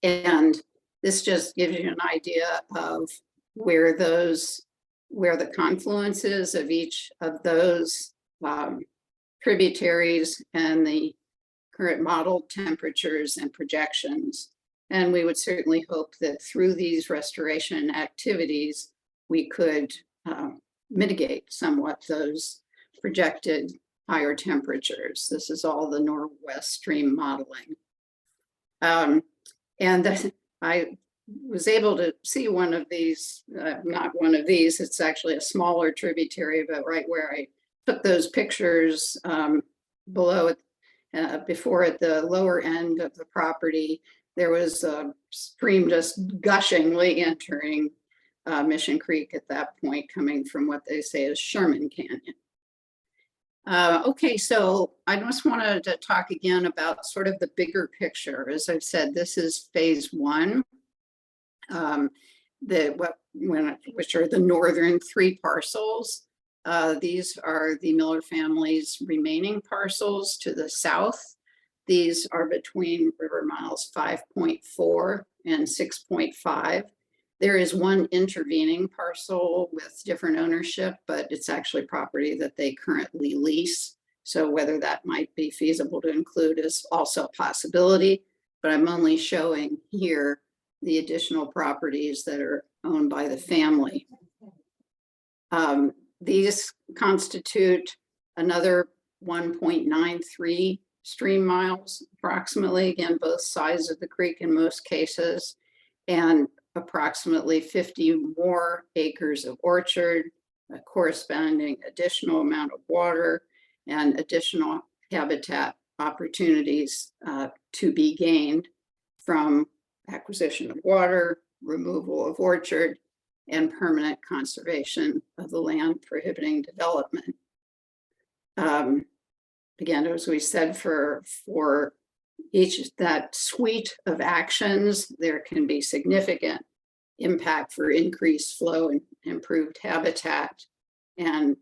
And this just gives you an idea of where the confluence is of each of those tributaries and the current modeled temperatures and projections. And we would certainly hope that through these restoration activities, we could mitigate somewhat those projected higher temperatures. This is all the Northwest Stream modeling. And I was able to see one of these, not one of these, it's actually a smaller tributary, but right where I took those pictures below it, before at the lower end of the property, there was a stream just gushingly entering Mission Creek at that point, coming from what they say is Sherman Canyon. Okay, so I just wanted to talk again about sort of the bigger picture. As I've said, this is phase one, which are the northern 3 parcels. These are the Miller family's remaining parcels to the south. These are between river miles 5.4 and 6.5. There is one intervening parcel with different ownership, but it's actually property that they currently lease. So whether that might be feasible to include is also a possibility, but I'm only showing here the additional properties that are owned by the family. These constitute another 1.93 stream miles approximately, again, both sides of the creek in most cases, and approximately 50 more acres of orchard, a corresponding additional amount of water, and additional habitat opportunities to be gained from acquisition of water, removal of orchard, and permanent conservation of the land prohibiting development. Again, as we said, for each that suite of actions, there can be significant impact for increased flow and improved habitat. And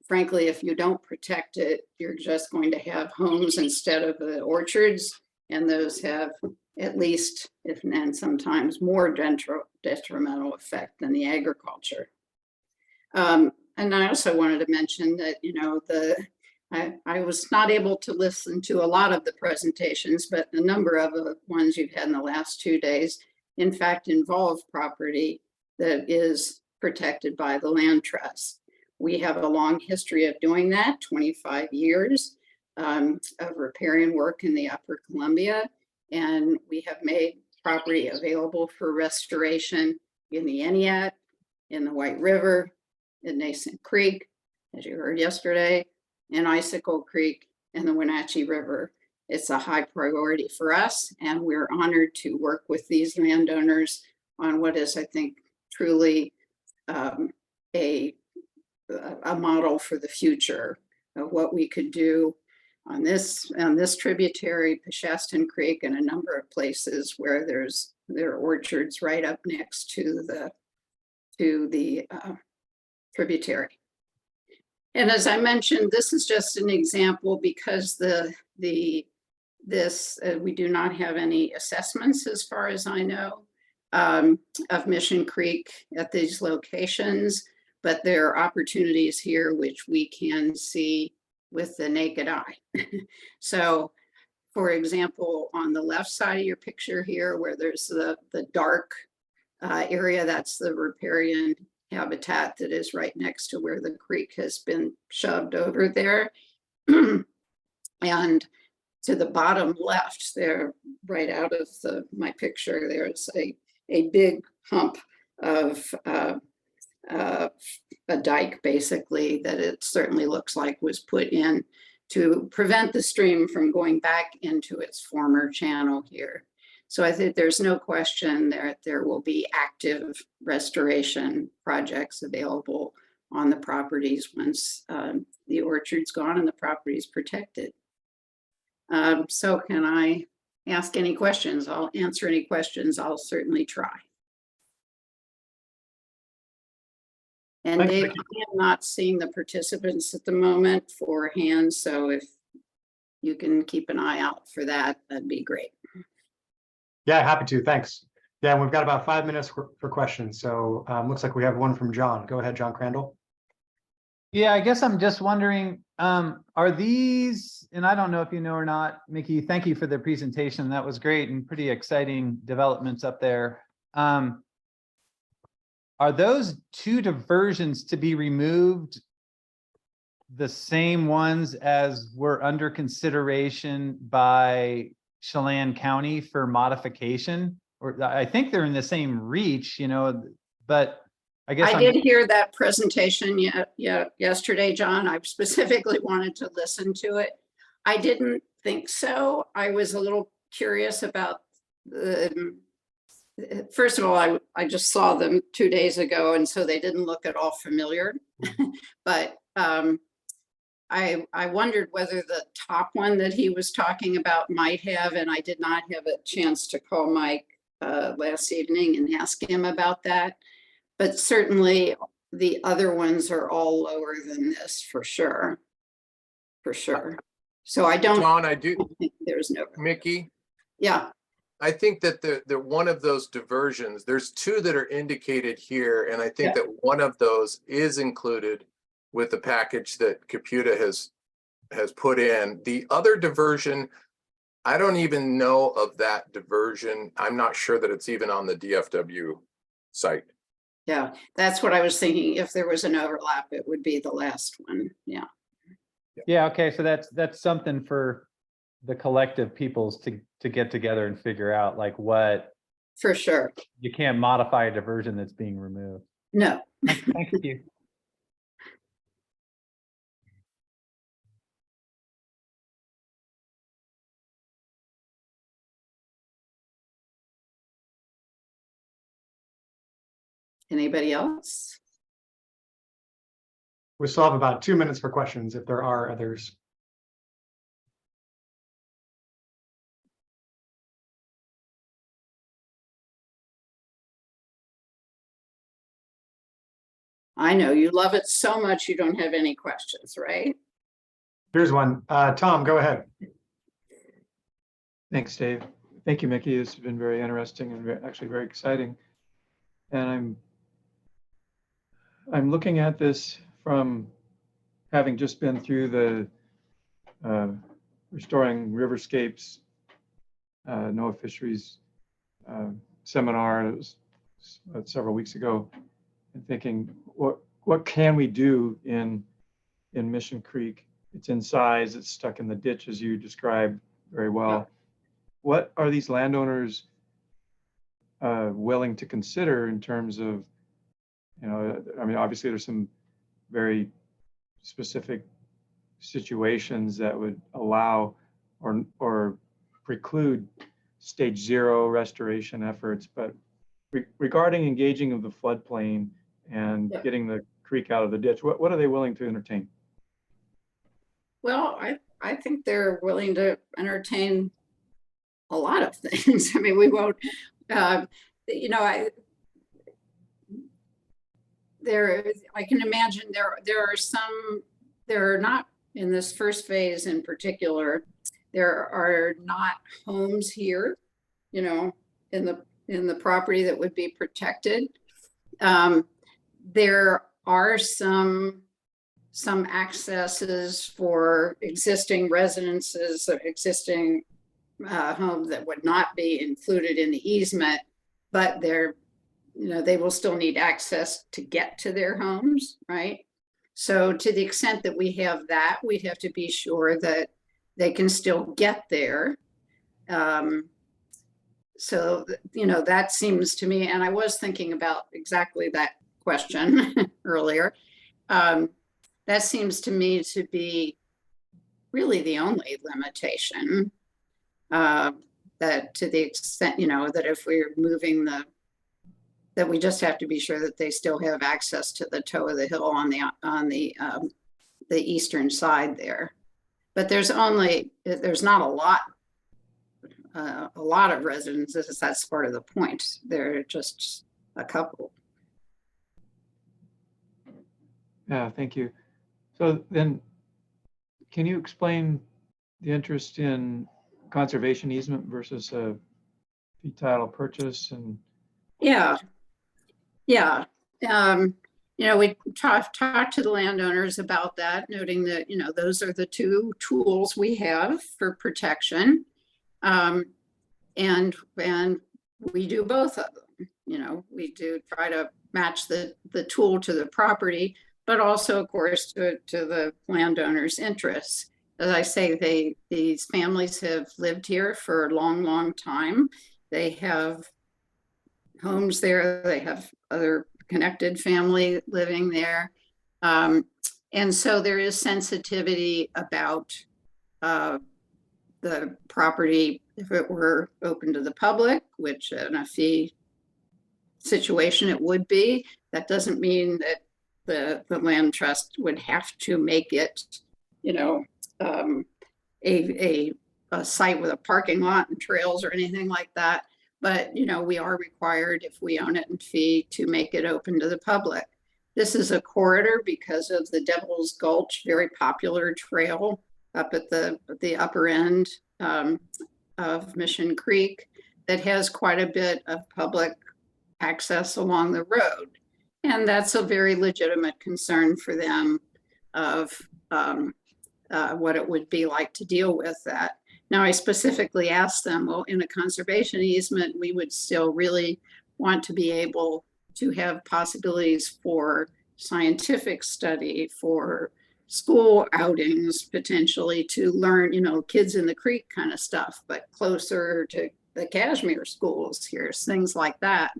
frankly, if you don't protect it, you're just going to have homes instead of the orchards, and those have at least, if and sometimes more detrimental effect than the agriculture. And I also wanted to mention that, I was not able to listen to a lot of the presentations, but a number of the ones you've had in the last 2 days, in fact, involve property that is protected by the land trust. We have a long history of doing that, 25 years of riparian work in the Upper Columbia, and we have made property available for restoration in the Eniat, in the White River, in Nascent Creek, as you heard yesterday, in Icicle Creek, and the Wenatchee River. It's a high priority for us, and we're honored to work with these landowners on what is, I think, truly a model for the future of what we could do on this tributary, Shaston Creek, and a number of places where there are orchards right up next to the tributary. And as I mentioned, this is just an example because we do not have any assessments, as far as I know, of Mission Creek at these locations, but there are opportunities here which we can see with the naked eye. So, for example, on the left side of your picture here, where there's the dark area, that's the riparian habitat that is right next to where the creek has been shoved over there. And to the bottom left there, right out of my picture, there's a big hump of a dike, basically, that it certainly looks like was put in to prevent the stream from going back into its former channel here. So I think there's no question that there will be active restoration projects available on the properties once the orchard's gone and the property is protected. So can I ask any questions? I'll answer any questions. I'll certainly try. And Thanks, Dave, Vicki. I am not seeing the participants at the moment for hands, so if you can keep an eye out for that, that'd be great. Yeah, happy to. Thanks. Yeah, we've got about 5 minutes for questions. So looks like we have one from John. Go ahead, John Crandall. Yeah, I guess I'm just wondering, are these, and I don't know if you know or not, Mickey, thank you for the presentation. That was great and pretty exciting developments up there. Are those two diversions to be removed the same ones as were under consideration by Chelan County for modification? Or I think they're in the same reach, you know, but I guess I did hear that presentation yesterday, John. I specifically wanted to listen to it. I didn't think so. I was a little curious about the, first of all, I just saw them 2 days ago, and so they didn't look at all familiar. But I wondered whether the top one that he was talking about might have, and I did not have a chance to call Mike last evening and ask him about that. But certainly the other ones are all lower than this for sure. For sure. So I don't. John, I do. think there's no. Mickey, Yeah. I think that the one of those diversions, there's two that are indicated here, and I think that one of those is included with the package that Caputa has put in. The other diversion, I don't even know of that diversion. I'm not sure that it's even on the DFW site. Yeah, that's what I was thinking. If there was an overlap, it would be the last one. Yeah. yeah, okay, so that's something for the collective peoples to get together and figure out, like, what For sure. you can't modify a diversion that's being removed. No. Thank you. Anybody else? We still have about 2 minutes for questions if there are others. I know you love it so much you don't have any questions, right? Here's one. Tom, go ahead. Thanks, Dave. Thank you, Mickey. This has been very interesting and actually very exciting. And I'm looking at this from having just been through the Restoring Riverscapes NOAA Fisheries seminar. It was several weeks ago, and thinking, what can we do in Mission Creek? It's in size, it's stuck in the ditch, as you described very well. Yeah. What are these landowners willing to consider in terms of, you know, I mean, obviously there's some very specific situations that would allow or preclude stage 0 restoration efforts, but regarding engaging of the floodplain and Yeah. getting the creek out of the ditch, what are they willing to entertain? Well, I think they're willing to entertain a lot of things. I mean, we won't, you know, I can imagine there are not, in this first phase in particular, there are not homes here, you know, in the property that would be protected. There are some accesses for existing residences or existing homes that would not be included in the easement, but they're, you know, they will still need access to get to their homes, right? So to the extent that we have that, we'd have to be sure that they can still get there. So, you know, that seems to me, and I was thinking about exactly that question earlier. That seems to me to be really the only limitation, that to the extent, you know, that if we're moving that we just have to be sure that they still have access to the toe of the hill on the eastern side there. But there's not a lot of residences. That's part of the point. There are just a couple. Yeah, thank you. So then, can you explain the interest in conservation easement versus a fee title purchase? And Yeah. You know, we talked to the landowners about that, noting that, you know, those are the two tools we have for protection. And we do both of them. You know, we do try to match the tool to the property, but also, of course, to the landowner's interests. As I say, these families have lived here for a long, long time. They have homes there. They have other connected family living there. And so there is sensitivity about the property if it were open to the public, which in a fee situation it would be. That doesn't mean that the land trust would have to make it, you know, a site with a parking lot and trails or anything like that. But, you know, we are required, if we own it in fee, to make it open to the public. This is a corridor because of the Devil's Gulch, very popular trail up at the upper end of Mission Creek that has quite a bit of public access along the road. And that's a very legitimate concern for them of what it would be like to deal with that. Now, I specifically asked them, well, in a conservation easement, we would still really want to be able to have possibilities for scientific study, for school outings, potentially to learn, you know, kids in the creek kind of stuff, but closer to the Kashmir schools here, things like that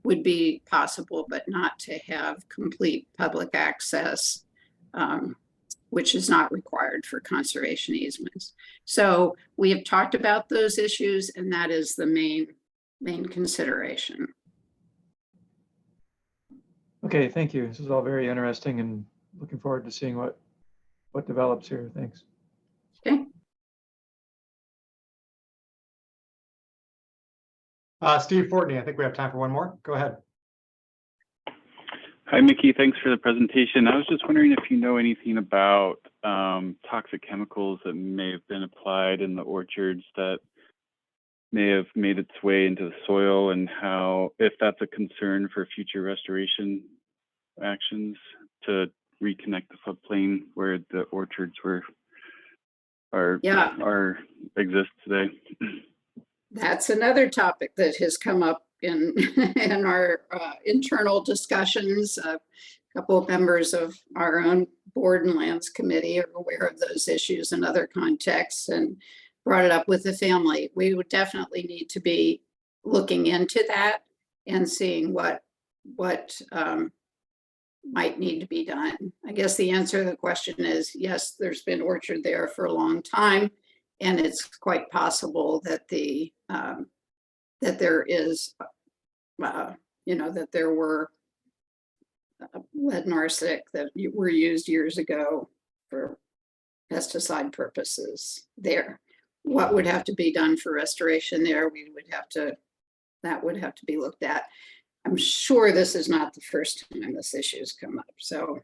would be possible, but not to have complete public access, which is not required for conservation easements. So we have talked about those issues, and that is the main consideration. okay, thank you. This is all very interesting and looking forward to seeing what develops here. Thanks. Okay. Steve Fortney, I think we have time for one more. Go ahead. Hi, Mickey. Thanks for the presentation. I was just wondering if you know anything about toxic chemicals that may have been applied in the orchards that may have made its way into the soil, and how, if that's a concern for future restoration actions to reconnect the floodplain where the orchards exist today. That's another topic that has come up in our internal discussions. A couple of members of our own board and lands committee are aware of those issues in other contexts and brought it up with the family. We would definitely need to be looking into that. and seeing what might need to be done. I guess the answer to the question is yes, there's been orchard there for a long time, and it's quite possible that that there is, that there were lead and arsenic that were used years ago for pesticide purposes there. What would have to be done for restoration there? That would have to be looked at. I'm sure this is not the first time this issue's come up, so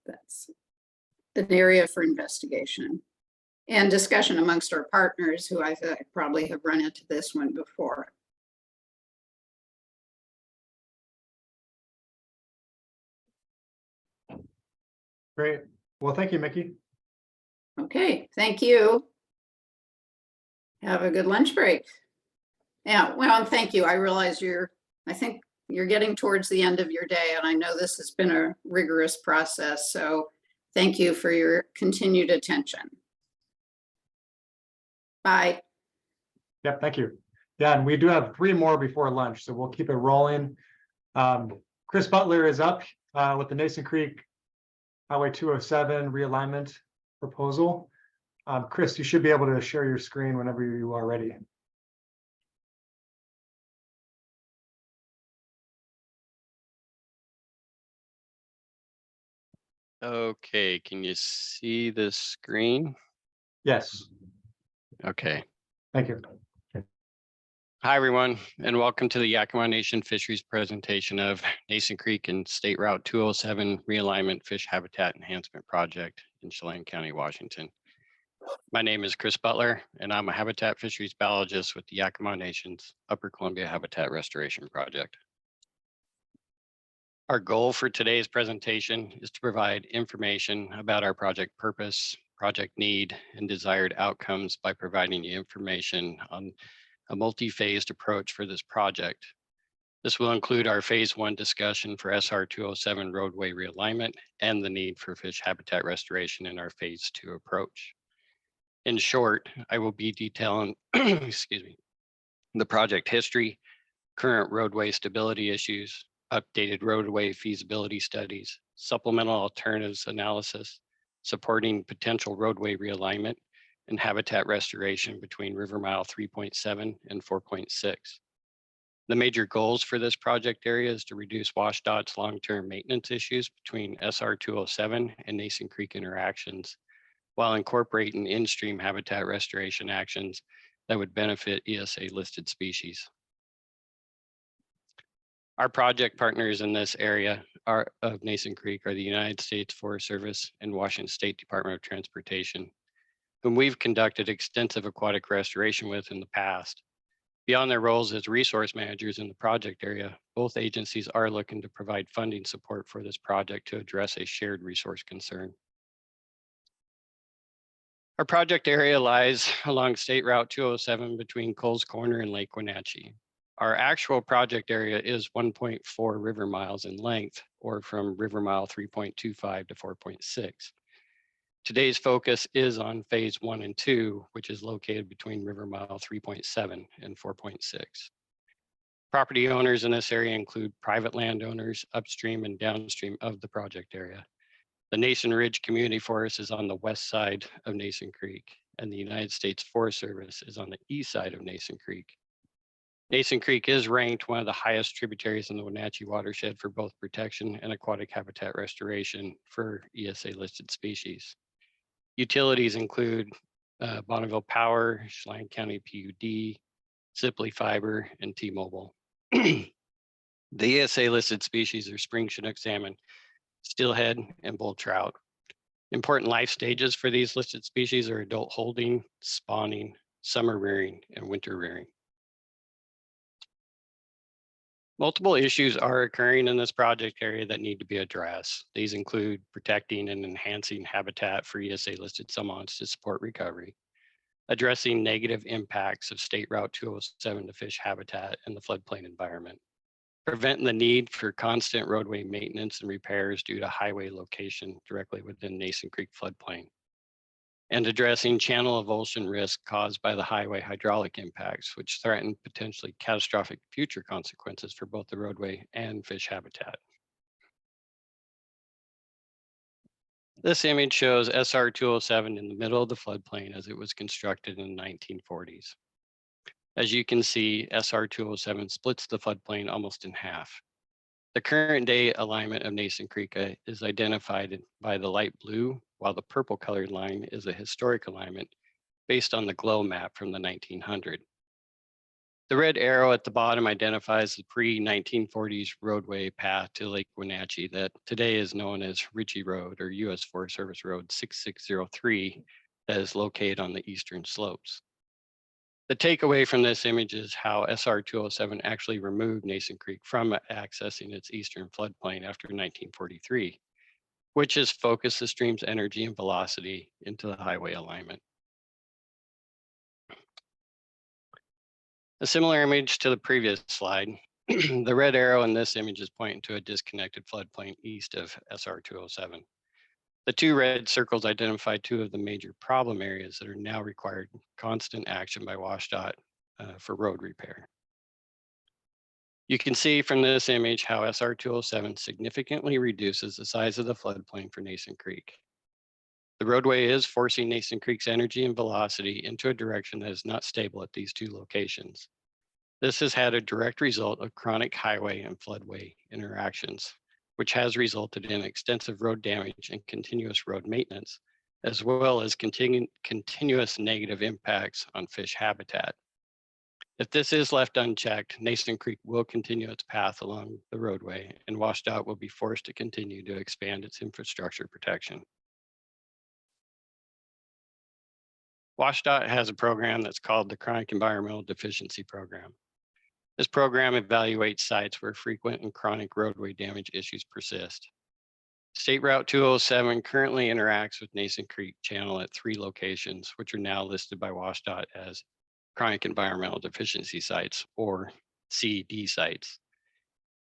that's an area for investigation and discussion amongst our partners, who I think probably have run into this one before. Great. Well, thank you, Mickey. Okay, thank you. Have a good lunch break. Yeah, well, and thank you. I realize I think you're getting towards the end of your day, and I know this has been a rigorous process, so thank you for your continued attention. Bye. Yep, thank you. Yeah, and we do have 3 more before lunch, so we'll keep it rolling. Chris Butler is up with the Nason Creek Highway 207 realignment proposal. Chris, you should be able to share your screen whenever you are ready. Okay, can you see the screen? Yes, Okay. thank you. Hi, everyone, and welcome to the Yakima Nation Fisheries presentation of Nason Creek and State Route 207 Realignment Fish Habitat Enhancement Project in Chelan County, Washington. My name is Chris Butler, and I'm a habitat fisheries biologist with the Yakima Nation's Upper Columbia Habitat Restoration Project. Our goal for today's presentation is to provide information about our project purpose, project need, and desired outcomes by providing you information on a multi-phased approach for this project. This will include our phase 1 discussion for SR 207 roadway realignment and the need for fish habitat restoration in our phase 2 approach. In short, I will be detailing, excuse me, the project history, current roadway stability issues, updated roadway feasibility studies, supplemental alternatives analysis, supporting potential roadway realignment, and habitat restoration between River Mile 3.7 and 4.6. The major goals for this project area is to reduce WashDOT's long-term maintenance issues between SR 207 and Nason Creek interactions, while incorporating in-stream habitat restoration actions that would benefit ESA listed species. Our project partners in this area of Nason Creek are the United States Forest Service and Washington State Department of Transportation, whom we've conducted extensive aquatic restoration with in the past. Beyond their roles as resource managers in the project area, both agencies are looking to provide funding support for this project to address a shared resource concern. Our project area lies along State Route 207 between Coles Corner and Lake Wenatchee. Our actual project area is 1.4 river miles in length, or from River Mile 3.25 to 4.6. Today's focus is on phase 1 and 2, which is located between River Mile 3.7 and 4.6. Property owners in this area include private landowners upstream and downstream of the project area. The Nason Ridge Community Forest is on the west side of Nason Creek, and the United States Forest Service is on the east side of Nason Creek. Nason Creek is ranked one of the highest tributaries in the Wenatchee watershed for both protection and aquatic habitat restoration for ESA listed species. Utilities include Bonneville Power, Chelan County PUD, Sipley Fiber, and T-Mobile. The ESA listed species are spring Chinook salmon, steelhead, and bull trout. Important life stages for these listed species are adult holding, spawning, summer rearing, and winter rearing. Multiple issues are occurring in this project area that need to be addressed. These include protecting and enhancing habitat for ESA listed salmons to support recovery, addressing negative impacts of State Route 207 to fish habitat and the floodplain environment, preventing the need for constant roadway maintenance and repairs due to highway location directly within Nason Creek floodplain, and addressing channel avulsion risk caused by the highway hydraulic impacts, which threaten potentially catastrophic future consequences for both the roadway and fish habitat. This image shows SR 207 in the middle of the floodplain as it was constructed in the 1940s. As you can see, SR 207 splits the floodplain almost in half. The current day alignment of Nason Creek is identified by the light blue, while the purple colored line is a historic alignment based on the glow map from the 1900. The red arrow at the bottom identifies the pre-1940s roadway path to Lake Wenatchee that today is known as Ritchie Road or US Forest Service Road 6603 that is located on the eastern slopes. The takeaway from this image is how SR 207 actually removed Nason Creek from accessing its eastern floodplain after 1943, which has focused the stream's energy and velocity into the highway alignment. A similar image to the previous slide, the red arrow in this image is pointing to a disconnected floodplain east of SR 207. The two red circles identify two of the major problem areas that are now required constant action by WashDOT for road repair. You can see from this image how SR 207 significantly reduces the size of the floodplain for Nason Creek. The roadway is forcing Nason Creek's energy and velocity into a direction that is not stable at these two locations. This has had a direct result of chronic highway and floodway interactions, which has resulted in extensive road damage and continuous road maintenance, as well as continuous negative impacts on fish habitat. If this is left unchecked, Nason Creek will continue its path along the roadway, and WashDOT will be forced to continue to expand its infrastructure protection. WashDOT has a program that's called the Chronic Environmental Deficiency Program. This program evaluates sites where frequent and chronic roadway damage issues persist. State Route 207 currently interacts with Nason Creek Channel at 3 locations, which are now listed by WashDOT as Chronic Environmental Deficiency Sites, or CED sites.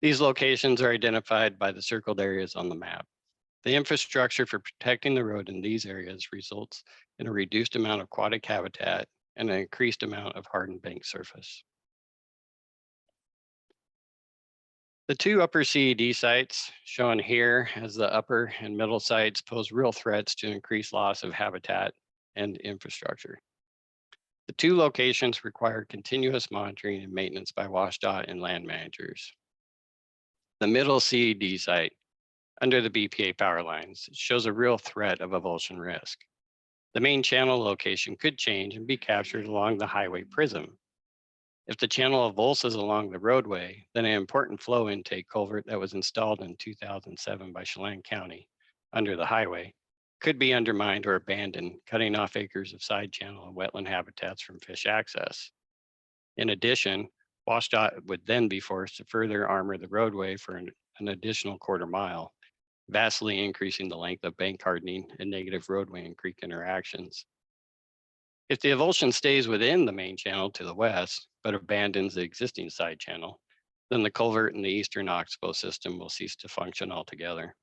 These locations are identified by the circled areas on the map. The infrastructure for protecting the road in these areas results in a reduced amount of aquatic habitat and an increased amount of hardened bank surface. The 2 upper CED sites shown here as the upper and middle sites pose real threats to increased loss of habitat and infrastructure. The 2 locations require continuous monitoring and maintenance by WashDOT and land managers. The middle CED site, under the BPA power lines, shows a real threat of avulsion risk. The main channel location could change and be captured along the highway prism. If the channel avulses along the roadway, then an important flow intake culvert that was installed in 2007 by Chelan County under the highway could be undermined or abandoned, cutting off acres of side channel and wetland habitats from fish access. In addition, WashDOT would then be forced to further armor the roadway for an additional quarter mile, vastly increasing the length of bank hardening and negative roadway and creek interactions. If the avulsion stays within the main channel to the west, but abandons the existing side channel, then the culvert in the eastern oxbow system will cease to function altogether.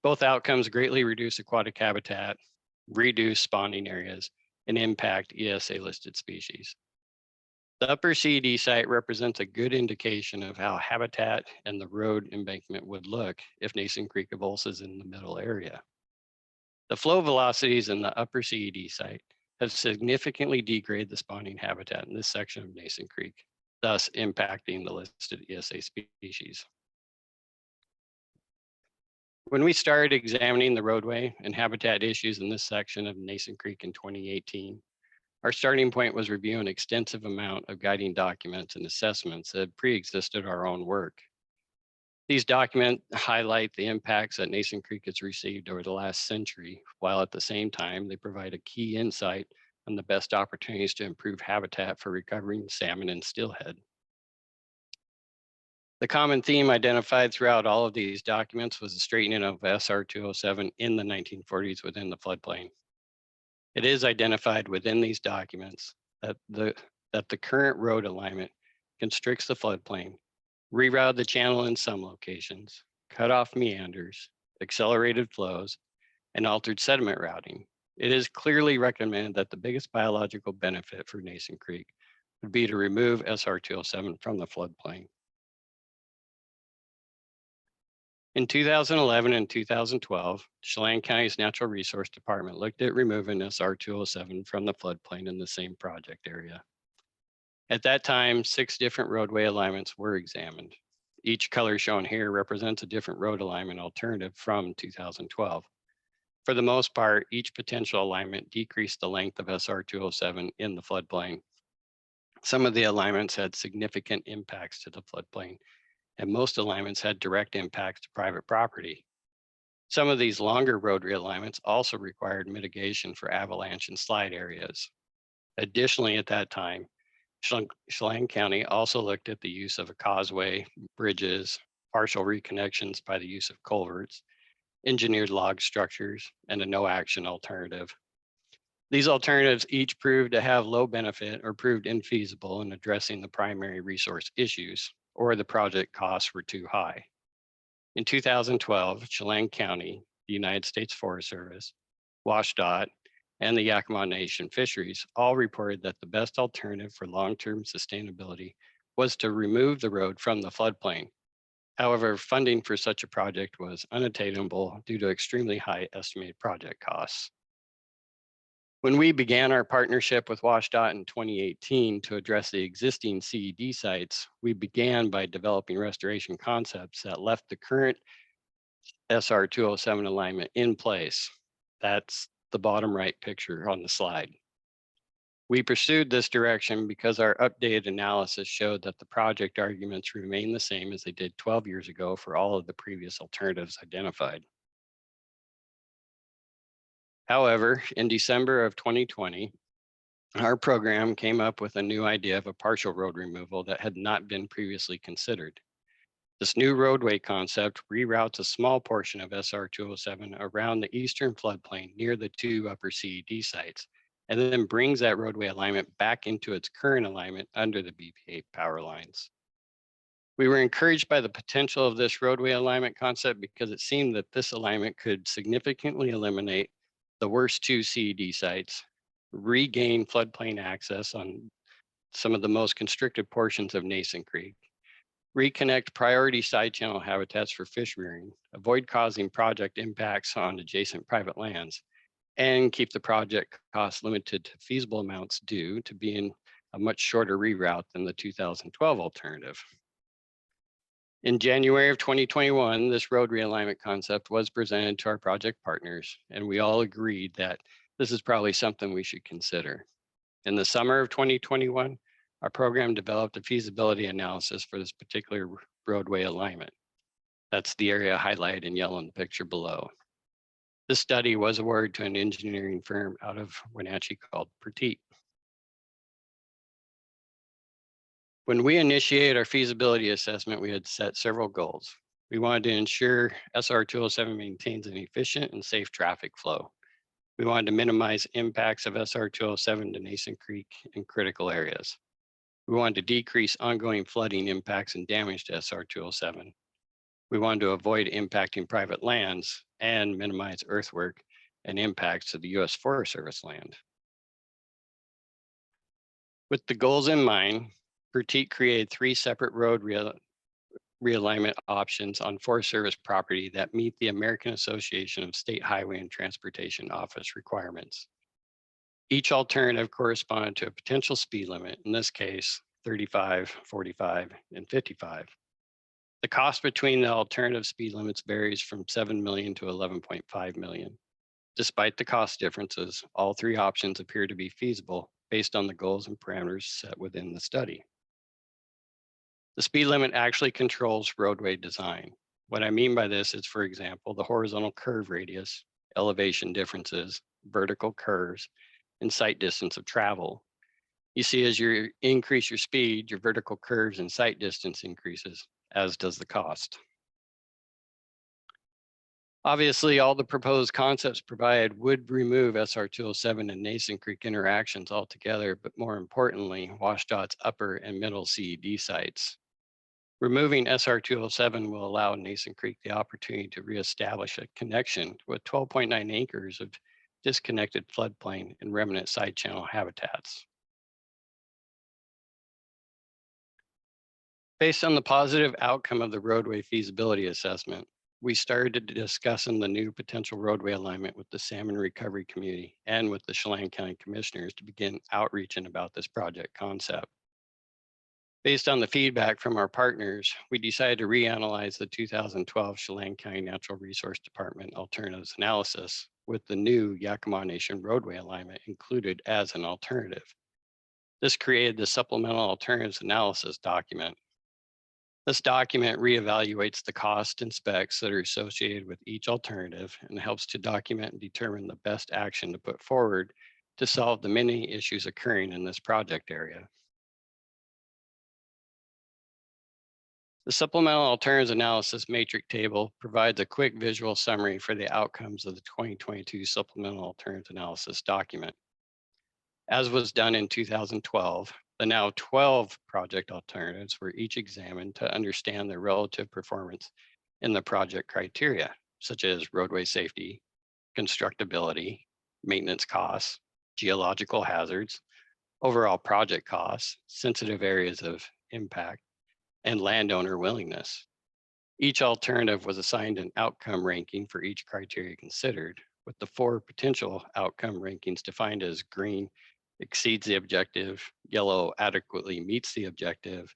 Both outcomes greatly reduce aquatic habitat, reduce spawning areas, and impact ESA listed species. The upper CED site represents a good indication of how habitat and the road embankment would look if Nason Creek avulses in the middle area. The flow velocities in the upper CED site have significantly degraded the spawning habitat in this section of Nason Creek, thus impacting the listed ESA species. When we started examining the roadway and habitat issues in this section of Nason Creek in 2018, our starting point was reviewing an extensive amount of guiding documents and assessments that had pre-existed our own work. These documents highlight the impacts that Nason Creek has received over the last century, while at the same time, they provide a key insight on the best opportunities to improve habitat for recovering salmon and steelhead. The common theme identified throughout all of these documents was the straightening of SR 207 in the 1940s within the floodplain. It is identified within these documents that the current road alignment constricts the floodplain, reroute the channel in some locations, cut off meanders, accelerated flows, and altered sediment routing, it is clearly recommended that the biggest biological benefit for Nason Creek would be to remove SR 207 from the floodplain. In 2011 and 2012, Chelan County's Natural Resource Department looked at removing SR 207 from the floodplain in the same project area. At that time, 6 different roadway alignments were examined. Each color shown here represents a different road alignment alternative from 2012. For the most part, each potential alignment decreased the length of SR 207 in the floodplain. Some of the alignments had significant impacts to the floodplain, and most alignments had direct impacts to private property. Some of these longer road realignments also required mitigation for avalanche and slide areas. Additionally, at that time, Chelan County also looked at the use of a causeway, bridges, partial reconnections by the use of culverts, engineered log structures, and a no action alternative. These alternatives each proved to have low benefit or proved infeasible in addressing the primary resource issues, or the project costs were too high. In 2012, Chelan County, the United States Forest Service, WashDOT, and the Yakima Nation Fisheries all reported that the best alternative for long-term sustainability was to remove the road from the floodplain. However, funding for such a project was unattainable due to extremely high estimated project costs. When we began our partnership with WashDOT in 2018 to address the existing CED sites, we began by developing restoration concepts that left the current SR 207 alignment in place. That's the bottom right picture on the slide. We pursued this direction because our updated analysis showed that the project arguments remain the same as they did 12 years ago for all of the previous alternatives identified. However, in December of 2020, our program came up with a new idea of a partial road removal that had not been previously considered. This new roadway concept reroutes a small portion of SR 207 around the eastern floodplain near the 2 upper CED sites, and then brings that roadway alignment back into its current alignment under the BPA power lines. We were encouraged by the potential of this roadway alignment concept because it seemed that this alignment could significantly eliminate the worst 2 CED sites, regain floodplain access on some of the most constricted portions of Nason Creek, reconnect priority side channel habitats for fish rearing, avoid causing project impacts on adjacent private lands, and keep the project costs limited to feasible amounts due to being a much shorter reroute than the 2012 alternative. In January of 2021, this road realignment concept was presented to our project partners, and we all agreed that this is probably something we should consider. In the summer of 2021, our program developed a feasibility analysis for this particular roadway alignment. That's the area highlighted in yellow in the picture below. This study was awarded to an engineering firm out of Wenatchee called RTT. When we initiated our feasibility assessment, we had set several goals. We wanted to ensure SR 207 maintains an efficient and safe traffic flow. We wanted to minimize impacts of SR 207 to Nason Creek in critical areas. We wanted to decrease ongoing flooding impacts and damage to SR 207. We wanted to avoid impacting private lands and minimize earthwork and impacts to the U.S. Forest Service land. With the goals in mind, RTT created 3 separate road realignment options on Forest Service property that meet the American Association of State Highway and Transportation Office requirements. Each alternative corresponded to a potential speed limit, in this case, 35, 45, and 55. The cost between the alternative speed limits varies from $7 million to $11.5 million. Despite the cost differences, all 3 options appear to be feasible based on the goals and parameters set within the study. The speed limit actually controls roadway design. What I mean by this is, for example, the horizontal curve radius, elevation differences, vertical curves, and sight distance of travel. You see, as you increase your speed, your vertical curves and sight distance increases, as does the cost. Obviously, all the proposed concepts provided would remove SR 207 and Nason Creek interactions altogether, but more importantly, WashDOT's upper and middle CED sites. Removing SR 207 will allow Nason Creek the opportunity to reestablish a connection with 12.9 acres of disconnected floodplain, and remnant side channel habitats. Based on the positive outcome of the roadway feasibility assessment, we started discussing the new potential roadway alignment with the salmon recovery community and with the Chelan County Commissioners to begin outreaching about this project concept. Based on the feedback from our partners, we decided to reanalyze the 2012 Chelan County Natural Resource Department alternatives analysis with the new Yakima Nation roadway alignment included as an alternative. This created the supplemental alternatives analysis document. This document reevaluates the cost and specs that are associated with each alternative and helps to document and determine the best action to put forward to solve the many issues occurring in this project area. The supplemental alternatives analysis matrix table provides a quick visual summary for the outcomes of the 2022 supplemental alternatives analysis document. As was done in 2012, the now 12 project alternatives were each examined to understand their relative performance in the project criteria, such as roadway safety, constructability, maintenance costs, geological hazards, overall project costs, sensitive areas of impact, and landowner willingness. Each alternative was assigned an outcome ranking for each criteria considered, with the 4 potential outcome rankings defined as green exceeds the objective, yellow adequately meets the objective,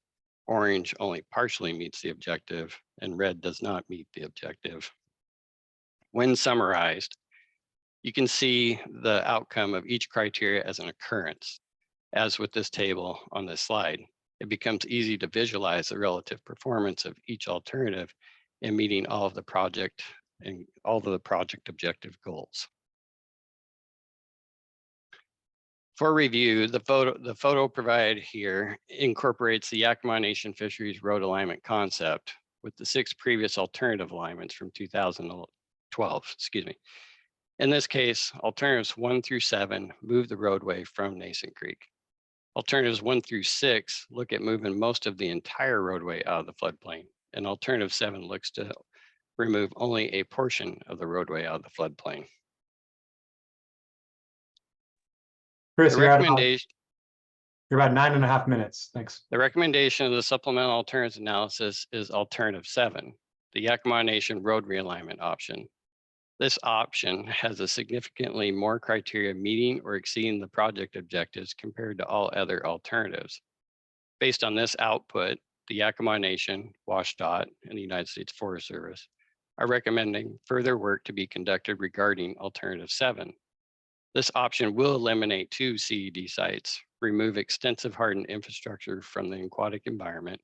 orange only partially meets the objective, and red does not meet the objective. When summarized, you can see the outcome of each criteria as an occurrence. As with this table on this slide, it becomes easy to visualize the relative performance of each alternative in meeting all of the project and all of the project objective goals. For review, the photo provided here incorporates the Yakima Nation Fisheries Road Alignment concept with the 6 previous alternative alignments from 2012, In this case, alternatives 1 through 7 move the roadway from Nason Creek. Alternatives 1 through 6 look at moving most of the entire roadway out of the floodplain, and alternative 7 looks to remove only a portion of the roadway out of the floodplain. Chris, The you're recommendation. you're about 9.5 minutes. Thanks. The recommendation of the supplemental alternatives analysis is alternative 7, the Yakima Nation road realignment option. This option has a significantly more criteria meeting or exceeding the project objectives compared to all other alternatives. Based on this output, the Yakima Nation, WSDOT, and the United States Forest Service are recommending further work to be conducted regarding alternative 7. This option will eliminate 2 CED sites, remove extensive hardened infrastructure from the aquatic environment,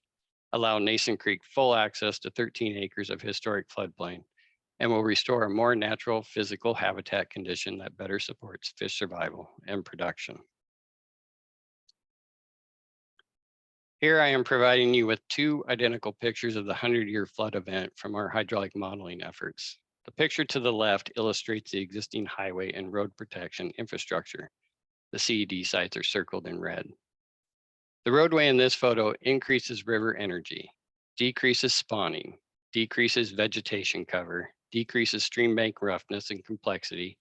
allow Nason Creek full access to 13 acres of historic floodplain, and will restore a more natural physical habitat condition that better supports fish survival and production. Here I am providing you with 2 identical pictures of the 100-year flood event from our hydraulic modeling efforts. The picture to the left illustrates the existing highway and road protection infrastructure. The CED sites are circled in red. The roadway in this photo increases river energy, decreases spawning, decreases vegetation cover, decreases stream bank roughness and complexity,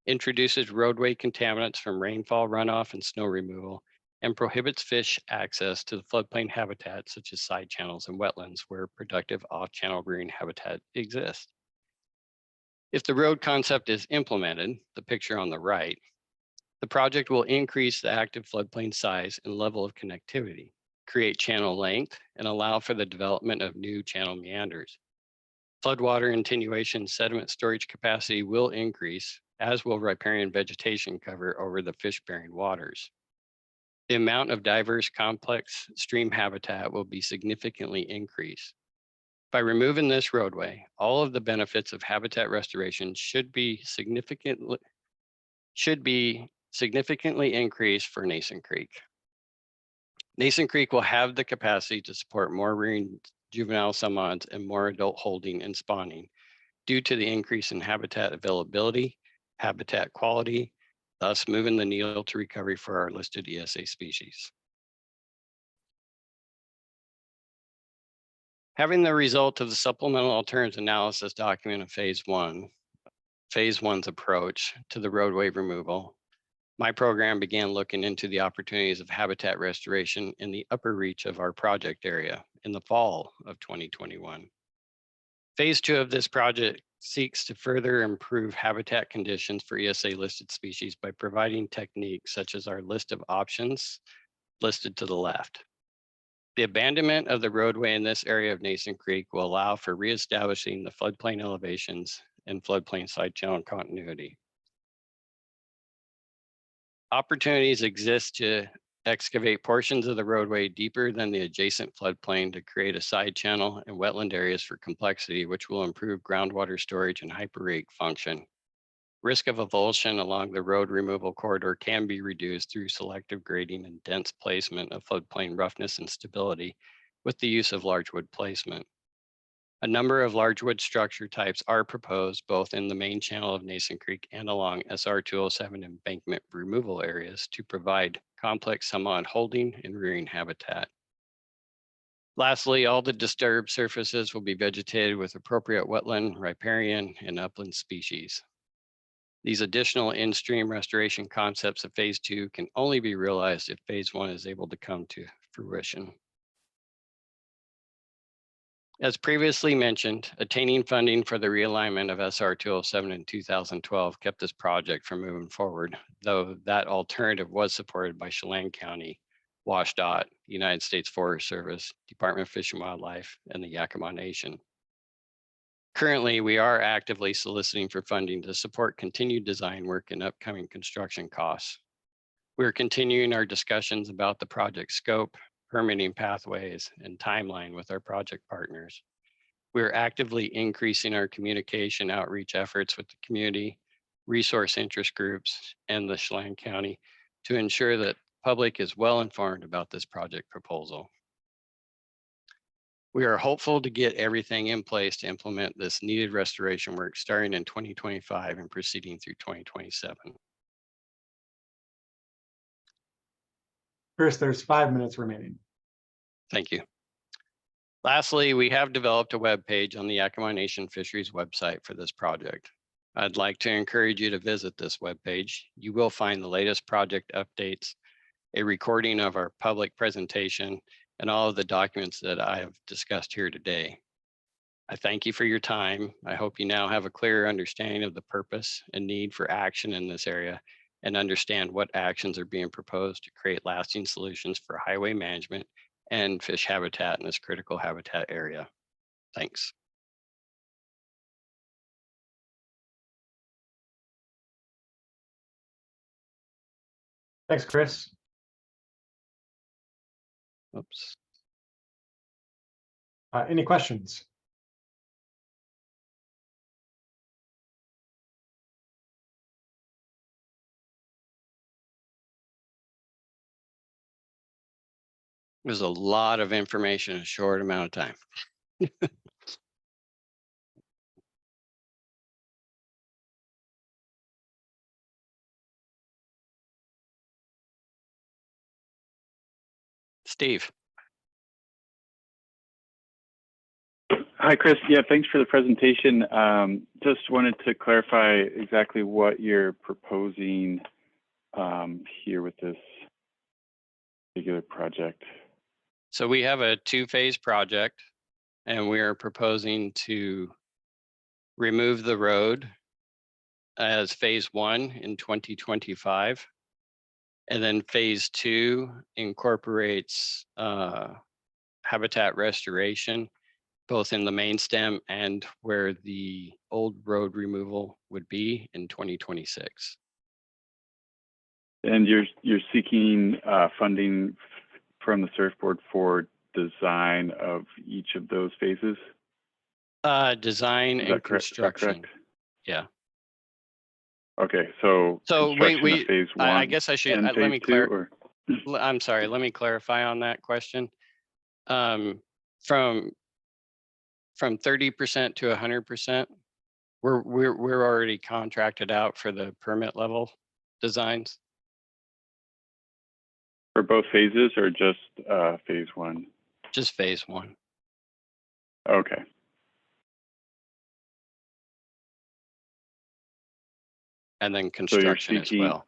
introduces roadway contaminants from rainfall runoff and snow removal, and prohibits fish access to the floodplain habitat such as side channels and wetlands where productive off-channel marine habitat exists. If the road concept is implemented, the picture on the right, the project will increase the active floodplain size and level of connectivity, create channel length, and allow for the development of new channel meanders. Floodwater attenuation sediment storage capacity will increase, as will riparian vegetation cover over the fish-bearing waters. The amount of diverse complex stream habitat will be significantly increased. By removing this roadway, all of the benefits of habitat restoration should be significantly increased for Nason Creek. Nason Creek will have the capacity to support more marine juvenile summons and more adult holding and spawning due to the increase in habitat availability, habitat quality, thus moving the needle to recovery for our listed ESA species. Having the result of the supplemental alternatives analysis document of phase 1 phase one's approach to the roadway removal, my program began looking into the opportunities of habitat restoration in the upper reach of our project area in the fall of 2021. Phase two of this project seeks to further improve habitat conditions for ESA listed species by providing techniques such as our list of options listed to the left. The abandonment of the roadway in this area of Nason Creek will allow for reestablishing the floodplain elevations and floodplain side channel continuity. Opportunities exist to excavate portions of the roadway deeper than the adjacent floodplain to create a side channel and wetland areas for complexity, which will improve groundwater storage and hyperrake function. Risk of avulsion along the road removal corridor can be reduced through selective grading and dense placement of floodplain roughness and stability with the use of large wood placement. A number of large wood structure types are proposed both in the main channel of Nason Creek and along SR 207 embankment removal areas to provide complex summon holding and rearing habitat. Lastly, all the disturbed surfaces will be vegetated with appropriate wetland, riparian, and upland species. These additional in-stream restoration concepts of phase two can only be realized if phase one is able to come to fruition. As previously mentioned, attaining funding for the realignment of SR 207 in 2012 kept this project from moving forward, though that alternative was supported by Chelan County, WashDOT, United States Forest Service, Department of Fish and Wildlife, and the Yakima Nation. Currently, we are actively soliciting for funding to support continued design work and upcoming construction costs. We're continuing our discussions about the project scope, permitting pathways, and timeline with our project partners. We're actively increasing our communication outreach efforts with the community, resource interest groups, and the Chelan County to ensure that the public is well informed about this project proposal. We are hopeful to get everything in place to implement this needed restoration work starting in 2025 and proceeding through 2027. Chris, there's 5 minutes remaining. Thank you. Lastly, we have developed a web page on the Yakima Nation Fisheries website for this project. I'd like to encourage you to visit this web page. You will find the latest project updates, a recording of our public presentation, and all of the documents that I have discussed here today. I thank you for your time. I hope you now have a clearer understanding of the purpose and need for action in this area and understand what actions are being proposed to create lasting solutions for highway management and fish habitat in this critical habitat area. Thanks. Thanks, Chris. Oops. Any questions? There's a lot of information in a short amount of time. Steve. Hi, Chris. Yeah, thanks for the presentation. Just wanted to clarify exactly what you're proposing here with this particular project. So we have a two-phase project, and we are proposing to remove the road as phase one in 2025. And then phase two incorporates habitat restoration, both in the main stem and where the old road removal would be in 2026. And you're seeking funding from the SRF board for design of each of those phases? Design and construction. Yeah. Okay, so wait, phase one. I guess I should and let me phase two, or I'm sorry. Let me clarify on that question. From 30% to 100%, we're already contracted out for the permit level designs. for both phases, or just phase one? Just phase one. Okay. and then So you're construction as seeking, well.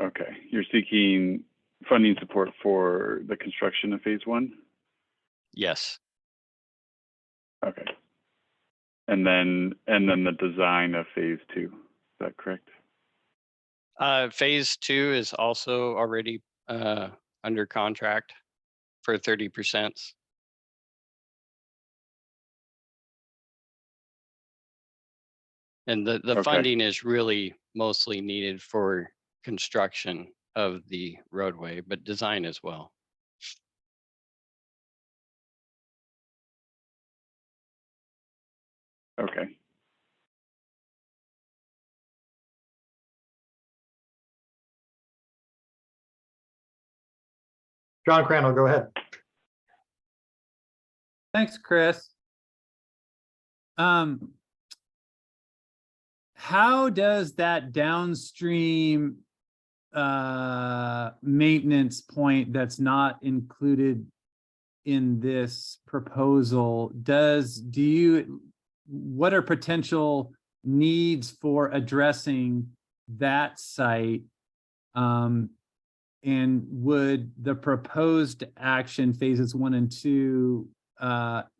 okay, you're seeking funding support for the construction of phase one? Yes. Okay. And then the design of phase two, is that correct? Phase 2 is also already under contract for 30%. And the Okay. funding is really mostly needed for construction of the roadway, but design as well. Okay. John Crandall, go ahead. Thanks, Chris. How does that downstream maintenance point that's not included in this proposal, what are potential needs for addressing that site? And would the proposed action phases 1 and 2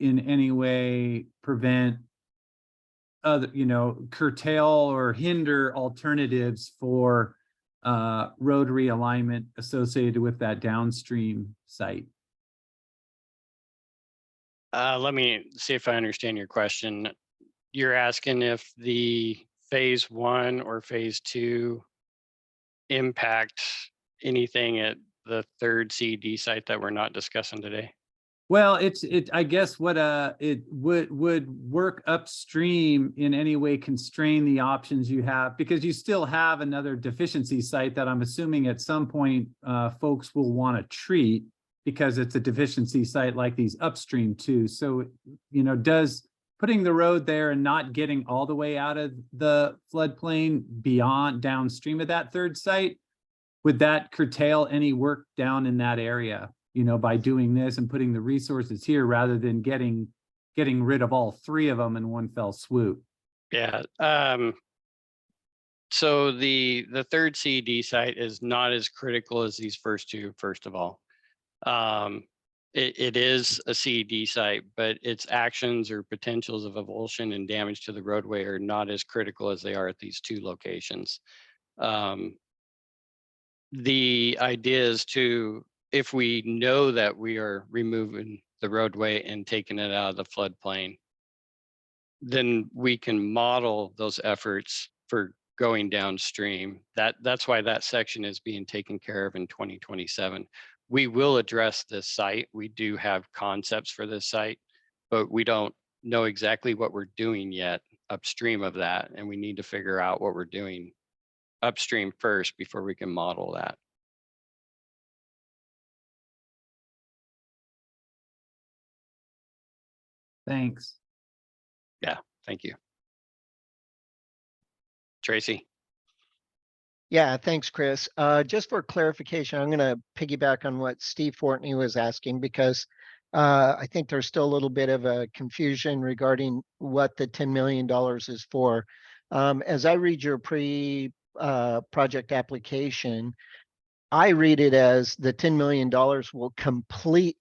in any way prevent other, curtail or hinder alternatives for road realignment associated with that downstream site? Let me see if I understand your question. You're asking if the phase 1 or phase 2 impact anything at the third CED site that we're not discussing today? Well, I guess what it would work upstream in any way constrain the options you have, because you still have another deficiency site that I'm assuming at some point folks will want to treat, because it's a deficiency site like these upstream too. So, does putting the road there and not getting all the way out of the floodplain beyond downstream of that third site, would that curtail any work down in that area? By doing this and putting the resources here rather than getting rid of all 3 of them in one fell swoop. Yeah. So the third CED site is not as critical as these first 2, first of all. It is a CED site, but its actions or potentials of avulsion and damage to the roadway are not as critical as they are at these 2 locations. The idea is if we know that we are removing the roadway and taking it out of the floodplain, then we can model those efforts for going downstream. That's why that section is being taken care of in 2027. We will address this site. We do have concepts for this site, but we don't know exactly what we're doing yet upstream of that. And we need to figure out what we're doing upstream first before we can model that. Thanks. Yeah, thank you. Tracy. Yeah, thanks, Chris. Just for clarification, I'm going to piggyback on what Steve Fortney was asking, because I think there's still a little bit of a confusion regarding what the $10 million is for. As I read your project application, I read it as the $10 million will complete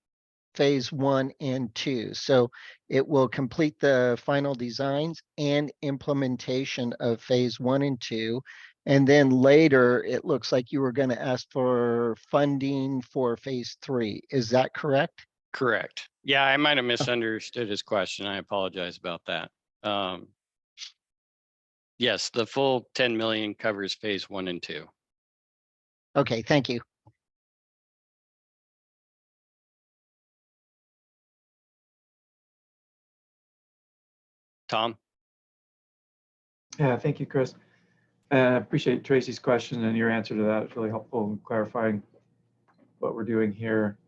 phase 1 and 2. So it will complete the final designs and implementation of phase 1 and 2. And then later, it looks like you were going to ask for funding for phase 3. Is that correct? Correct. Yeah, I might have misunderstood his question. I apologize about that. Yes, the full 10 million covers phase 1 and 2. Okay, thank you. Tom? Yeah, thank you, Chris. I appreciate Tracy's question and your answer to that. It's really helpful in clarifying what we're doing here.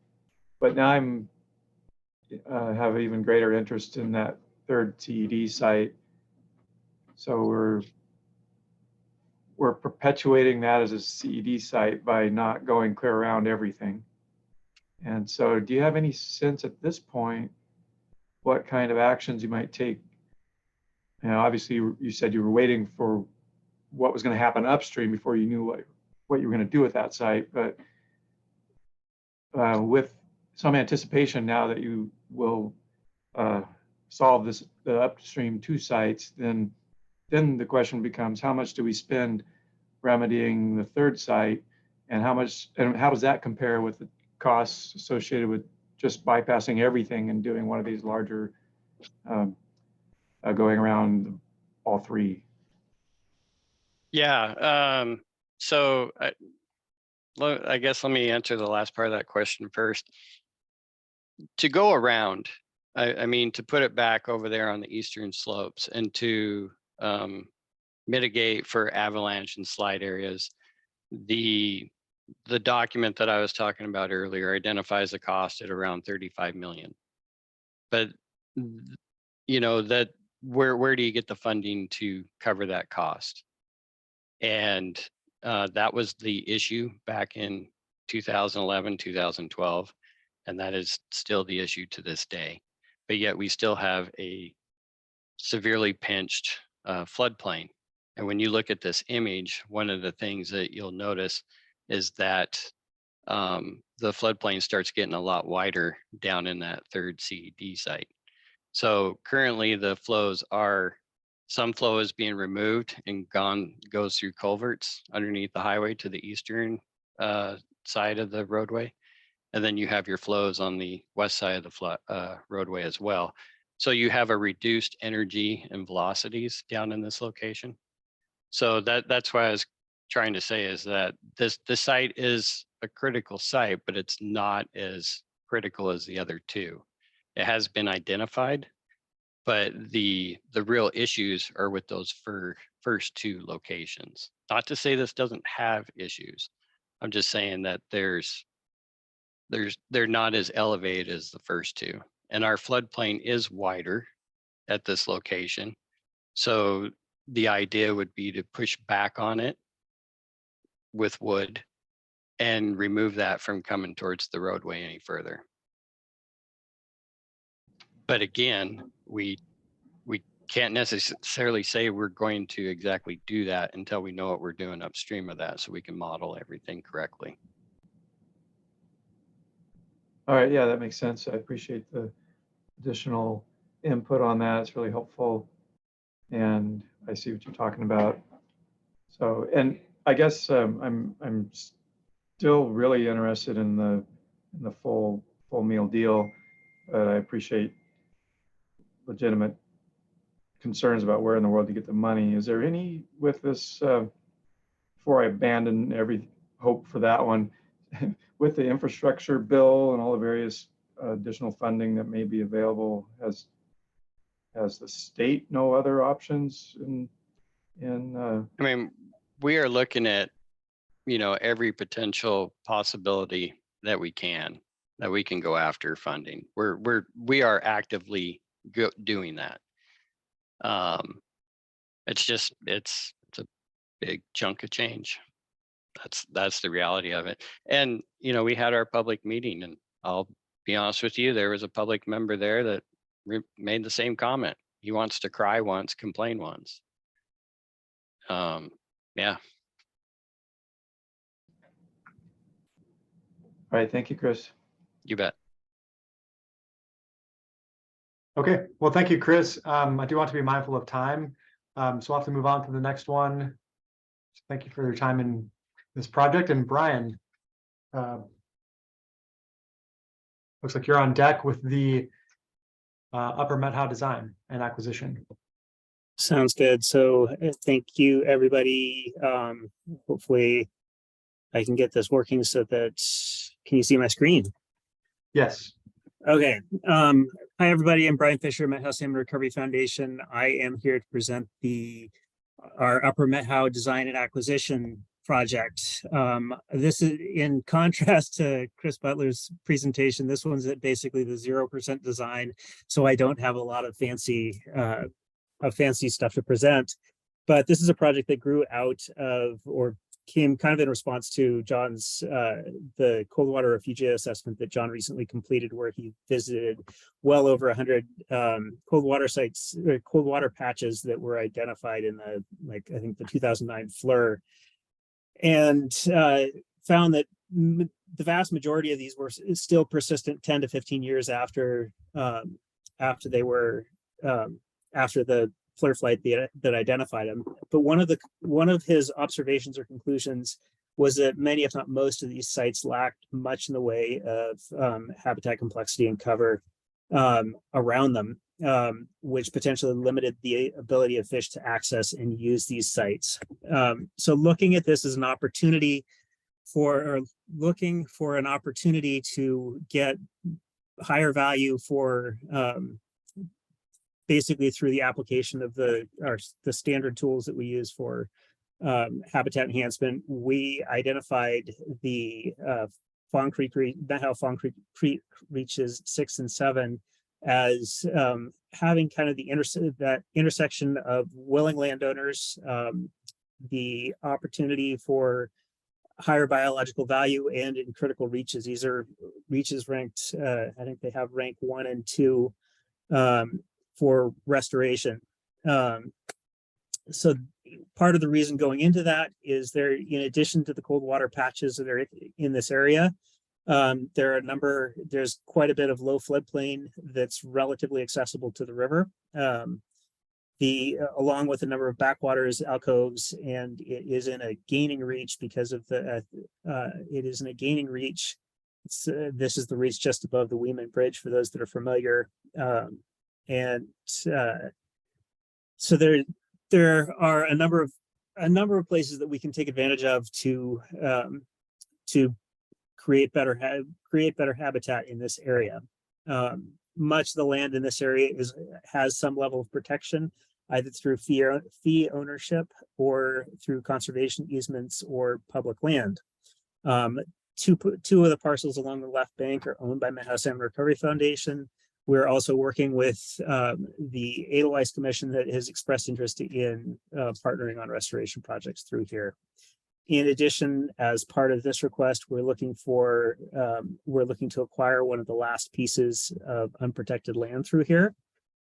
But now I'm have even greater interest in that third CED site. So we're perpetuating that as a CED site by not going clear around everything. And so do you have any sense at this point what kind of actions you might take obviously you said you were waiting for what was going to happen upstream before you knew what you were going to do with that site. But with some anticipation now that you will solve the upstream 2 sites, then the question becomes, how much do we spend remedying the 3rd site, and how does that compare with the costs associated with just bypassing everything and doing one of these larger going around all 3? Yeah. So I guess let me answer the last part of that question first. To go around, I mean, to put it back over there on the eastern slopes and to mitigate for avalanche and slide areas, the document that I was talking about earlier identifies the cost at around 35 million. But that where do you get the funding to cover that cost? And that was the issue back in 2011, 2012, and that is still the issue to this day. But yet we still have a severely pinched floodplain. And when you look at this image, one of the things that you'll notice is that the floodplain starts getting a lot wider down in that 3rd CED site. So currently the flows some flow is being removed and goes through culverts underneath the highway to the eastern side of the roadway. And then you have your flows on the west side of the roadway as well. So you have a reduced energy and velocities down in this location. So that's why I was trying to say is that this site is a critical site, but it's not as critical as the other 2. It has been identified, but the real issues are with those first 2 locations. Not to say this doesn't have issues. I'm just saying that they're not as elevated as the first 2. And our floodplain is wider at this location. So the idea would be to push back on it with wood and remove that from coming towards the roadway any further. But again, we can't necessarily say we're going to exactly do that until we know what we're doing upstream of that, so we can model everything correctly. All right, yeah, that makes sense. I appreciate the additional input on that. It's really helpful, and I see what you're talking about. So, and I guess I'm still really interested in the full meal deal, but I appreciate legitimate concerns about where in the world to get the money. Is there any with this, before I abandon every hope for that one, with the infrastructure bill and all the various additional funding that may be available, has the state no other options I mean, we are looking at, every potential possibility that we can go after funding. We are actively doing that. It's a big chunk of change. That's the reality of it. And, we had our public meeting, and I'll be honest with you, there was a public member there that made the same comment. He wants to cry once, complain once. Yeah. All right, thank you, Chris. You bet. Okay, well, thank you, Chris. I do want to be mindful of time, so we'll have to move on to the next one. So thank you for your time in this project. And Brian, looks like you're on deck with the Upper Met Howe design and acquisition. Sounds good. So thank you, everybody. Hopefully I can get this working so that, can you see my screen? Yes. Okay. Hi, everybody. I'm Brian Fisher, Met Howe Salmon Recovery Foundation. I am here to present our Upper Met Howe design and acquisition project. This is in contrast to Chris Butler's presentation. This one's basically the 0% design. So I don't have a lot of fancy stuff to present, but this is a project that grew out of, or came kind of in response to John's the cold water refugee assessment that John recently completed, where he visited well over 100 cold water sites, cold water patches that were identified in the, like, I think the 2009 FLIR, and found that the vast majority of these were still persistent 10 to 15 years after they were after the FLIR flight that identified them. But one of his observations or conclusions was that many, if not most, of these sites lacked much in the way of habitat complexity and cover around them, which potentially limited the ability of fish to access and use these sites. So looking at this as an opportunity looking for an opportunity to get higher value for basically through the application of the standard tools that we use for habitat enhancement, we identified the Fawn Creek reaches 6 and 7 as having kind of that intersection of willing landowners, the opportunity for higher biological value, and in critical reaches. These are reaches ranked, I think they have rank 1 and 2 for restoration. So part of the reason going into that is there, in addition to the cold water patches that are in this area, there's quite a bit of low floodplain that's relatively accessible to the river. Along with a number of backwaters, alcoves, and it is in a gaining reach because of it is in a gaining reach. This is the reach just above the Weeman Bridge for those that are familiar. So there are a number of places that we can take advantage of to create better habitat in this area. Much of the land in this area has some level of protection, either through fee ownership or through conservation easements or public land. Two of the parcels along the left bank are owned by Manhattan Salmon Recovery Foundation. We're also working with the Edelweiss Commission that has expressed interest in partnering on restoration projects through here. In addition, as part of this request, we're looking to acquire one of the last pieces of unprotected land through here,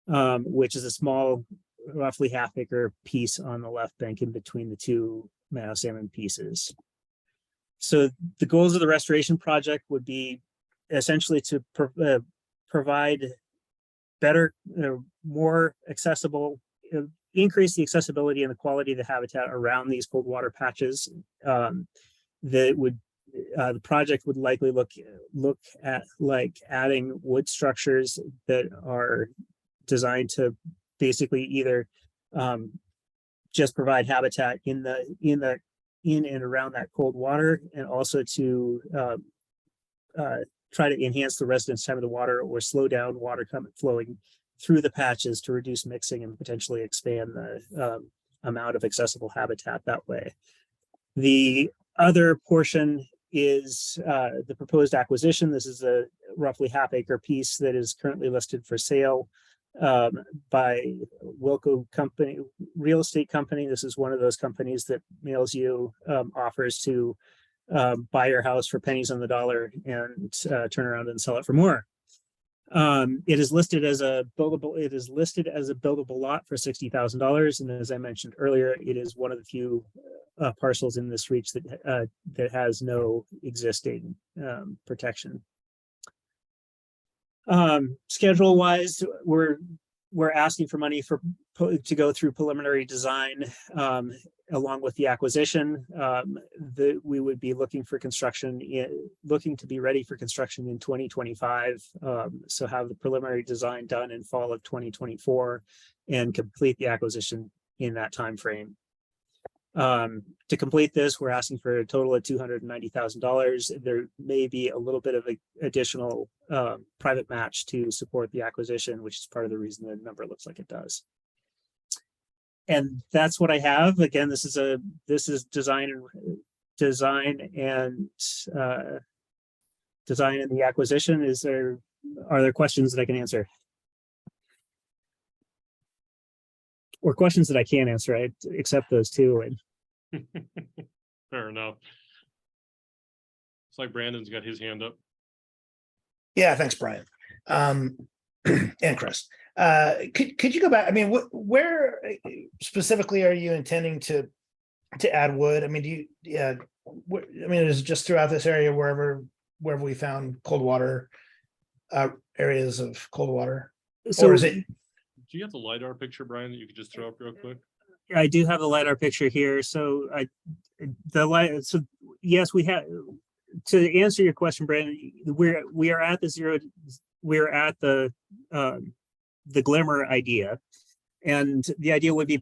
which is a small, roughly half-acre piece on the left bank in between the two Manhattan salmon pieces. So the goals of the restoration project would be essentially to provide better, more accessible, increase the accessibility and the quality of the habitat around these cold water patches. The project would likely look at like adding wood structures that are designed to basically either just provide habitat in and around that cold water, and also to try to enhance the residence time of the water or slow down water flowing through the patches to reduce mixing and potentially expand the amount of accessible habitat that way. The other portion is the proposed acquisition. This is a roughly half-acre piece that is currently listed for sale by Wilco Real Estate Company. This is one of those companies that mails you offers to buy your house for pennies on the dollar and turn around and sell it for more. It is listed as a buildable lot for $60,000, and as I mentioned earlier, it is one of the few parcels in this reach that has no existing protection. Schedule wise, we're asking for money to go through preliminary design along with the acquisition. We would be looking to be ready for construction in 2025. So have the preliminary design done in fall of 2024 and complete the acquisition in that time frame. To complete this, we're asking for a total of $290,000. There may be a little bit of additional private match to support the acquisition, which is part of the reason the number looks like it does. And that's what I have. Again, this is design and the acquisition. Are there questions that I can answer? Or questions that I can't answer? I accept those too. Fair enough. It's like Brandon's got his hand up. Yeah, thanks, Brian. And Chris. Could you go back? I mean, where specifically are you intending to add wood? I mean, I mean, is it just throughout this area wherever we found cold water, areas of cold water? So Or is it? Do you have the LiDAR picture, Brian, that you could just throw up real quick? I do have the LiDAR picture here. So so yes, we have, to answer your question, Brandon, we are at the glimmer idea. And the idea would be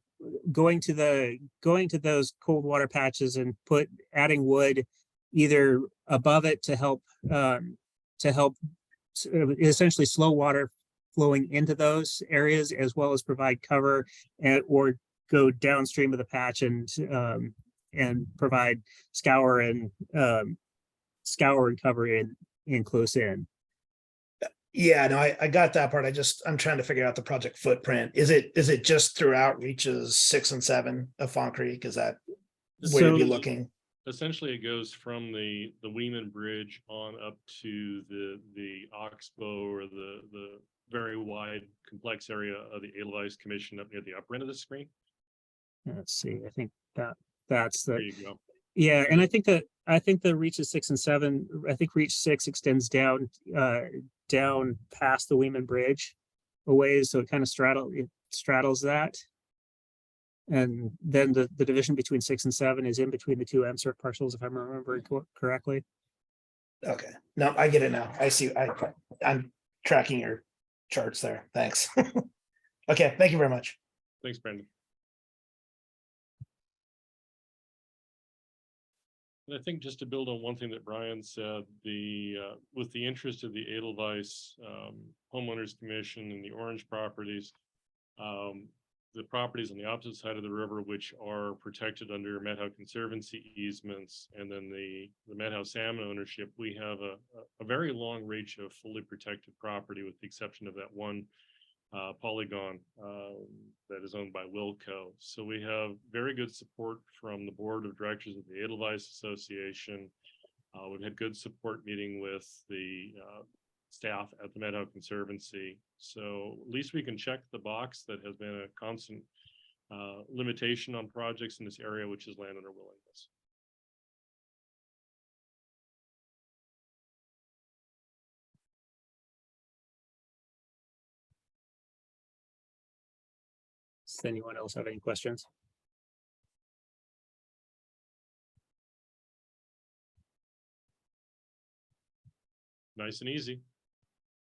going to those cold water patches and adding wood either above it to help essentially slow water flowing into those areas, as well as provide cover, or go downstream of the patch and provide scour and cover in close in. Yeah, no, I got that part. I'm trying to figure out the project footprint. Is it just throughout reaches 6 and 7 of Fawn Creek? Is that where you'd be looking? Essentially, it goes from the Weeman Bridge on up to the Oxbow, or the very wide, complex area of the Edelweiss Commission up near the upper end of the screen. Let's see. I think that's the. There you go. Yeah, and I think the reaches 6 and 7. I think reach 6 extends down past the Weeman Bridge a ways, so it kind of straddles that. And then the division between 6 and 7 is in between the two MSRF parcels, if I'm remembering correctly. Okay, no, I get it now. I see. I'm tracking your charts there. Thanks. Okay, thank you very much. Thanks, Brandon. And I think just to build on one thing that Brian said, with the interest of the Edelweiss Homeowners Commission and the Orange properties, the properties on the opposite side of the river, which are protected under Methow Conservancy easements, and then the Methow salmon ownership, we have a very long reach of fully protected property, with the exception of that one polygon that is owned by Wilco. So we have very good support from the board of directors of the Edelweiss Association. We've had good support meeting with the staff at the Methow Conservancy. So at least we can check the box that has been a constant limitation on projects in this area, which is landowner willingness. Does anyone else have any questions? Nice and easy.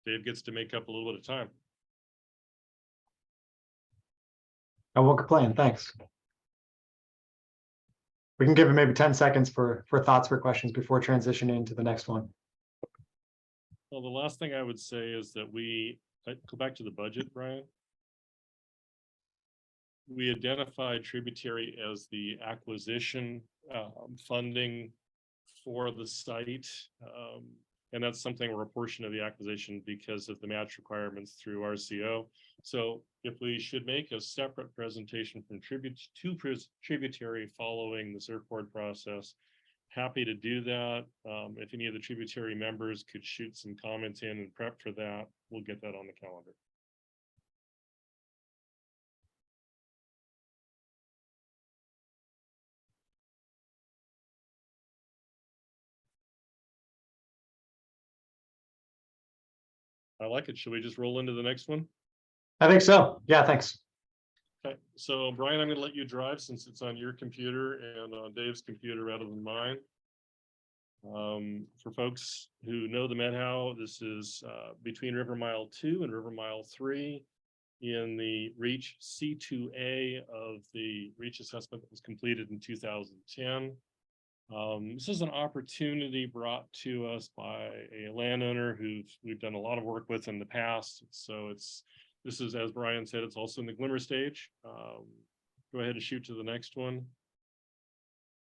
Dave gets to make up a little bit of time. I won't complain. Thanks. We can give him maybe 10 seconds for thoughts or questions before transitioning to the next one. Well, the last thing I would say is that go back to the budget, Brian. We identified tributary as the acquisition funding for the site. And that's something we're a portion of the acquisition because of the match requirements through RCO. So if we should make a separate presentation from tributary following the SURF board process, happy to do that. If any of the tributary members could shoot some comments in and prep for that, we'll get that on the calendar. I like it. Should we just roll into the next one? I think so. Yeah, thanks. Okay, so Brian, I'm going to let you drive since it's on your computer and on Dave's computer rather than mine. For folks who know the Methow, this is between River Mile 2 and River Mile 3 in the Reach C2A of the Reach assessment that was completed in 2010. This is an opportunity brought to us by a landowner who we've done a lot of work with in the past. So this is, as Brian said, it's also in the glimmer stage. Go ahead and shoot to the next one.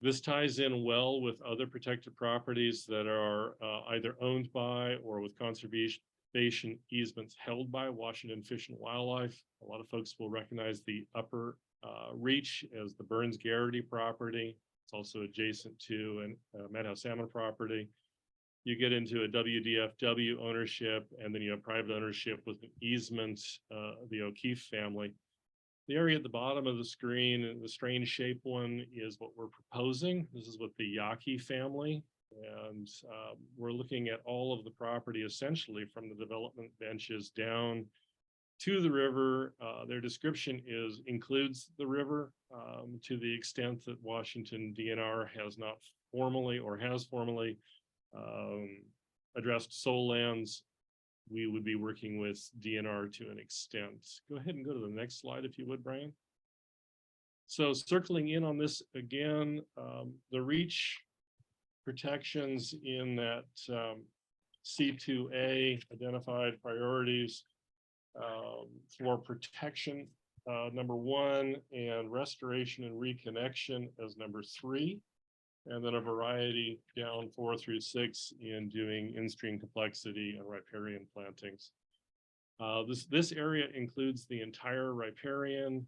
This ties in well with other protected properties that are either owned by or with conservation easements held by Washington Fish and Wildlife. A lot of folks will recognize the upper Reach as the Burns Garrity property. It's also adjacent to an Madhouse salmon property. You get into a WDFW ownership, and then you have private ownership with an easement, the O'Keefe family. The area at the bottom of the screen, the strange shape one, is what we're proposing. This is with the Yaki family. And we're looking at all of the property essentially from the development benches down to the river. Their description includes the river to the extent that Washington DNR has not formally or has formally addressed Soul lands. We would be working with DNR to an extent. Go ahead and go to the next slide if you would, Brian. So circling in on this again, the reach protections in that C2A identified priorities for protection, number 1, and restoration and reconnection as number 3, and then a variety down 4 through 6 in doing in-stream complexity and riparian plantings. This area includes the entire riparian,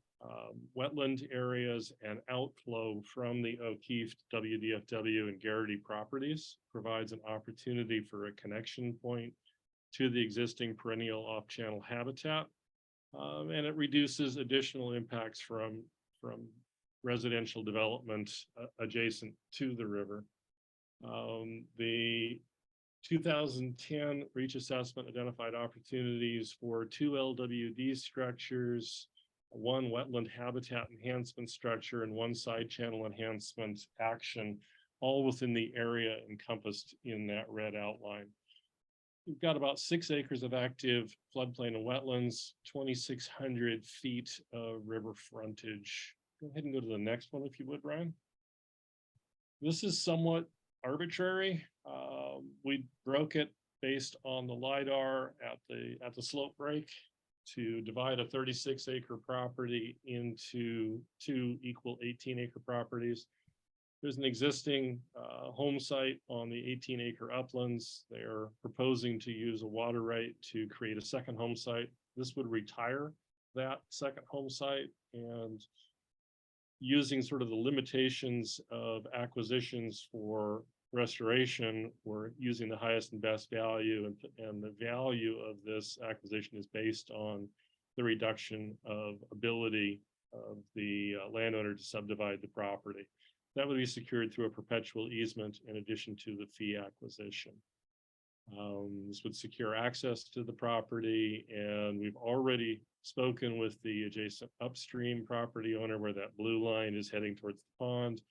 wetland areas, and outflow from the O'Keefe, WDFW, and Garrity properties. Provides an opportunity for a connection point to the existing perennial off-channel habitat, and it reduces additional impacts from residential development adjacent to the river. The 2010 reach assessment identified opportunities for 2 LWD structures, 1 wetland habitat enhancement structure, and 1 side channel enhancement action, all within the area encompassed in that red outline. We've got about 6 acres of active floodplain and wetlands, 2,600 feet of river frontage. Go ahead and go to the next one if you would, Brian. This is somewhat arbitrary. We broke it based on the LIDAR at the slope break to divide a 36-acre property into 2 equal 18-acre properties. There's an existing home site on the 18-acre uplands. They're proposing to use a water right to create a second home site. This would retire that second home site, and using sort of the limitations of acquisitions for restoration, we're using the highest and best value, and the value of this acquisition is based on the reduction of ability of the landowner to subdivide the property. That would be secured through a perpetual easement in addition to the fee acquisition. This would secure access to the property, and we've already spoken with the adjacent upstream property owner where that blue line is heading towards the pond,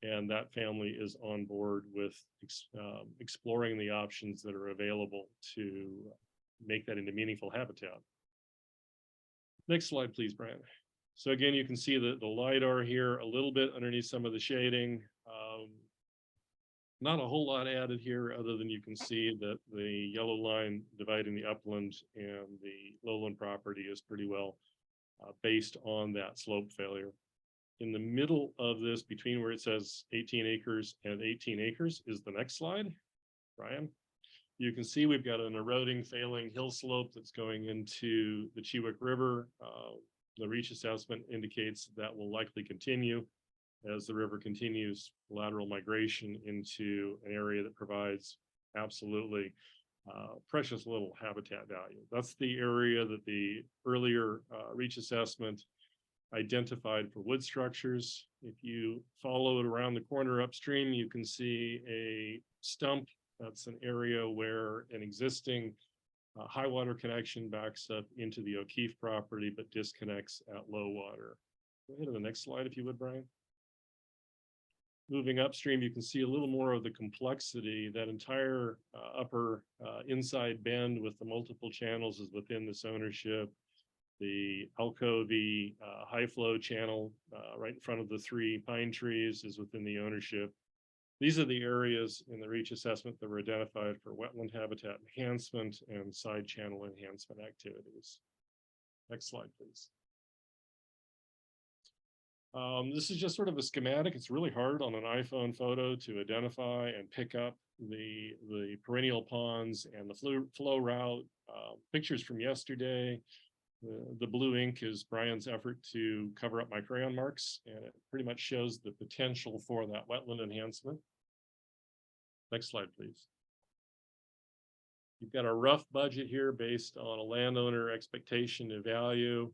and that family is on board with exploring the options that are available to make that into meaningful habitat. Next slide, please, Brian. So again, you can see the LIDAR here a little bit underneath some of the shading. Not a whole lot added here other than you can see that the yellow line dividing the upland and the lowland property is pretty well based on that slope failure. In the middle of this, between where it says 18 acres and 18 acres is the next slide, Brian. You can see we've got an eroding, failing hill slope that's going into the Chewick River. The reach assessment indicates that will likely continue as the river continues lateral migration into an area that provides absolutely precious little habitat value. That's the area that the earlier reach assessment identified for wood structures. If you follow it around the corner upstream, you can see a stump. That's an area where an existing high water connection backs up into the O'Keefe property, but disconnects at low water. Go ahead to the next slide, if you would, Brian. Moving upstream, you can see a little more of the complexity. That entire upper inside bend with the multiple channels is within this ownership. The alcovey high flow channel right in front of the 3 pine trees is within the ownership. These are the areas in the reach assessment that were identified for wetland habitat enhancement and side channel enhancement activities. Next slide, please. This is just sort of a schematic. It's really hard on an iPhone photo to identify and pick up the perennial ponds and the flow route. Pictures from yesterday. The blue ink is Brian's effort to cover up my crayon marks, and it pretty much shows the potential for that wetland enhancement. Next slide, please. You've got a rough budget here based on a landowner expectation of value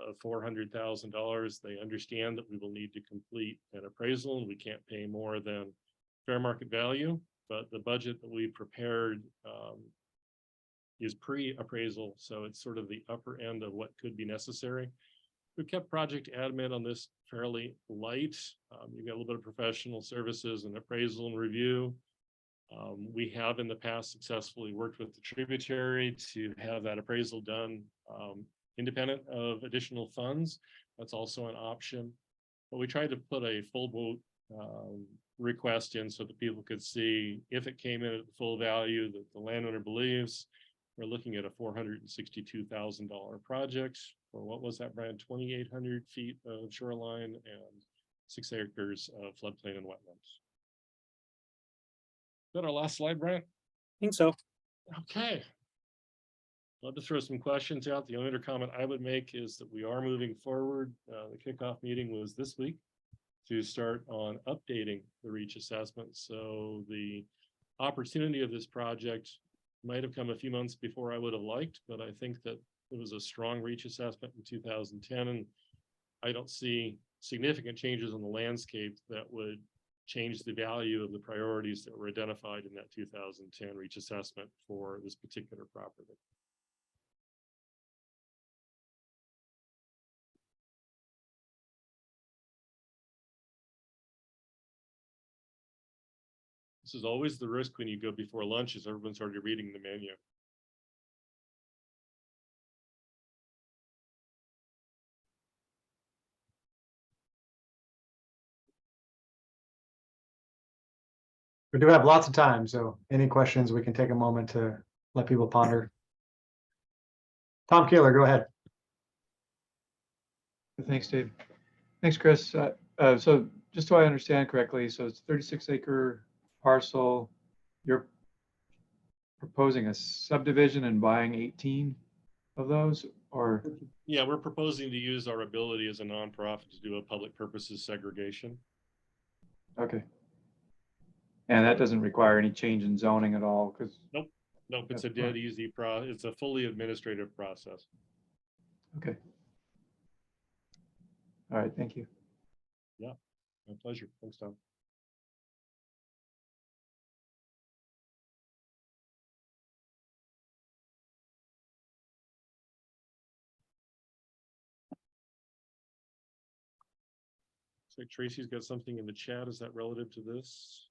of $400,000. They understand that we will need to complete an appraisal and we can't pay more than fair market value, but the budget that we prepared is pre-appraisal, so it's sort of the upper end of what could be necessary. We've kept project admin on this fairly light. You've got a little bit of professional services and appraisal and review. We have in the past successfully worked with the tributary to have that appraisal done independent of additional funds. That's also an option. But we tried to put a full boat request in so that people could see if it came in at the full value that the landowner believes. We're looking at a $462,000 project for what was that, Brian? 2,800 feet of shoreline and 6 acres of floodplain and wetlands. Is that our last slide, Brian? I think so. Okay. Love to throw some questions out. The only other comment I would make is that we are moving forward. The kickoff meeting was this week to start on updating the reach assessment. So the opportunity of this project might have come a few months before I would have liked, but I think that it was a strong reach assessment in 2010, and I don't see significant changes in the landscape that would change the value of the priorities that were identified in that 2010 reach assessment for this particular property. This is always the risk when you go before lunch, is everyone's already reading the menu. We do have lots of time, so any questions, we can take a moment to let people ponder. Tom Keeler, go ahead. Thanks, Dave. Thanks, Chris. So just so I understand correctly, so it's 36-acre parcel. You're proposing a subdivision and buying 18 of those, or? Yeah, we're proposing to use our ability as a nonprofit to do a public purposes segregation. Okay. And that doesn't require any change in zoning at all, because? Nope, it's a dead easy it's a fully administrative process. Okay. All right, thank you. Yeah, my pleasure. Thanks, Tom. So Tracy's got something in the chat. Is that relative to this?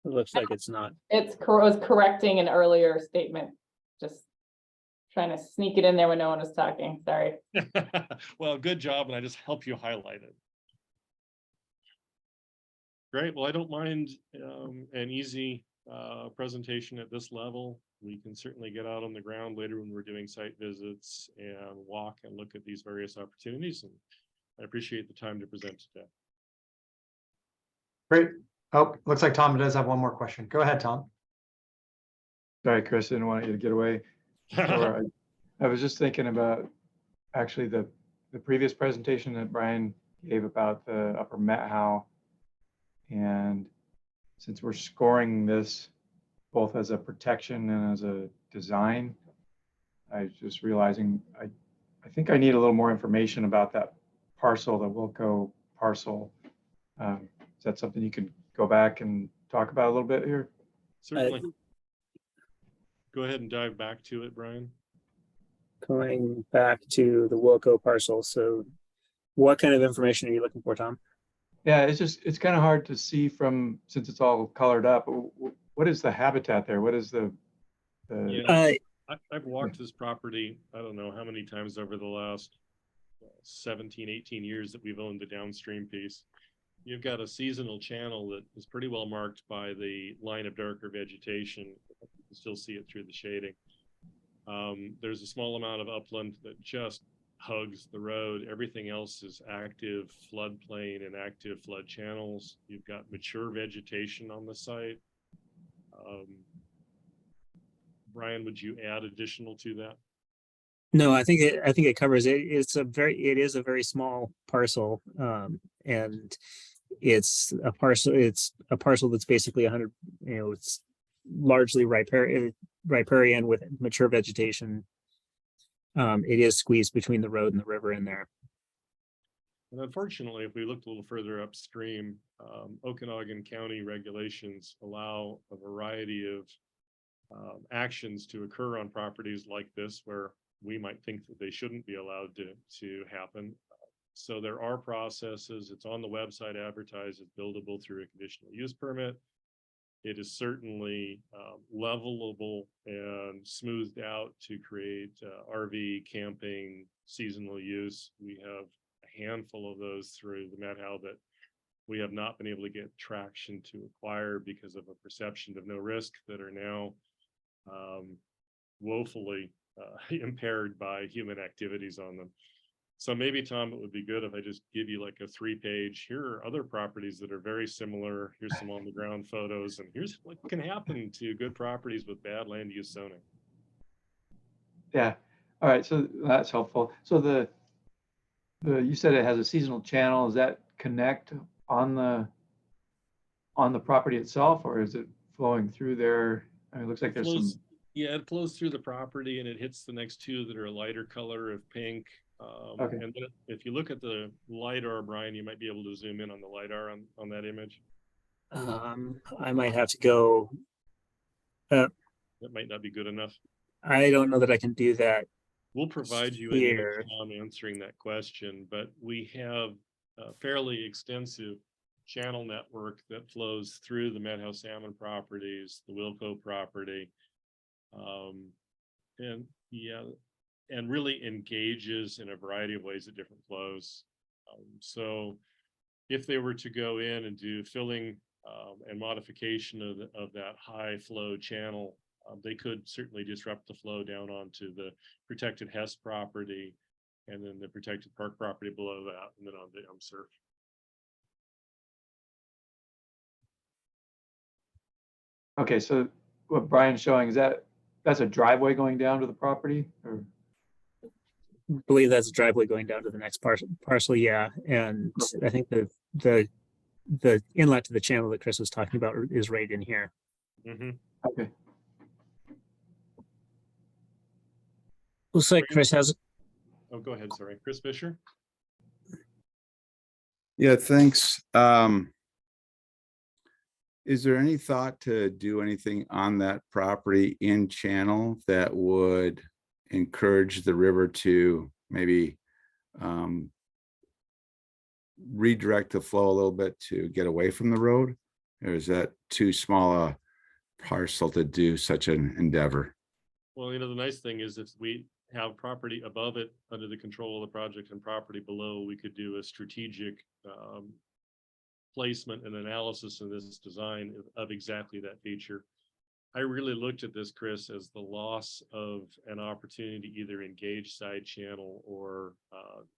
It looks like it's not. It's was correcting an earlier statement, just trying to sneak it in there when no one was talking. Sorry. Well, good job, and I just help you highlight it. Great. Well, I don't mind an easy presentation at this level. We can certainly get out on the ground later when we're doing site visits and walk and look at these various opportunities. And I appreciate the time to present today. Great. Oh, looks like Tom does have one more question. Go ahead, Tom. Sorry, Chris, I didn't want you to get away. Or I was just thinking about actually the previous presentation that Brian gave about the upper Met Howe. And since we're scoring this both as a protection and as a design, I was just realizing I think I need a little more information about that parcel, the Wilco parcel. Is that something you could go back and talk about a little bit here? Certainly. Go ahead and dive back to it, Brian. Going back to the Wilco parcel. So what kind of information are you looking for, Tom? Yeah, it's kind of hard to see from, since it's all colored up. What is the habitat there? What is the yeah, I've walked this property, I don't know how many times over the last 17, 18 years that we've owned the downstream piece. You've got a seasonal channel that is pretty well marked by the line of darker vegetation. You can still see it through the shading. There's a small amount of upland that just hugs the road. Everything else is active floodplain and active flood channels. You've got mature vegetation on the site. Brian, would you add additional to that? No, I think it covers it. It is a very small parcel. And it's a parcel that's basically 100, it's largely riparian with mature vegetation. It is squeezed between the road and the river in there. And unfortunately, if we looked a little further upstream, Okanagan County regulations allow a variety of actions to occur on properties like this where we might think that they shouldn't be allowed to happen. So there are processes. It's on the website advertised as buildable through a conditional use permit. It is certainly levelable and smoothed out to create RV camping seasonal use. We have a handful of those through the Met-How that we have not been able to get traction to acquire because of a perception of no risk that are now woefully impaired by human activities on them. So maybe, Tom, it would be good if I just give you like a 3-page, here are other properties that are very similar. Here's some on the ground photos, and here's what can happen to good properties with bad land use zoning. Yeah. All right. So that's helpful. So you said it has a seasonal channel. Does that connect on the property itself, or is it flowing through there? I mean, it looks like there's some. Yeah, it flows through the property and it hits the next two that are a lighter color of pink. Okay. And then if you look at the LiDAR, Brian, you might be able to zoom in on the LiDAR on that image. I might have to go. That might not be good enough. I don't know that I can do that. We'll provide you an here. image on answering that question, but we have a fairly extensive channel network that flows through the Met-How salmon properties, the Wilco property, and really engages in a variety of ways at different flows. So if they were to go in and do filling and modification of that high flow channel, they could certainly disrupt the flow down onto the protected Hess property and then the protected park property below that, and then on the surf. Okay, so what Brian's showing is that's a driveway going down to the property, or? I believe that's a driveway going down to the next parcel. Yeah. And I think the inlet to the channel that Chris was talking about is right in here. Mm-hmm. Okay. Looks like Chris has. Oh, go ahead. Sorry, Chris Fisher. Yeah, thanks. Is there any thought to do anything on that property in channel that would encourage the river to maybe redirect the flow a little bit to get away from the road? Or is that too small a parcel to do such an endeavor? Well, the nice thing is if we have property above it under the control of the project and property below, we could do a strategic placement and analysis in this design of exactly that feature. I really looked at this, Chris, as the loss of an opportunity to either engage side channel or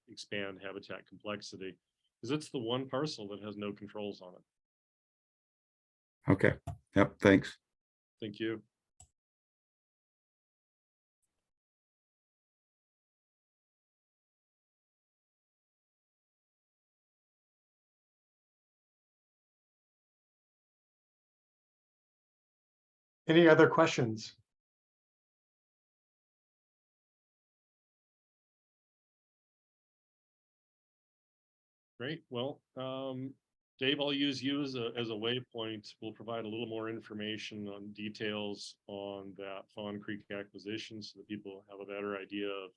expand habitat complexity, because it's the one parcel that has no controls on it. Okay. Yep. Thanks. Thank you. Any other questions? Great. Well, Dave, I'll use you as a waypoint. We'll provide a little more information on details on that Fawn Creek acquisition so that people have a better idea of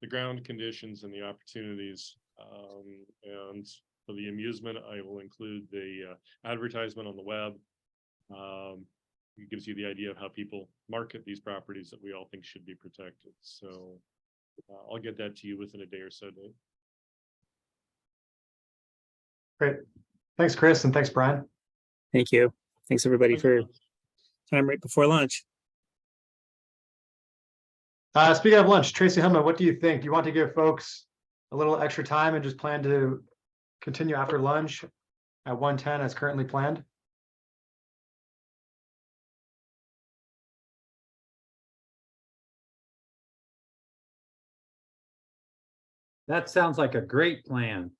the ground conditions and the opportunities. And for the amusement, I will include the advertisement on the web. It gives you the idea of how people market these properties that we all think should be protected. So I'll get that to you within a day or so, Dave. Great. Thanks, Chris, and thanks, Brian. Thank you. Thanks everybody for time right before lunch. Speaking of lunch, Tracy Hillman, what do you think? Do you want to give folks a little extra time and just plan to continue after lunch at 1:10 as currently planned? That sounds like a great plan.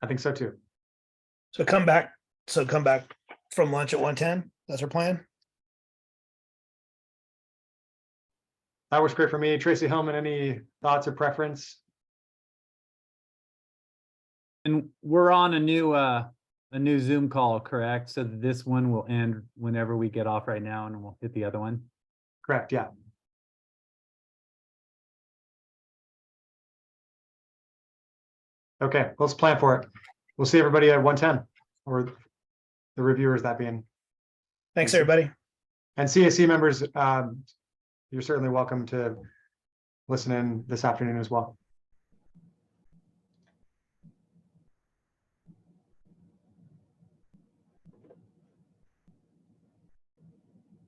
I think so too. So come back from lunch at 1:10. That's our plan. That works great for me. Tracy Hellman, any thoughts or preference? And we're on a new Zoom call, correct? So this one will end whenever we get off right now and we'll hit the other one. Correct, yeah. Okay, let's plan for it. We'll see everybody at 1:10, or the reviewers that being. Thanks, everybody. And CAC members, you're certainly welcome to listen in this afternoon as well.